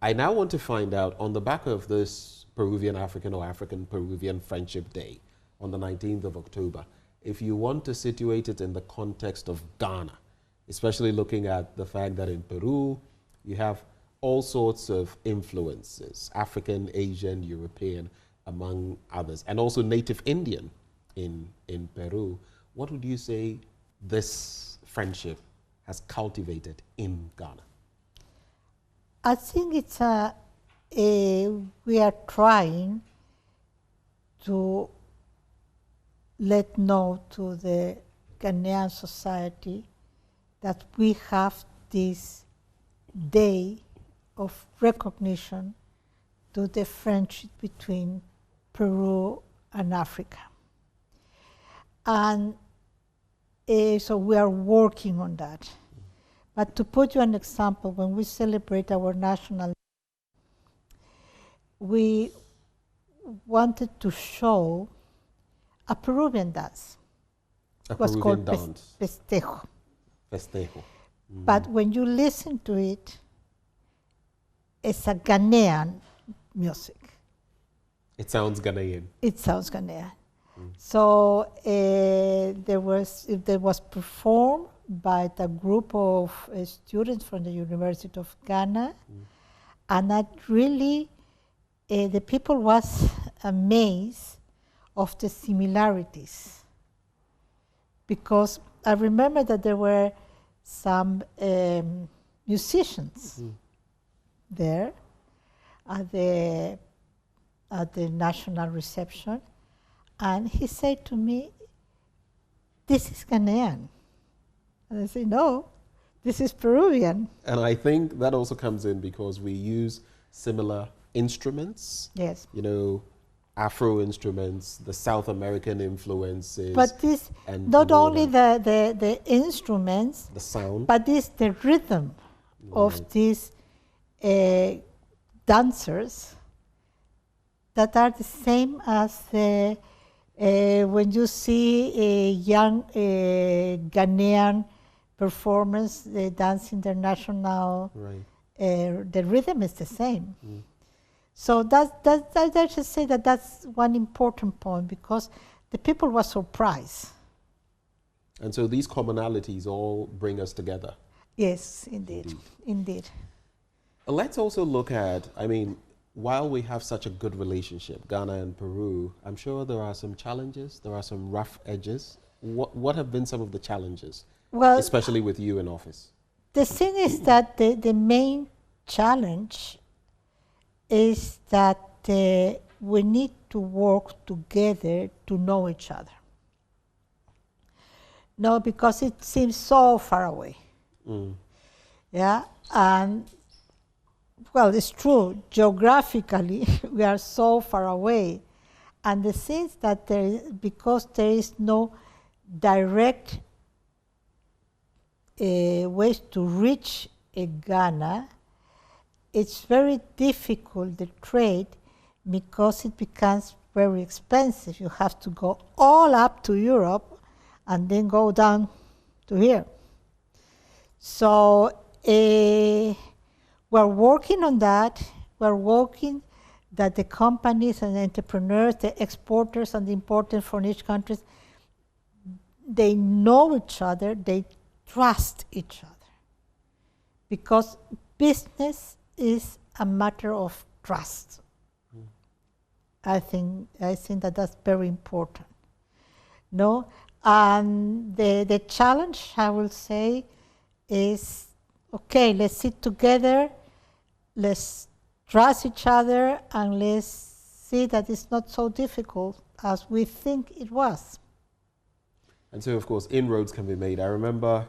I now want to find out, on the back of this Peruvian-African or African-Peruvian Friendship Day on the 19th of October, if you want to situate it in the context of Ghana, especially looking at the fact that in Peru, you have all sorts of influences, African, Asian, European, among others, and also native Indian in Peru. What would you say this friendship has cultivated in Ghana? I think it's we are trying to let know to the Ghanaian society that we have this day of recognition to the friendship between Peru and Africa. And so we are working on that. But to put you an example, when we celebrate our national, we wanted to show a Peruvian dance. A It was Peruvian called dance. Festejo. Festejo. But when you listen to it, it's a Ghanaian music. It sounds Ghanaian. It sounds Ghanaian. So there was performed by a group of students from the University of Ghana, and that really the people was amazed of the similarities, because I remember that there were some musicians there at the national reception, and he said to me, "This is Ghanaian." And I say, "No, this is Peruvian." And I think that also comes in because we use similar instruments. Yes. You know, Afro instruments, the South American influences. But this, and not all only that. the instruments, The sound. but this the rhythm of these dancers that are the same as when you see a young Ghanaian performance dancing their national, the rhythm is the same. So I should say that that's one important point, because the people were surprised. And so these commonalities all bring us together. Yes, indeed. Indeed. Let's also look at, I mean, while we have such a good relationship, Ghana and Peru, I'm sure there are some challenges, there are some rough edges. What have been some of the challenges, well, especially with you in office? The thing is that the main challenge is that we need to work together to know each other. No, because it seems so far away. Yeah, and well, it's true, geographically we are so far away. And the things that because there is no direct ways to reach Ghana, it's very difficult, the trade, because it becomes very expensive. You have to go all up to Europe and then go down to here. So we're working on that. We're working that the companies and the entrepreneurs, the exporters and the importers from each country, they know each other, they trust each other, because business is a matter of trust. I think that that's very important. No, and the challenge, I will say, is okay. Let's sit together. Let's trust each other, and let's see that it's not so difficult as we think it was. And so, of course, inroads can be made. I remember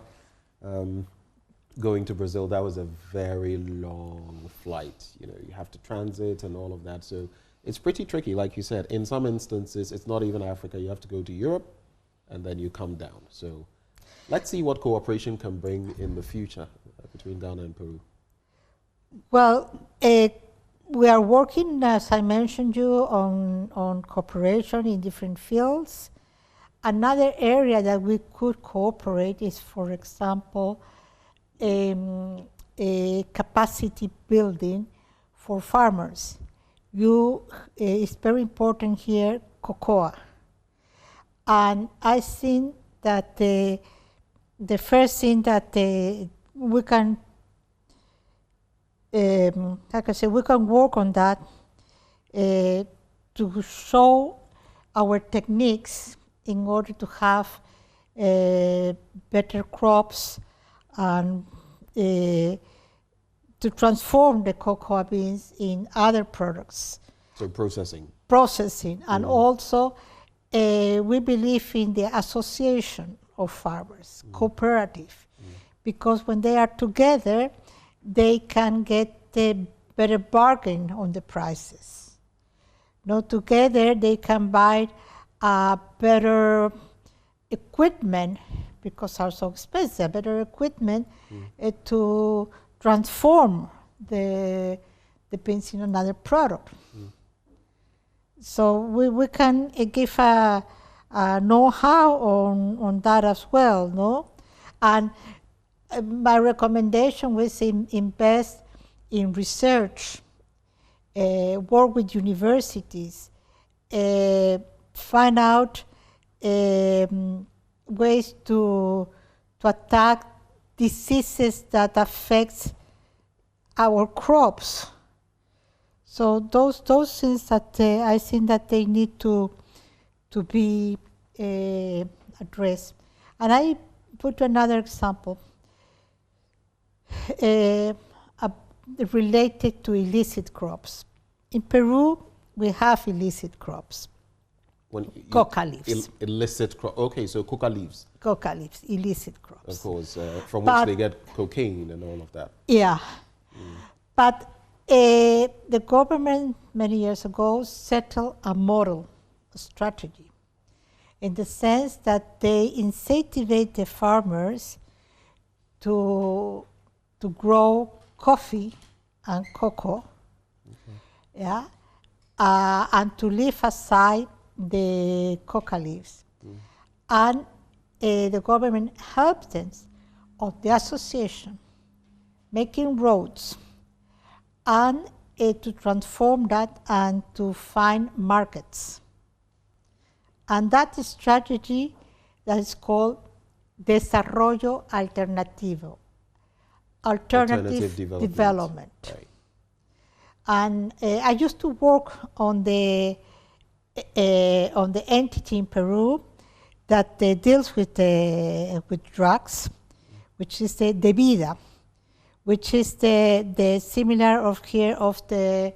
going to Brazil. That was a very long flight. You know, you have to transit and all of that. So it's pretty tricky, like you said. In some instances, it's not even Africa. You have to go to Europe, and then you come down. So let's see what cooperation can bring in the future between Ghana and Peru. Well, we are working, as I mentioned you, on cooperation in different fields. Another area that we could cooperate is, for example, a capacity building for farmers. It's very important here, cocoa. And I think that the first thing that we can, like I said, we can work on that to show our techniques in order to have better crops and to transform the cocoa beans in other products. So processing. Processing. And also we believe in the association of farmers, cooperative, because when they are together, they can get a better bargain on the prices. Now together they can buy better equipment, because are so expensive, better equipment to transform the beans in another product. So we can give a know-how on that as well, no? And my recommendation was invest in research, work with universities, find out ways to attack diseases that affect our crops. So those things that I think that they need to be addressed. And I put another example related to illicit crops. In Peru, we have illicit crops. Coca leaves. Illicit crop. Okay, so coca leaves. Coca leaves, illicit crops. Of course, from which they get cocaine and all of that. Yeah. But the government many years ago settled a model, a strategy, in the sense that they incentivize the farmers to grow coffee and cocoa, yeah, and to leave aside the coca leaves. And the government helped them, of the association, making roads, and to transform that and to find markets. And that strategy that is called Desarrollo Alternativo, alternative development. Right. And I used to work on the entity in Peru that deals with drugs, which is the Vida, which is the similar of here of the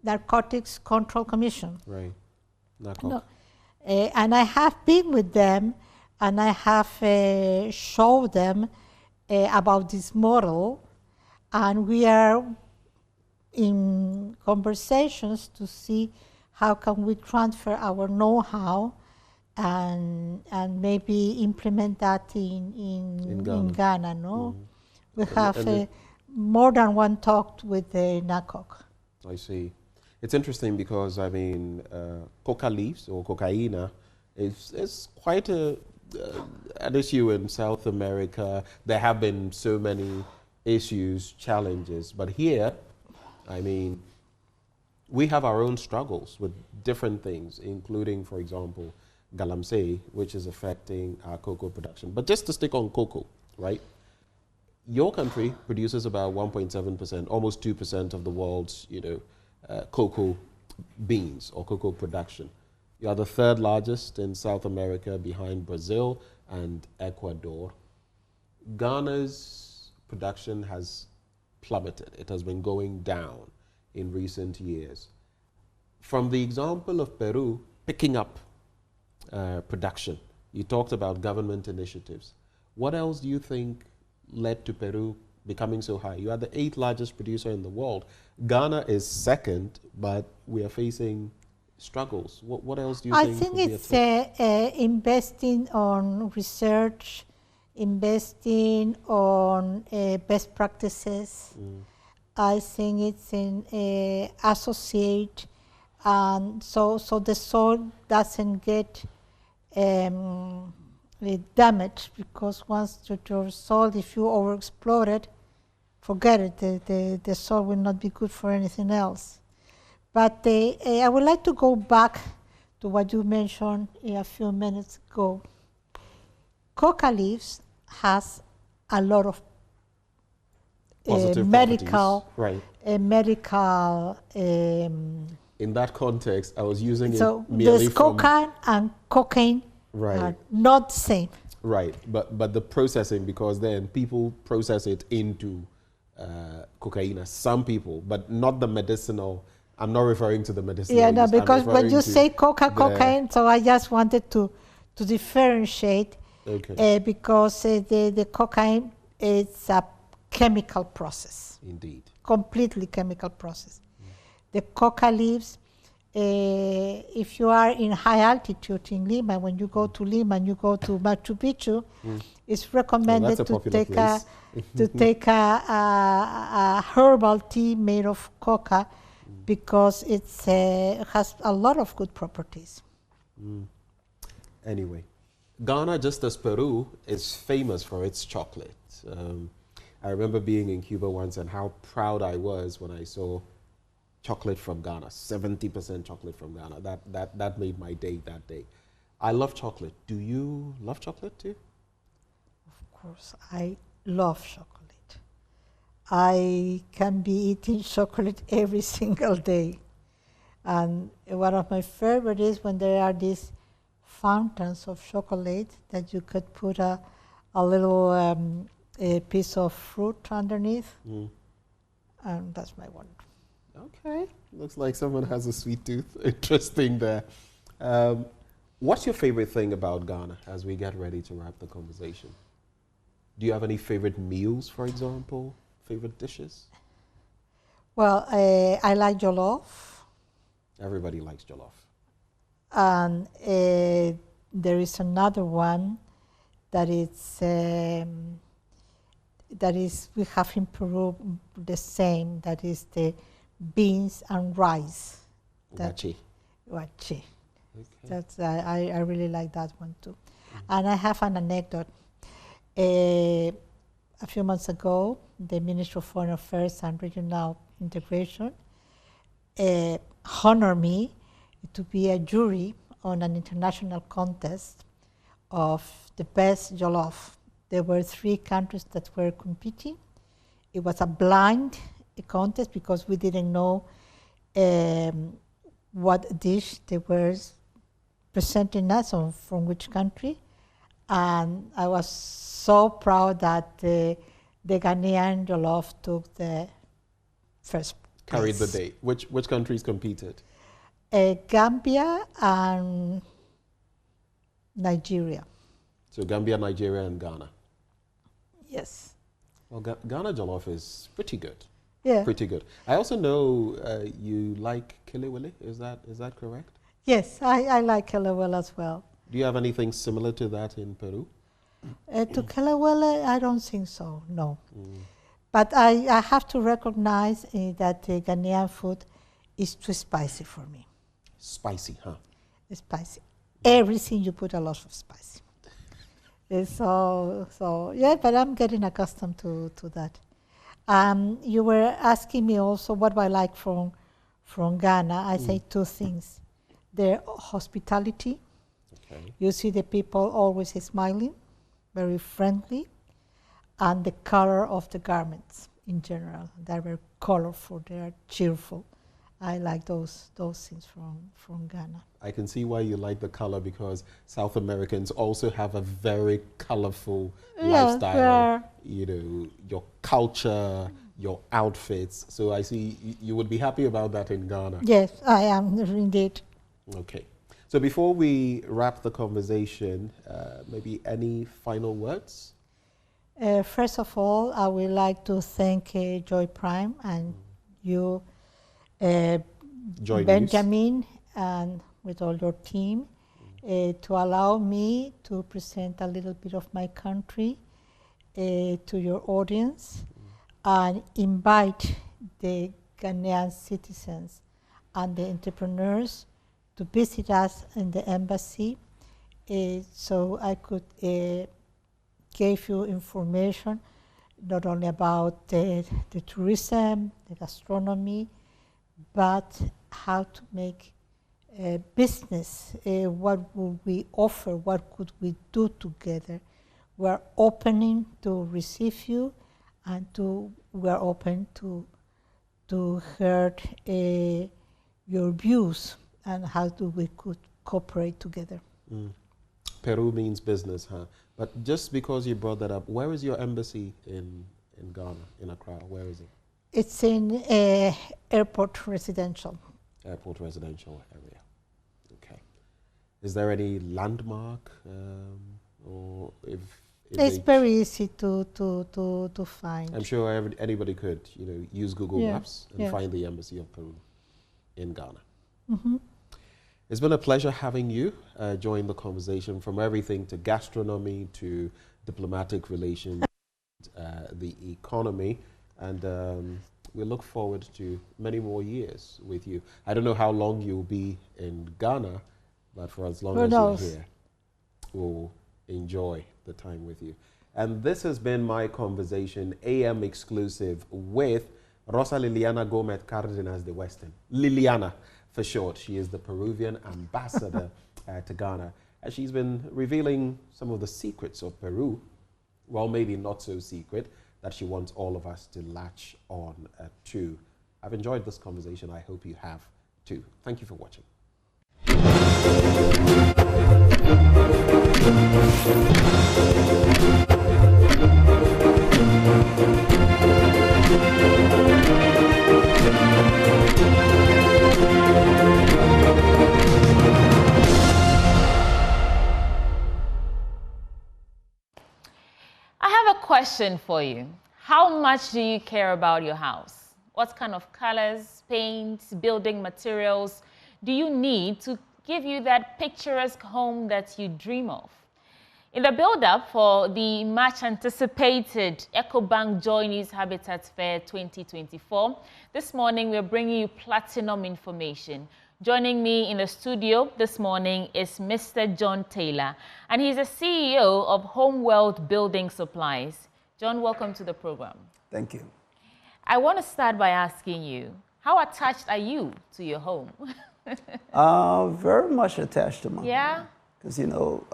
Narcotics Control Commission. Right. No. And I have been with them, and I have showed them about this model, and we are in conversations to see how can we transfer our know-how and maybe implement that in Ghana, no? We have more than one talk with the NACOC. I see. It's interesting because, I mean, coca leaves or cocaina is quite an issue in South America. There have been so many issues, challenges, but here, I mean, we have our own struggles with different things, including, for example, galamsey, which is affecting our cocoa production. But just to stick on cocoa, right? Your country produces about 1.7%, almost 2% of the world's, cocoa beans or cocoa production. You are the third largest in South America behind Brazil and Ecuador. Ghana's production has plummeted. It has been going down in recent years. From the example of Peru picking up production, you talked about government initiatives. What else do you think led to Peru becoming so high? You are the 8th largest producer in the world. Ghana is second, but we are facing struggles. What else do you think? I think it's investing on research, investing on best practices. I think it's in associate, and so the soil doesn't get damaged, because once your soil, if you overexplore it, forget it. The soil will not be good for anything else. But I would like to go back to what you mentioned a few minutes ago. Coca leaves has a lot of medical, right? Medical. In that context, I was using so it merely there's cocaine and cocaine are not the same. Right, but the processing, because then people process it into cocaine. Some people, but not the medicinal. I'm not referring to the medicinal. Yeah, no, use. because when you say cocaine, so I just wanted to differentiate. Okay. Because the cocaine is a chemical process. Indeed. Completely chemical process. The coca leaves, if you are in high altitude in Lima, when you go to Lima and you go to Machu Picchu, it's recommended to take a herbal tea made of coca, because it has a lot of good properties. Anyway, Ghana, just as Peru, is famous for its chocolate. I remember being in Cuba once and how proud I was when I saw chocolate from Ghana, 70% chocolate from Ghana. That made my day that day. I love chocolate. Do you love chocolate too? Of course, I love chocolate. I can be eating chocolate every single day. And one of my favorite is when there are these fountains of chocolate that you could put a little a piece of fruit underneath. And that's my one. Okay, looks like someone has a sweet tooth. Interesting there. What's your favorite thing about Ghana as we get ready to wrap the conversation? Do you have any favorite meals, for example? Favorite dishes? Well, I like jollof. Everybody likes jollof. And there is another one that is we have in Peru the same, that is the beans and rice. Wachi. Wachi. Okay. That's I really like that one too. And I have an anecdote. A few months ago, the Ministry of Foreign Affairs and Regional Integration honored me to be a jury on an international contest of the best jollof. There were 3 countries that were competing. It was a blind contest because we didn't know what dish they were presenting us on, from which country. And I was so proud that the Ghanaian jollof took the first place. Carried the day. Which countries competed? Gambia and Nigeria. So Gambia, Nigeria, and Ghana. Yes. Well, Ghana jollof is pretty good. Yeah. Pretty good. I also know you like kelewele. Is that correct? Yes, I like kelewele as well. Do you have anything similar to that in Peru? To kelewele, I don't think so, no. But I have to recognize that the Ghanaian food is too spicy for me. Spicy, huh? It's spicy. Everything you put a lot of spicy. So yeah, but I'm getting accustomed to that. You were asking me also what do I like from Ghana. I say 2 things. Their hospitality. Okay. You see the people always smiling, very friendly, and the color of the garments in general. They're very colorful, they're cheerful. I like those things from Ghana. I can see why you like the color, because South Americans also have a very colorful lifestyle. You know, your culture, your outfits. So I see you would be happy about that in Ghana. Yes, I am indeed. Okay. So before we wrap the conversation, maybe any final words? First of all, I would like to thank Joy Prime and you, Benjamin, and with all your team, to allow me to present a little bit of my country to your audience and invite the Ghanaian citizens and the entrepreneurs to visit us in the embassy so I could give you information not only about the tourism, the gastronomy, but how to make business. What would we offer? What could we do together? We're opening to receive you, and we're open to hear your views and how we could cooperate together. Peru means business, huh? But just because you brought that up, where is your embassy in Ghana, in Accra? Where is it? It's in Airport Residential. Airport Residential area. Okay. Is there any landmark, or if it's very easy to find. I'm sure anybody could, you know, use Google Maps and find the embassy of Peru in Ghana. It's been a pleasure having you join the conversation, from everything to gastronomy to diplomatic relations, the economy, and we look forward to many more years with you. I don't know how long you'll be in Ghana, but for as long as you're here, we'll enjoy the time with you. And this has been my conversation, AM exclusive, with Rosa Liliana Gomez Cardenas de Weston. Liliana, for short. She is the Peruvian ambassador to Ghana. And she's been revealing some of the secrets of Peru, well, maybe not so secret, that she wants all of us to latch on to. I've enjoyed this conversation. I hope you have too. Thank you for watching. I have a question for you. How much do you care about your house? What kind of colors, paints, building materials do you need to give you that picturesque home that you dream of? In the build-up for the much-anticipated EcoBank Joy News Habitat Fair 2024, this morning we're bringing you platinum information. Joining me in the studio this morning is Mr. John Taylor, and he's the CEO of Homeworld Building Supplies. John, welcome to the program. Thank you. I want to start by asking you, how attached are you to your home? Very much attached to my home. Because, you know,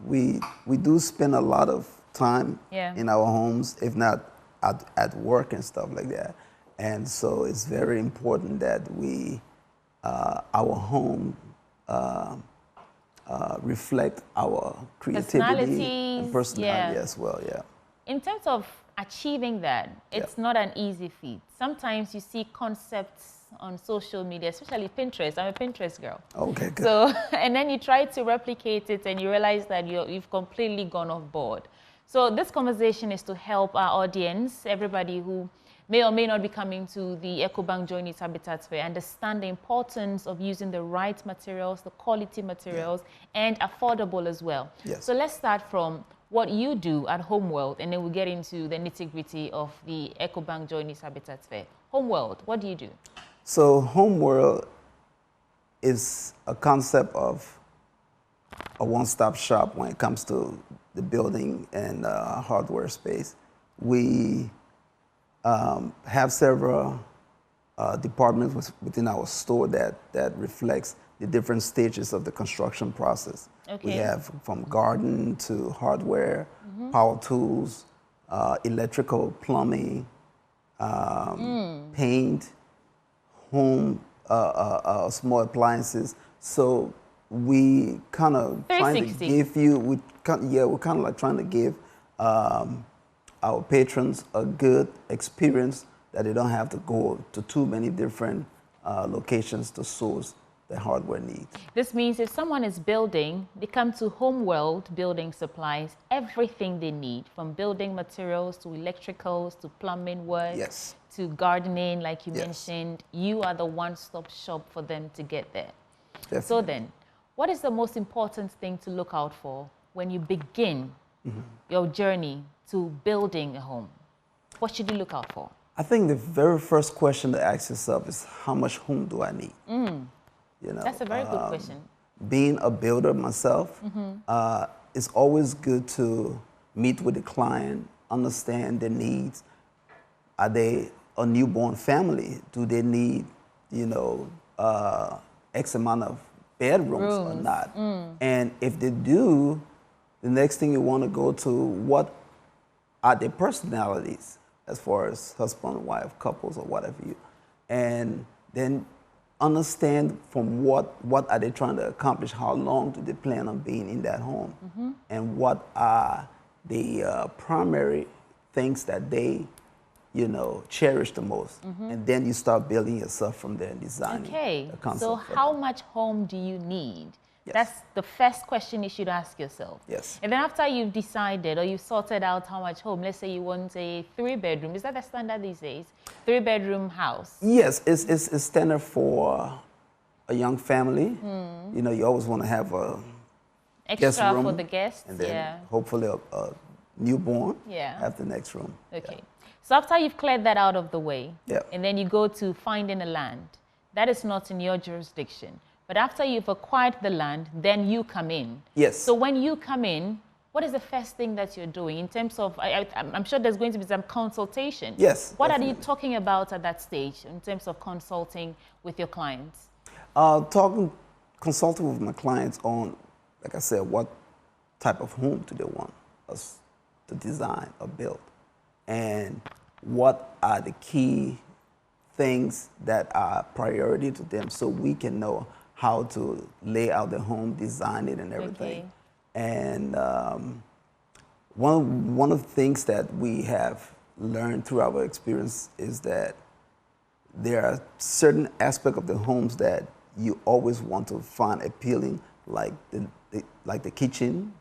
we do spend a lot of time in our homes, if not at work and stuff like that. And so it's very important that our home reflect our creativity and personality as well, In terms of achieving that, it's not an easy feat. Sometimes you see concepts on social media, especially Pinterest. I'm a Pinterest girl. Okay, good. So, and then you try to replicate it and you realize that you've completely gone off board. So this conversation is to help our audience, everybody who may or may not be coming to the EcoBank Joy News Habitat Fair, understand the importance of using the right materials, the quality materials, and affordable as well. Yes. So let's start from what you do at Homeworld, and then we'll get into the nitty-gritty of the EcoBank Joy News Habitat Fair. Homeworld, what do you do? So Homeworld is a concept of a one-stop shop when it comes to the building and hardware space. We have several departments within our store that reflects the different stages of the construction process. Okay. We have from garden to hardware, power tools, electrical, plumbing, paint, home, small appliances. So we kind of trying to give you, we're kind of like trying to give our patrons a good experience that they don't have to go to too many different locations to source the hardware needs. This means if someone is building, they come to Homeworld Building Supplies, everything they need, from building materials to electricals to plumbing work to gardening, like you mentioned. You are the one-stop shop for them to get there. Definitely. So then, what is the most important thing to look out for when you begin your journey to building a home? What should you look out for? I think the very first question to ask yourself is, how much home do I need? You know, that's a very good question. Being a builder myself, it's always good to meet with the client, understand their needs. Are they a newborn family? Do they need, you know, X amount of bedrooms or not? And if they do, the next thing you want to go to, what are their personalities as far as husband, wife, couples, or whatever you, and then understand from what are they trying to accomplish, how long do they plan on being in that home, and what are the primary things that they, you know, cherish the most. And then you start building yourself from there and designing a concept. So how much home do you need? That's the first question you should ask yourself. And then after you've decided or you've sorted out how much home, let's say you want a 3-bedroom, is that the standard these days? 3-bedroom house? Yes, it's standard for a young family. You know, you always want to have a guest Extra room, for the guests, and then hopefully a newborn have the next room. Okay. So after you've cleared that out of the way, and then you go to finding a land, that is not in your jurisdiction. But after you've acquired the land, then you come in. So when you come in, what is the first thing that you're doing in terms of, I'm sure there's going to be some consultation. What are you talking about at that stage in terms of consulting with your clients? Consulting with my clients on, like I said, what type of home do they want us to design or build? And what are the key things that are priority to them, so we can know how to lay out the home, design it, and everything. And one of the things that we have learned through our experience is that there are certain aspects of the homes that you always want to find appealing, like the kitchen,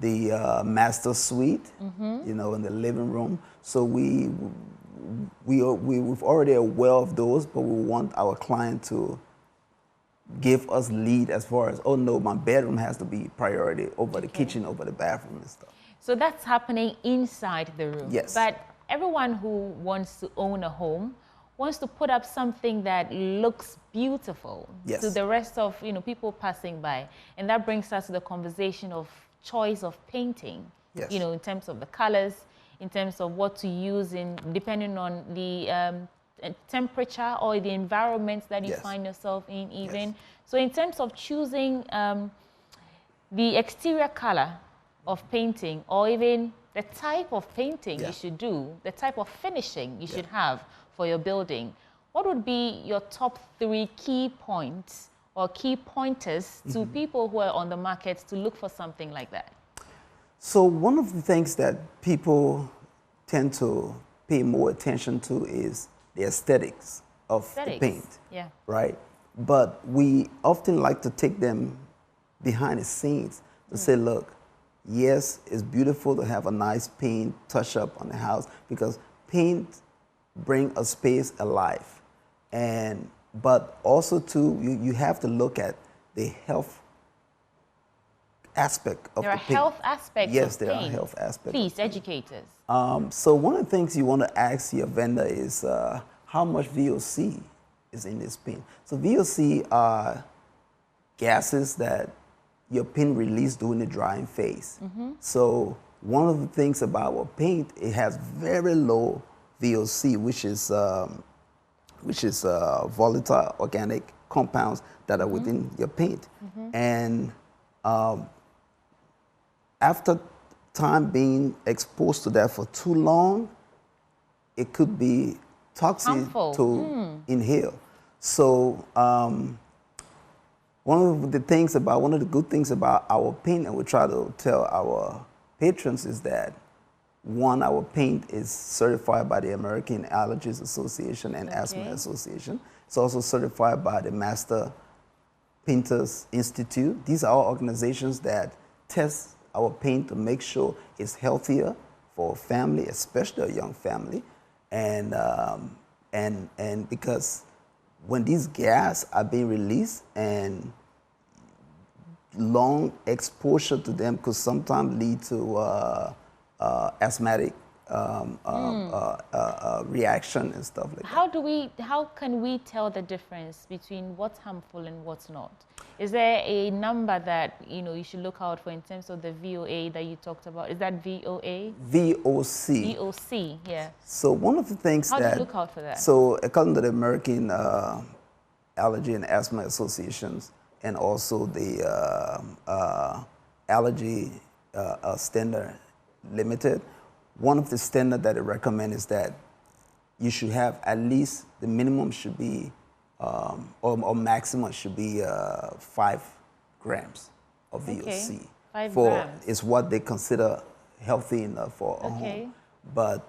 the master suite, you know, in the living room. So we've already aware of those, but we want our client to give us lead as far as, oh no, my bedroom has to be priority over the kitchen, over the bathroom and stuff. So that's happening inside the room. But everyone who wants to own a home wants to put up something that looks beautiful to the rest of, you know, people passing by. And that brings us to the conversation of choice of painting, you know, in terms of the colors, in terms of what to use in, depending on the temperature or the environment that you find yourself in even. So in terms of choosing the exterior color of painting, or even the type of painting you should do, the type of finishing you should have for your building, what would be your top 3 key points or key pointers to people who are on the market to look for something like that? So one of the things that people tend to pay more attention to is the aesthetics of the paint, right? But we often like to take them behind the scenes to say, look, yes, it's beautiful to have a nice paint touch up on the house, because paint bring a space alive. But also too, you have to look at the health aspect of the paint. There are health aspects Yes, of there paint. are health aspects. Please educate us. So one of the things you want to ask your vendor is how much VOC is in this paint. So VOC are gases that your paint release during the drying phase. So one of the things about our paint, it has very low VOC, which is volatile organic compounds that are within your paint. And after time being exposed to that for too long, it could be toxic Harmful. to inhale. So one of the good things about our paint, and we try to tell our patrons, is that one, our paint is certified by the American Allergies Association and Asthma Association. It's also certified by the Master Painters Institute. These are all organizations that test our paint to make sure it's healthier for a family, especially a young family. And because when these gases are being released and long exposure to them could sometimes lead to asthmatic reaction and stuff like that. How can we tell the difference between what's harmful and what's not? Is there a number that you should look out for in terms of the VOA that you talked about? Is that VOA? VOC. VOC, yeah. So one of the things How do you look out for that? So according to the American Allergy and Asthma Associations and also the Allergy Standard Limited, one of the standards that they recommend is that you should have at least, the minimum should be, or maximum should be 5 grams of VOC. 5 grams. It's what they consider healthy enough for a home. But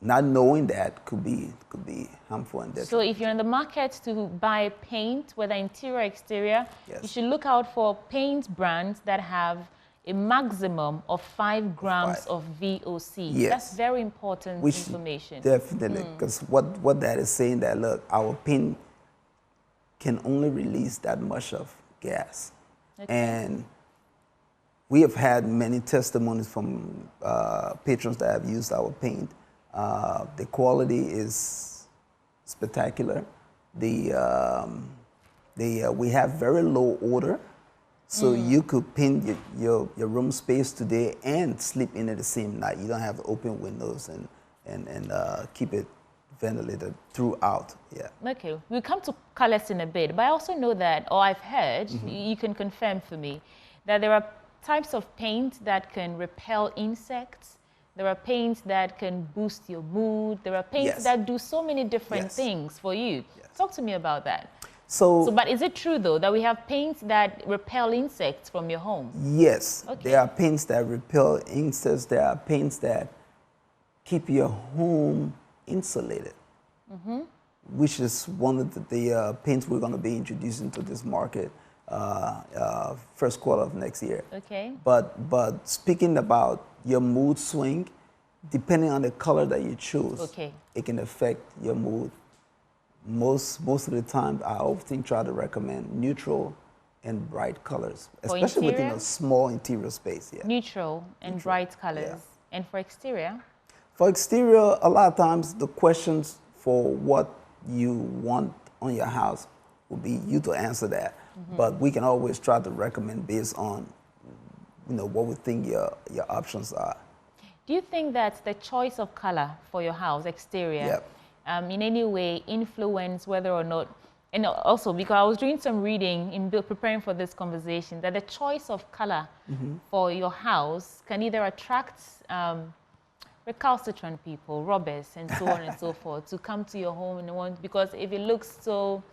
not knowing that could be harmful and detrimental. So if you're in the market to buy paint, whether interior or exterior, you should look out for paint brands that have a maximum of 5 grams of VOC. Yes. That's very important information. Definitely, because what that is saying that, look, our paint can only release that much of gas. And we have had many testimonies from patrons that have used our paint. The quality is spectacular. We have very low odor. So you could paint your room space today and sleep in it the same night. You don't have to open windows and keep it ventilated throughout. Yeah. Okay, we'll come to colors in a bit, but I also know that, or I've heard, you can confirm for me, that there are types of paint that can repel insects. There are paints that can boost your mood. There are paints that do so many different things for you. Talk to me about that. But is it true, though, that we have paints that repel insects from your home? Yes. There are paints that repel insects. There are paints that keep your home insulated, which is one of the paints we're going to be introducing to this market first quarter of next year. Okay. But speaking about your mood swing, depending on the color that you choose, it can affect your mood. Most of the time, I often try to recommend neutral and bright colors, especially within a small interior space. Yeah. Neutral and bright colors. Yeah. And for exterior? For exterior, a lot of times the questions for what you want on your house will be you to answer that. But we can always try to recommend based on what we think your options are. Do you think that the choice of color for your house, exterior, in any way influence whether or not, and also because I was doing some reading in preparing for this conversation, that the choice of color for your house can either attract recalcitrant people, robbers, and so on and so forth, to come to your home and want, because if it looks so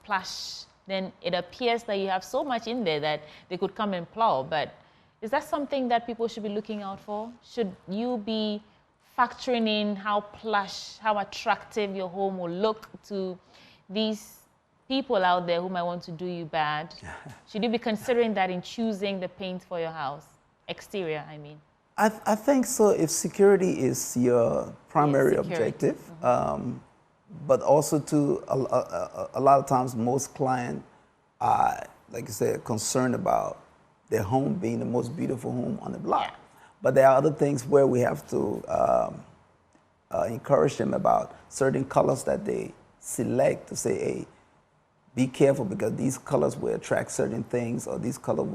plush, then it appears that you have so much in there that they could come and plow. But is that something that people should be looking out for? Should you be factoring in how plush, how attractive your home will look to these people out there who might want to do you bad? Should you be considering that in choosing the paint for your house? Exterior, I mean. I think so, if security is your primary objective. But also, too, a lot of times most clients are, like you said, concerned about their home being the most beautiful home on the block. But there are other things where we have to encourage them about certain colors that they select to say, hey, be careful because these colors will attract certain things, or these colors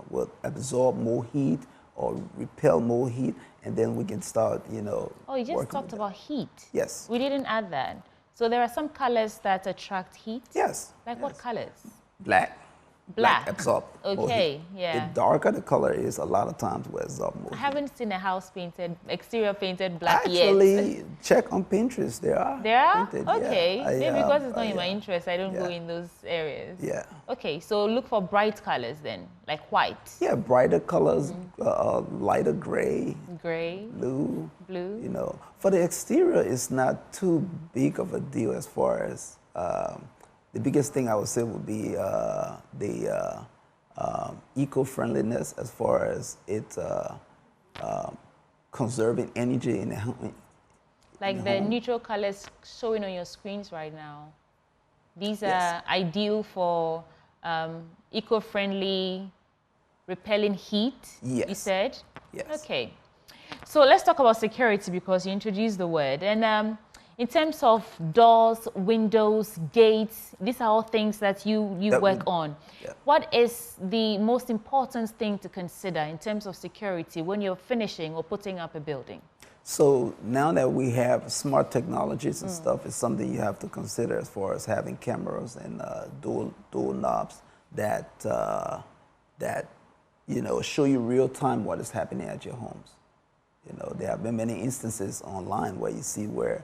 will absorb more heat or repel more heat, and then we can start, Oh, you just talked about heat. Yes. We didn't add that. So there are some colors that attract heat? Yes. Like what colors? Black. Black. Absorb more Okay, heat. yeah. The darker the color is, a lot of times will absorb more I heat. haven't seen a house painted, exterior painted black Actually, yet. check on Pinterest. There are. There are? Painted, Okay. yeah. Maybe because it's not in my interest, I don't go in those areas. Yeah. Okay, so look for bright colors then, like white. Yeah, brighter colors, lighter gray. Gray. Blue. Blue. You know, for the exterior, it's not too big of a deal as far as the biggest thing I would say would be the eco-friendliness as far as it conserving energy in the home. Like the neutral colors showing on your screens right now. These are ideal for eco-friendly, repelling heat, you said? Yes. Okay. So let's talk about security because you introduced the word. And in terms of doors, windows, gates, these are all things that you work on. Yeah. What is the most important thing to consider in terms of security when you're finishing or putting up a building? So now that we have smart technologies and stuff, it's something you have to consider as far as having cameras and dual knobs that you know, show you real time what is happening at your homes. You know, there have been many instances online where you see where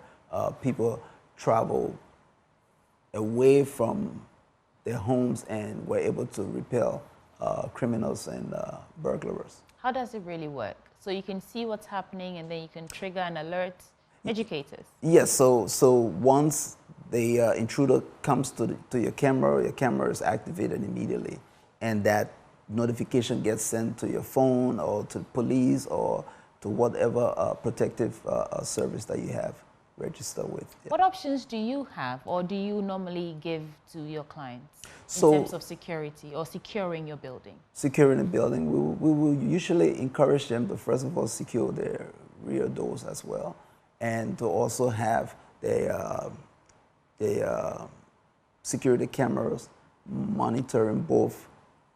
people travel away from their homes and were able to repel criminals and burglars. How does it really work? So you can see what's happening and then you can trigger and alert educators. Yes, so once the intruder comes to your camera is activated immediately, and that notification gets sent to your phone or to police or to whatever protective service that you have registered with. Yeah. What options do you have or do you normally give to your clients in terms of security or securing your building? Securing the building, we will usually encourage them to first of all secure their rear doors as well, and to also have their security cameras monitoring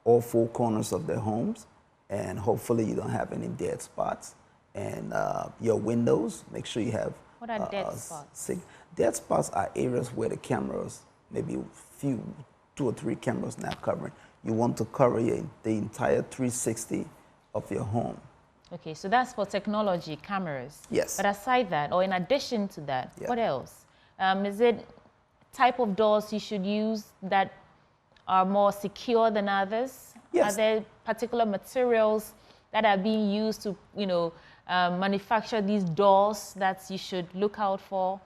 all four corners of their homes, and hopefully you don't have any dead spots. And your windows, make sure you have. What are dead spots? Dead spots are areas where the cameras, maybe two or three cameras not covering. You want to cover the entire 360 of your home. Okay, so that's for technology, cameras. Yes. But aside that, or in addition to that, what else? Is it type of doors you should use that are more secure than others? Yes. Are there particular materials that are being used to, you know, manufacture these doors that you should look out for?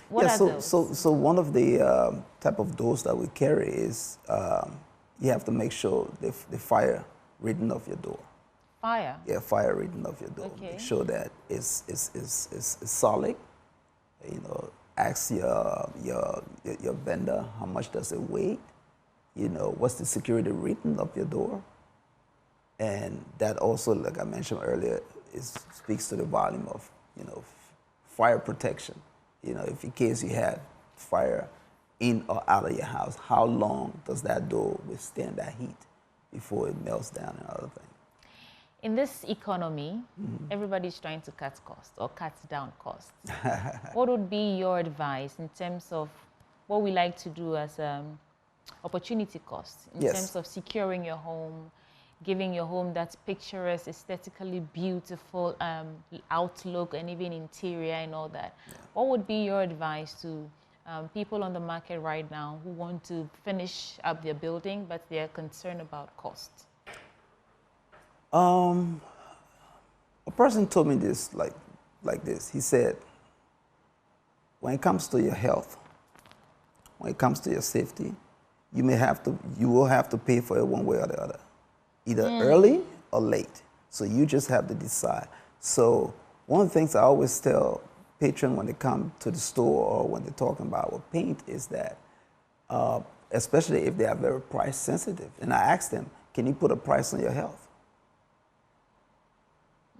What are those? So one of the type of doors that we carry is you have to make sure the fire rating of your door. Fire? Yeah, fire rating of your door. Okay. Make sure that it's solid. You know, ask your vendor how much does it weigh. You know, what's the security rating of your door. And that also, like I mentioned earlier, speaks to the volume of, you know, fire protection. You know, if in case you had fire in or out of your house, how long does that door withstand that heat before it melts down and other things? In this economy, everybody's trying to cut costs or cut down costs. What would be your advice in terms of what we like to do as opportunity costs, in terms of securing your home, giving your home that picturesque, aesthetically beautiful outlook and even interior and all that? Yeah. What would be your advice to people on the market right now who want to finish up their building, but they're concerned about cost? A person told me this like this. He said, when it comes to your health, when it comes to your safety, you will have to pay for it one way or the other, either early or late. So you just have to decide. So one of the things I always tell patrons when they come to the store or when they're talking about with paint is that, especially if they are very price sensitive, and I ask them, can you put a price on your health?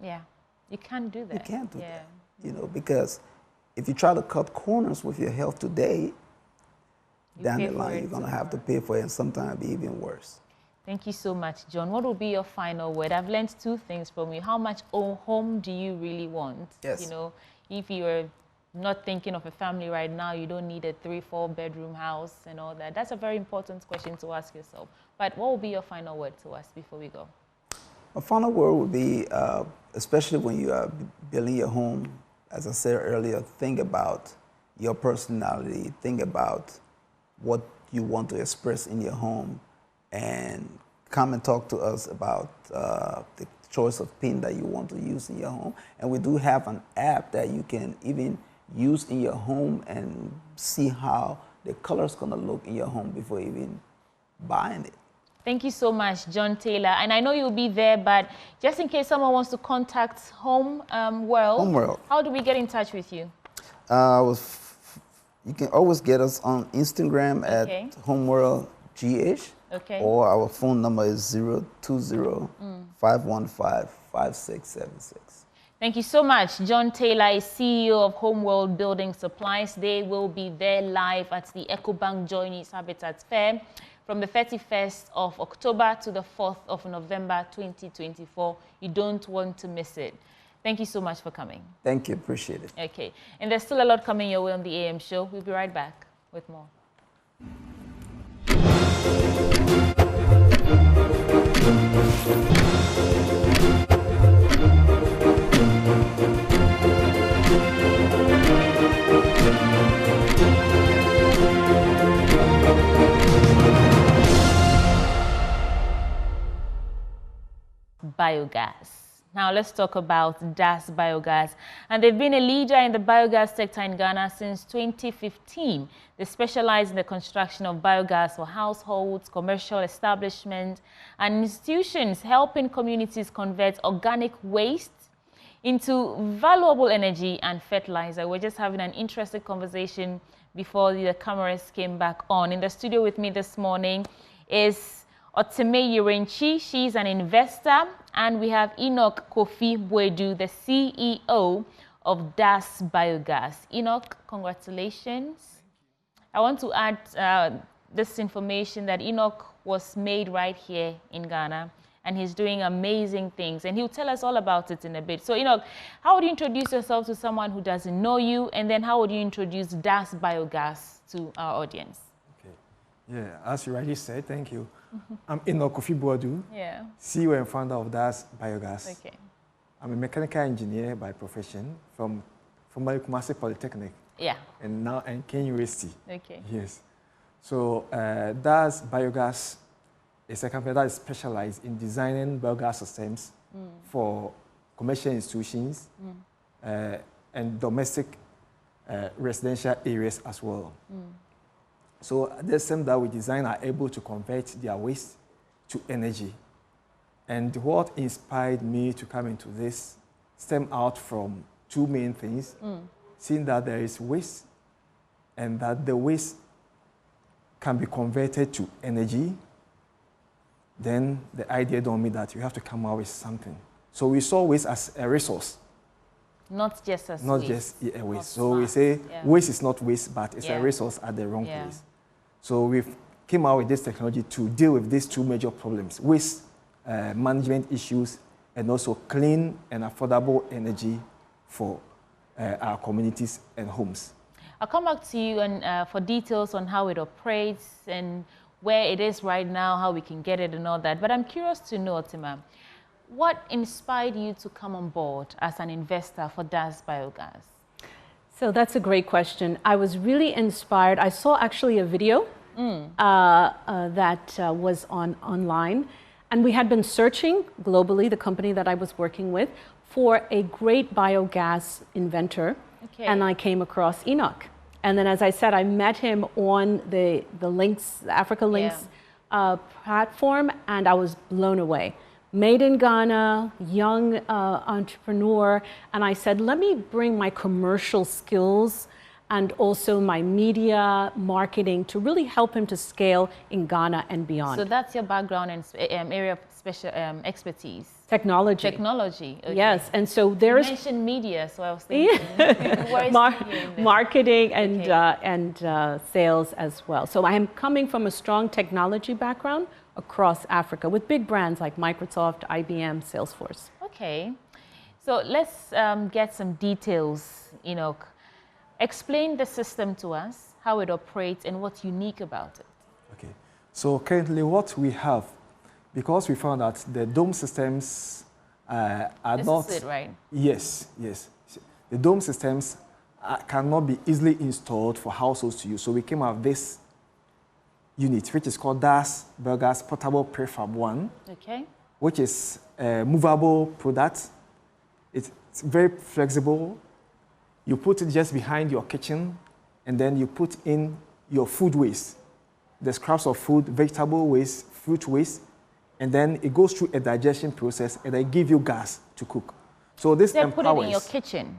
Yeah, you can't do that. You can't do that, you know, because if you try to cut corners with your health today, down the line, you're going to have to pay for it, and sometimes it'll be even worse. Thank you so much, John. What will be your final word? I've learned two things from you. How much home do you really want? Yes. You know, if you're not thinking of a family right now, you don't need a 3-4 bedroom house and all that. That's a very important question to ask yourself. But what will be your final word to us before we go? A final word would be, especially when you are building your home, as I said earlier, think about your personality, think about what you want to express in your home, and come and talk to us about the choice of pin that you want to use in your home. And we do have an app that you can even use in your home and see how the color is going to look in your home before even buying it. Thank you so much, John Taylor. And I know you'll be there, but just in case someone wants to contact Home World, how do we get in touch with you? You can always get us on Instagram at HomeWorldGH, or our phone number is 020-515-5676. Thank you so much. John Taylor is CEO of Home World Building Supplies. They will be there live at the EcoBank Joineys Habitat Fair from the 31st of October to the 4th of November 2024. You don't want to miss it. Thank you so much for coming. Thank you. Appreciate it. Okay. And there's still a lot coming your way on the AM show. We'll be right back with more. Biogas. Now let's talk about DAS Biogas. And they've been a leader in the biogas sector in Ghana since 2015. They specialize in the construction of biogas for households, commercial establishments, and institutions, helping communities convert organic waste into valuable energy and fertilizer. We're just having an interesting conversation before the cameras came back on. In the studio with me this morning is Otime Yerenchi. She's an investor. And we have Enoch Kofi Bwedu, the CEO of DAS Biogas. Enoch, congratulations. I want to add this information that Enoch was made right here in Ghana, and he's doing amazing things. And he'll tell us all about it in a bit. So Enoch, how would you introduce yourself to someone who doesn't know you? And then how would you introduce DAS Biogas to our audience? Okay. Yeah, as you rightly said, thank you. I'm Enoch Kofi Bwedu, CEO and founder of DAS Biogas. Okay. I'm a mechanical engineer by profession from formerly Kumasi Polytechnic. Yeah. And now in Kenya University. Okay. Yes. So DAS Biogas is a company that is specialized in designing biogas systems for commercial institutions and domestic residential areas as well. So the system that we design are able to convert their waste to energy. And what inspired me to come into this stemmed out from two main things. Seeing that there is waste and that the waste can be converted to energy, then the idea dawned on me that you have to come out with something. So we saw waste as a resource. Not just as not waste. Just a waste. So we say waste is not waste, but it's a resource at the wrong place. So we came out with this technology to deal with these two major problems: waste management issues, and also clean and affordable energy for our communities and homes. I'll come back to you and, for details on how it operates and where it is right now, how we can get it and all that. But I'm curious to know, Otima, what inspired you to come on board as an investor for DAS Biogas? So that's a great question. I was really inspired. I saw actually a video that was online, and we had been searching globally, the company that I was working with, for a great biogas inventor, and I came across Enoch. And then, as I said, I met him on the Links, the Africa Links platform, and I was blown away. Made in Ghana, young entrepreneur, and I said, let me bring my commercial skills and also my media marketing to really help him to scale in Ghana and beyond. So that's your background and area of special expertise. Technology. Technology. Okay. Yes, and so there's... You mentioned media, so I was thinking... marketing and sales as well. So I am coming from a strong technology background across Africa with big brands like Microsoft, IBM, Salesforce. Okay. So let's get some details, Enoch. Explain the system to us, how it operates, and what's unique about it. Okay. So currently what we have, because we found that the dome systems are not... This is it, right? Yes, yes. The dome systems cannot be easily installed for households to use. So we came out with this unit, which is called Das Burgers Portable Prefab 1, okay, which is a movable product. It's very flexible. You put it just behind your kitchen, and then you put in your food waste, the scraps of food, vegetable waste, fruit waste, and then it goes through a digestion process, and they give you gas to cook. So this empowers... Put it in your kitchen?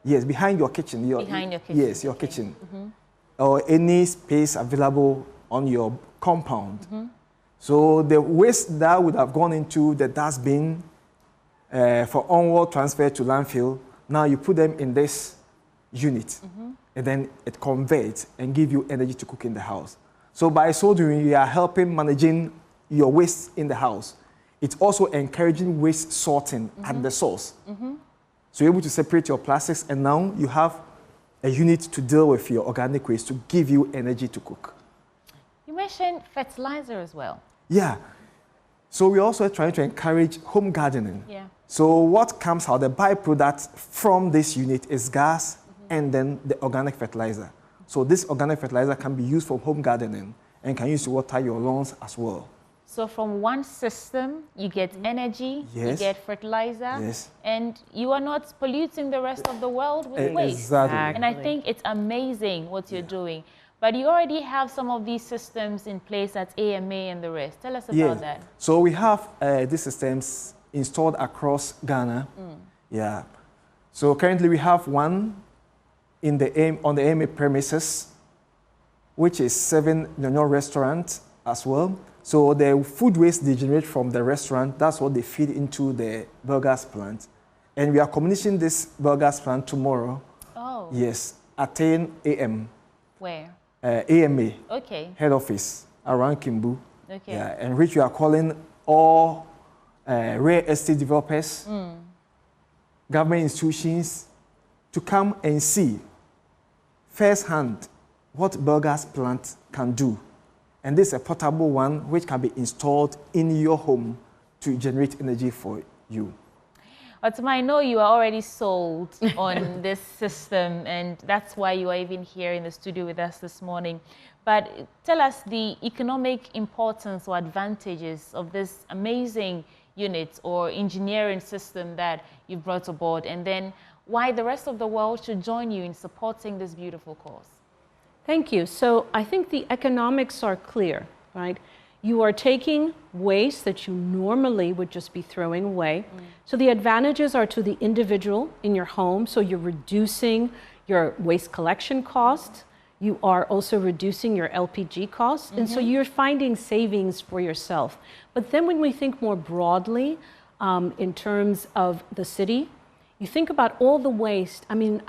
Yes, behind your kitchen. Behind your kitchen? Yes, your kitchen. Or any space available on your compound. So the waste that would have gone into the dustbin for onward transfer to landfill, now you put them in this unit, and then it converts and gives you energy to cook in the house. So by so doing, you are helping managing your waste in the house. It's also encouraging waste sorting at the source. So you're able to separate your plastics, and now you have a unit to deal with your organic waste to give you energy to cook. You mentioned fertilizer as well. Yeah. So we're also trying to encourage home gardening. Yeah. So what comes out, the byproduct from this unit is gas and then the organic fertilizer. So this organic fertilizer can be used for home gardening and can use to water your lawns as well. So from one system, you get energy, you Yes. get fertilizer, Yes. and you are not polluting the rest of the world with waste. Exactly. And I think it's amazing what you're doing. But you already have some of these systems in place at AMA and the rest. Tell us about that. So we have these systems installed across Ghana. Yeah. So currently we have one on the AMA premises, which is serving the restaurant as well. So the food waste they generate from the restaurant, that's what they feed into the burgers plant. And we are commissioning this burgers plant tomorrow. Oh. Yes, at 10 a.m. Where? AMA. Okay. Head office around Kimbu. Okay. Yeah, and which we are calling all real estate developers, government institutions to come and see firsthand what burgers plant can do. And this is a portable one which can be installed in your home to generate energy for you. Otma, I know you are already sold on this system, and that's why you are even here in the studio with us this morning. But tell us the economic importance or advantages of this amazing unit or engineering system that you've brought aboard, and then why the rest of the world should join you in supporting this beautiful cause. Thank you. So I think the economics are clear, right? You are taking waste that you normally would just be throwing away. So the advantages are to the individual in your home. So you're reducing your waste collection costs. You are also reducing your LPG costs. And so you're finding savings for yourself. But then when we think more broadly in terms of the city, you think about all the waste. I mean,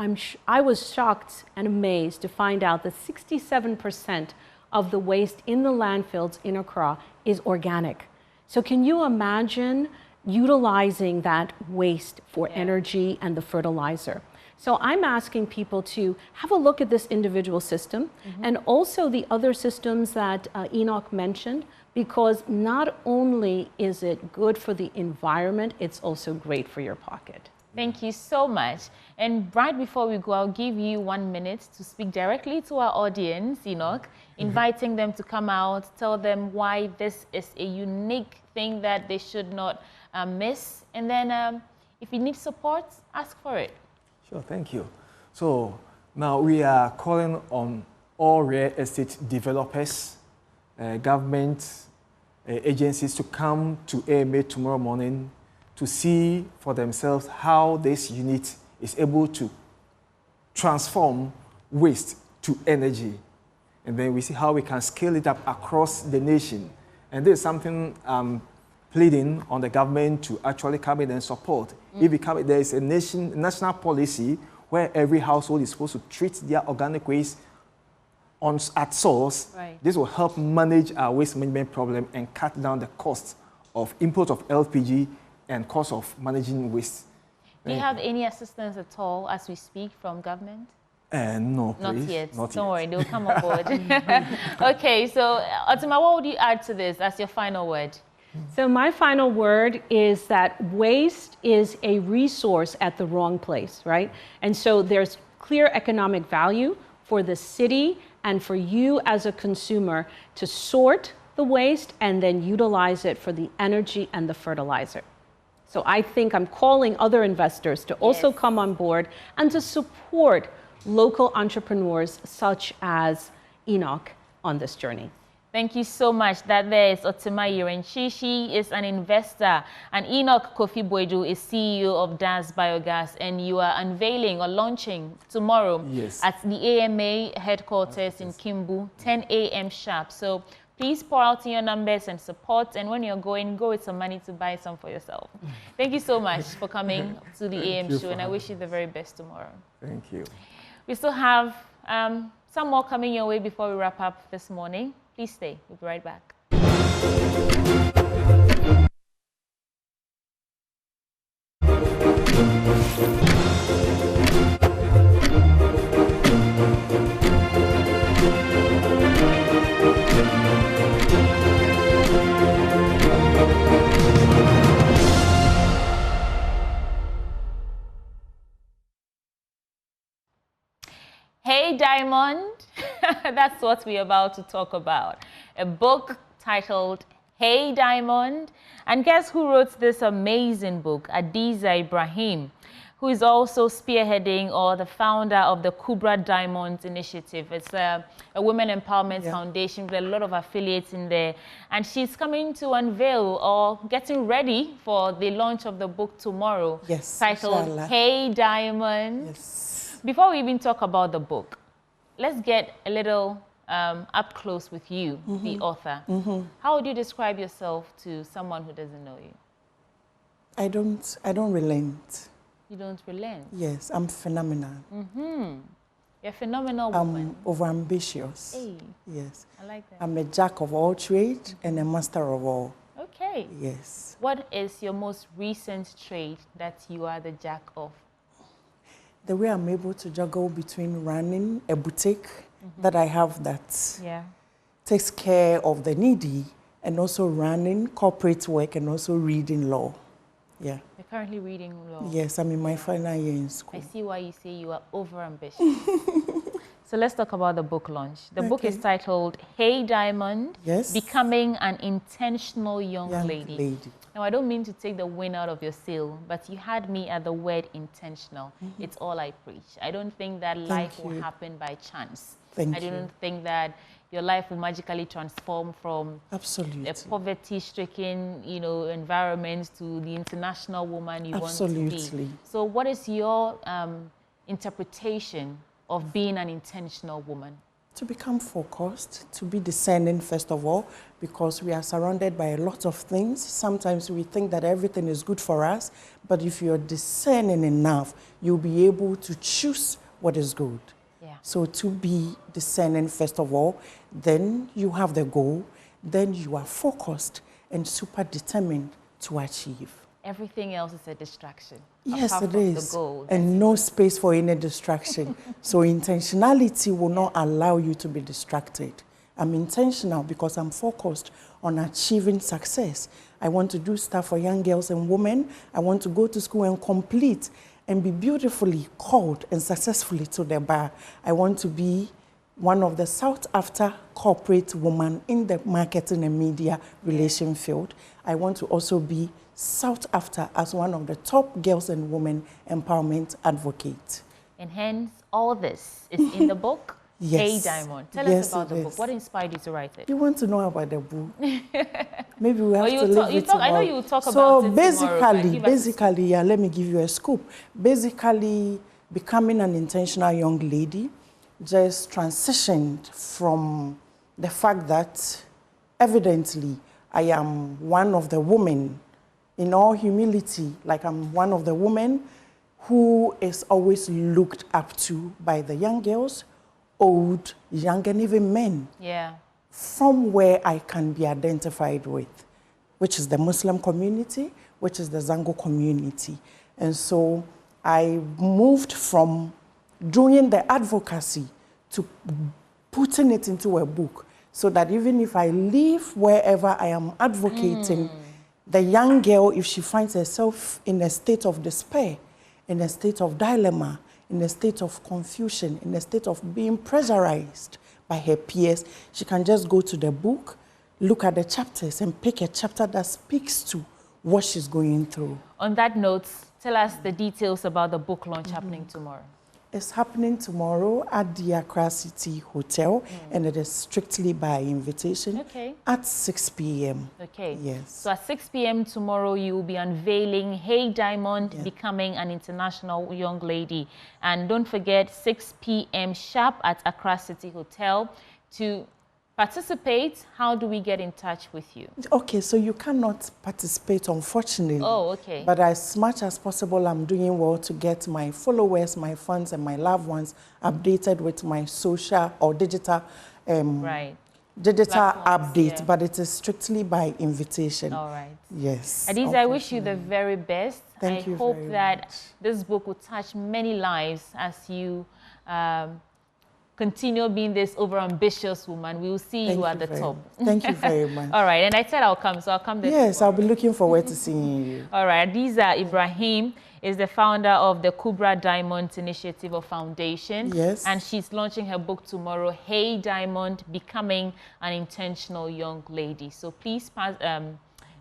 I was shocked and amazed to find out that 67% of the waste in the landfills in Accra is organic. So can you imagine utilizing that waste for energy and the fertilizer? So I'm asking people to have a look at this individual system and also the other systems that Enoch mentioned, because not only is it good for the environment, it's also great for your pocket. Thank you so much. And right before we go, I'll give you 1 minute to speak directly to our audience, Enoch, inviting them to come out, tell them why this is a unique thing that they should not miss. And then if you need support, ask for it. Sure, thank you. So now we are calling on all real estate developers, government agencies to come to AMA tomorrow morning to see for themselves how this unit is able to transform waste to energy. And then we see how we can scale it up across the nation. And this is something I'm pleading on the government to actually come in and support. If there is a national policy where every household is supposed to treat their organic waste at source, this will help manage our waste management problem and cut down the cost of import of LPG and cost of managing waste. Do you have any assistance at all as we speak from government? No, Not please. yet. Not Don't yet. worry, they'll come aboard. Okay, so Otima, what would you add to this as your final word? So my final word is that waste is a resource at the wrong place, right? And so there's clear economic value for the city and for you as a consumer to sort the waste and then utilize it for the energy and the fertilizer. So I think I'm calling other investors to also come on board and to support local entrepreneurs such as Enoch on this journey. Thank you so much. That there is Otima Yirenchi. She is an investor. And Enoch Kofi Boydu is CEO of Das Biogas. And you are unveiling or launching tomorrow at the AMA headquarters in Kimbu, 10 a.m. sharp. So please pour out in your numbers and support. And when you're going, go with some money to buy some for yourself. Thank you so much for coming to the AM show. And I wish you the very best tomorrow. Thank you. We still have some more coming your way before we wrap up this morning. Please stay. We'll be right back. Hey Diamond, that's what we're about to talk about. A book titled Hey Diamond. And guess who wrote this amazing book? Adiza Ibrahim, who is also spearheading or the founder of the Kubra Diamonds Initiative. It's a women empowerment foundation with a lot of affiliates in there. And she's coming to unveil or getting ready for the launch of the book tomorrow. Titled inshallah. Hey Diamond. Before we even talk about the book, let's get a little up close with you, the author. How would you describe yourself to someone who doesn't know you? I don't relent. You don't relent? Yes, I'm phenomenal. You're a phenomenal woman. I'm overambitious. Hey. Yes. I like that. I'm a jack of all trades and a master of all. Okay. Yes. What is your most recent trade that you are the jack of? The way I'm able to juggle between running a boutique that I have that takes care of the needy and also running corporate work and also reading law. Yeah. You're currently reading law. Yes, I'm in my final year in school. I see why you say you are overambitious. So let's talk about the book launch. The book is titled Hey Diamond, Becoming an Intentional Young Lady. Now, I don't mean to take the wind out of your sail, but you had me at the word intentional. It's all I preach. I don't think that life will happen by chance. I don't think that your life will magically transform from a poverty-stricken, environment to the international woman you want to be. So what is your interpretation of being an intentional woman? To become focused, to be discerning first of all, because we are surrounded by a lot of things. Sometimes we think that everything is good for us, but if you're discerning enough, you'll be able to choose what is good. So to be discerning first of all, then you have the goal, then you are focused and super determined to achieve. Everything else is a distraction. Yes, it is. And no space for any distraction. So intentionality will not allow you to be distracted. I'm intentional because I'm focused on achieving success. I want to do stuff for young girls and women. I want to go to school and complete and be beautifully called and successfully to the bar. I want to be one of the sought after corporate women in the marketing and media relation field. I want to also be sought after as one of the top girls and women empowerment advocates. And hence, all this is in the book, Hey Diamond. Tell us about the book. What inspired you to write it? You want to know about the book? Maybe we have to leave it I know you will talk about it basically, let me give you a scoop. Basically, becoming an intentional young lady just transitioned from the fact that evidently I am one of the women, in all humility, like I'm one of the women who is always looked up to by the young girls, old, young, and even men. From where I can be identified with, which is the Muslim community, which is the Zango community. And so I moved from doing the advocacy to putting it into a book so that even if I live wherever I am advocating, the young girl, if she finds herself in a state of despair, in a state of dilemma, in a state of confusion, in a state of being pressurized by her peers, she can just go to the book, look at the chapters and pick a chapter that speaks to what she's going through. On that note, tell us the details about the book launch happening tomorrow. It's happening tomorrow at the Accra City Hotel, and it is strictly by invitation at 6 p.m. Okay. Yes. So at 6 p.m. tomorrow, you will be unveiling Hey Diamond, Becoming an International Young Lady. And don't forget, 6 p.m. sharp at Accra City Hotel. To participate, how do we get in touch with you? Okay, so you cannot participate, unfortunately. Oh, okay. But as much as possible, I'm doing well to get my followers, my fans, and my loved ones updated with my social or digital update, but it is strictly by invitation. All right. Yes. Adiza, I wish you the very best. Thank you I hope very that this book will touch many lives as you continue being this over-ambitious woman. We will see you at the top. Thank you very much. All right, and I said I'll come, so I'll come there. Yes, I'll be looking forward to seeing you. All right, Adiza Ibrahim is the founder of the Kubra Diamond Initiative of Foundation. Yes. And she's launching her book tomorrow, Hey Diamond, Becoming an Intentional Young Lady. So please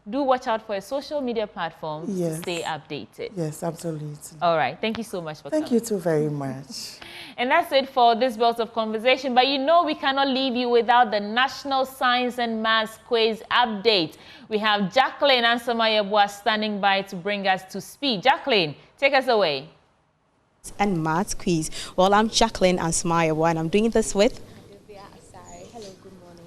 do watch out for her social media platforms to stay updated. Yes, absolutely. All right, thank you so much for coming. Thank you too very much. And that's it for this Belt of Conversation. But you know we cannot leave you without the National Science and Maths Quiz update. We have Jacqueline Ansama-Yeboah standing by to bring us to speed. Jacqueline, take us away. And Maths Quiz. Well, I'm Jacqueline Ansama-Yeboah, and I'm doing this with... Hello, good morning.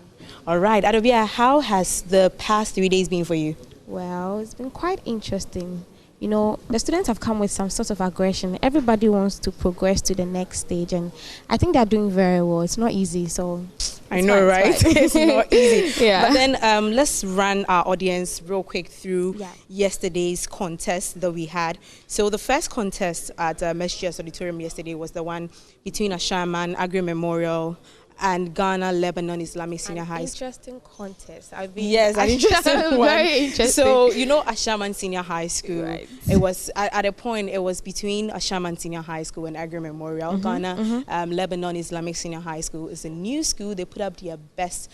All right, Adobia, how has the past 3 days been for you? Well, it's been quite interesting. You know, the students have come with some sort of aggression. Everybody wants to progress to the next stage, and I think they're doing very well. It's not easy, so... I know, right? It's not easy. Yeah. But then let's run our audience real quick through yesterday's contest that we had. So the first contest at Meschia's Auditorium yesterday was the one between Ashaman, Agri Memorial, and Ghana Lebanon Islamic Senior High School. Interesting contest. An interesting one. Very interesting. So, you know, Ashaman Senior High School, right. It was, at a point, it was between Ashaman Senior High School and Agri Memorial. Ghana Lebanon Islamic Senior High School is a new school. They put up their best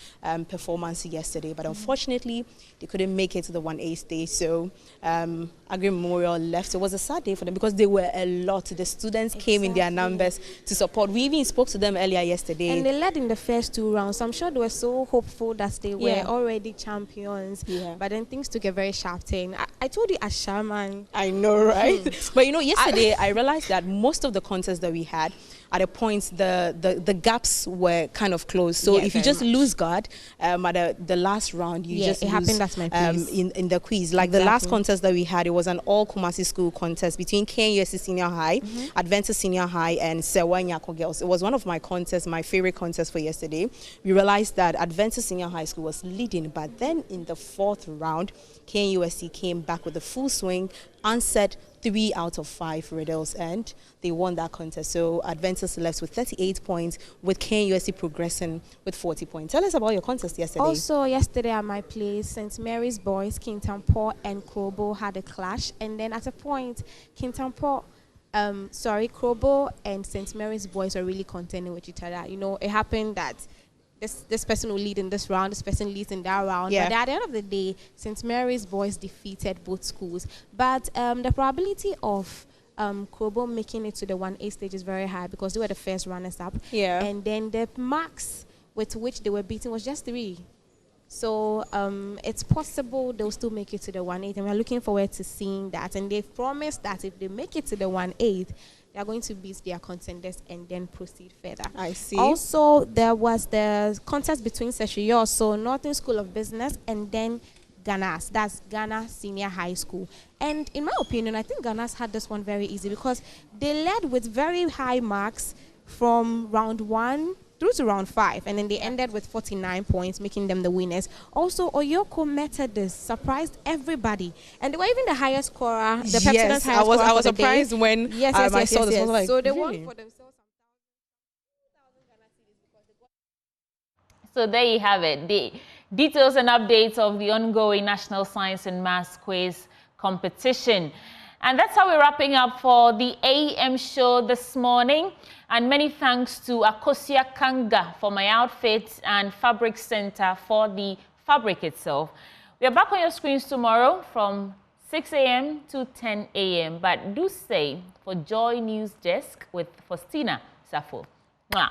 performance yesterday, but unfortunately, they couldn't make it to the 1A stage. So, Agri Memorial left. It was a sad day for them because they were a lot. The students came in their numbers to support. We even spoke to them earlier yesterday. And they led in the first 2 rounds. So I'm sure they were so hopeful that they were already champions. But then things took a very sharp turn. I told you Ashaman. I know, right? But you know, yesterday I realized that most of the contests that we had, at a point, the gaps were kind of closed. So if you just lose guard at the last round, you just it lose, happened at my place. in the quiz. Like the last contest that we had, it was an all Kumasi school contest between KNUST Senior High, Adventist Senior High, and Sewanyako Girls. It was one of my contests, my favorite contest for yesterday. We realized that Adventist Senior High School was leading, but then in the 4th round, KNUST came back with a full swing, answered 3 out of 5 riddles, and they won that contest. So Adventist left with 38 points, with KNUST progressing with 40 points. Tell us about your contest yesterday. Also, yesterday at my place, St. Mary's Boys, Kintampo and Krobo had a clash. And then at a point, Krobo and St. Mary's Boys are really contending with each other. You know, it happened that this person will lead in this round, this person leads in that round. But at the end of the day, St. Mary's Boys defeated both schools. But the probability of Krobo making it to the 1A stage is very high because they were the first runners up. And then the marks with which they were beaten was just 3. So it's possible they'll still make it to the 1/8, and we're looking forward to seeing that. And they've promised that if they make it to the 1/8, they are going to beat their contenders and then proceed further. I see. Also, there was the contest between Seshiyo, so Northern School of Business, and then Ghana's. That's Ghana Senior High School. And in my opinion, I think Ghana's had this one very easy because they led with very high marks from round 1 through to round 5, and then they ended with 49 points, making them the winners. Also, Oyoko Methodist surprised everybody, and they were even the highest scorer, the Pepsodent's highest scorer. I was surprised when I saw this. I was like, so they really? won for themselves. So there you have it. The details and updates of the ongoing National Science and Maths Quiz competition. And that's how we're wrapping up for the AM show this morning. And many thanks to Akosia Kanga for my outfit and Fabric Center for the fabric itself. We are back on your screens tomorrow from 6 a.m. to 10 a.m. But do stay for Joy News Desk with Faustina Safo. Mwah.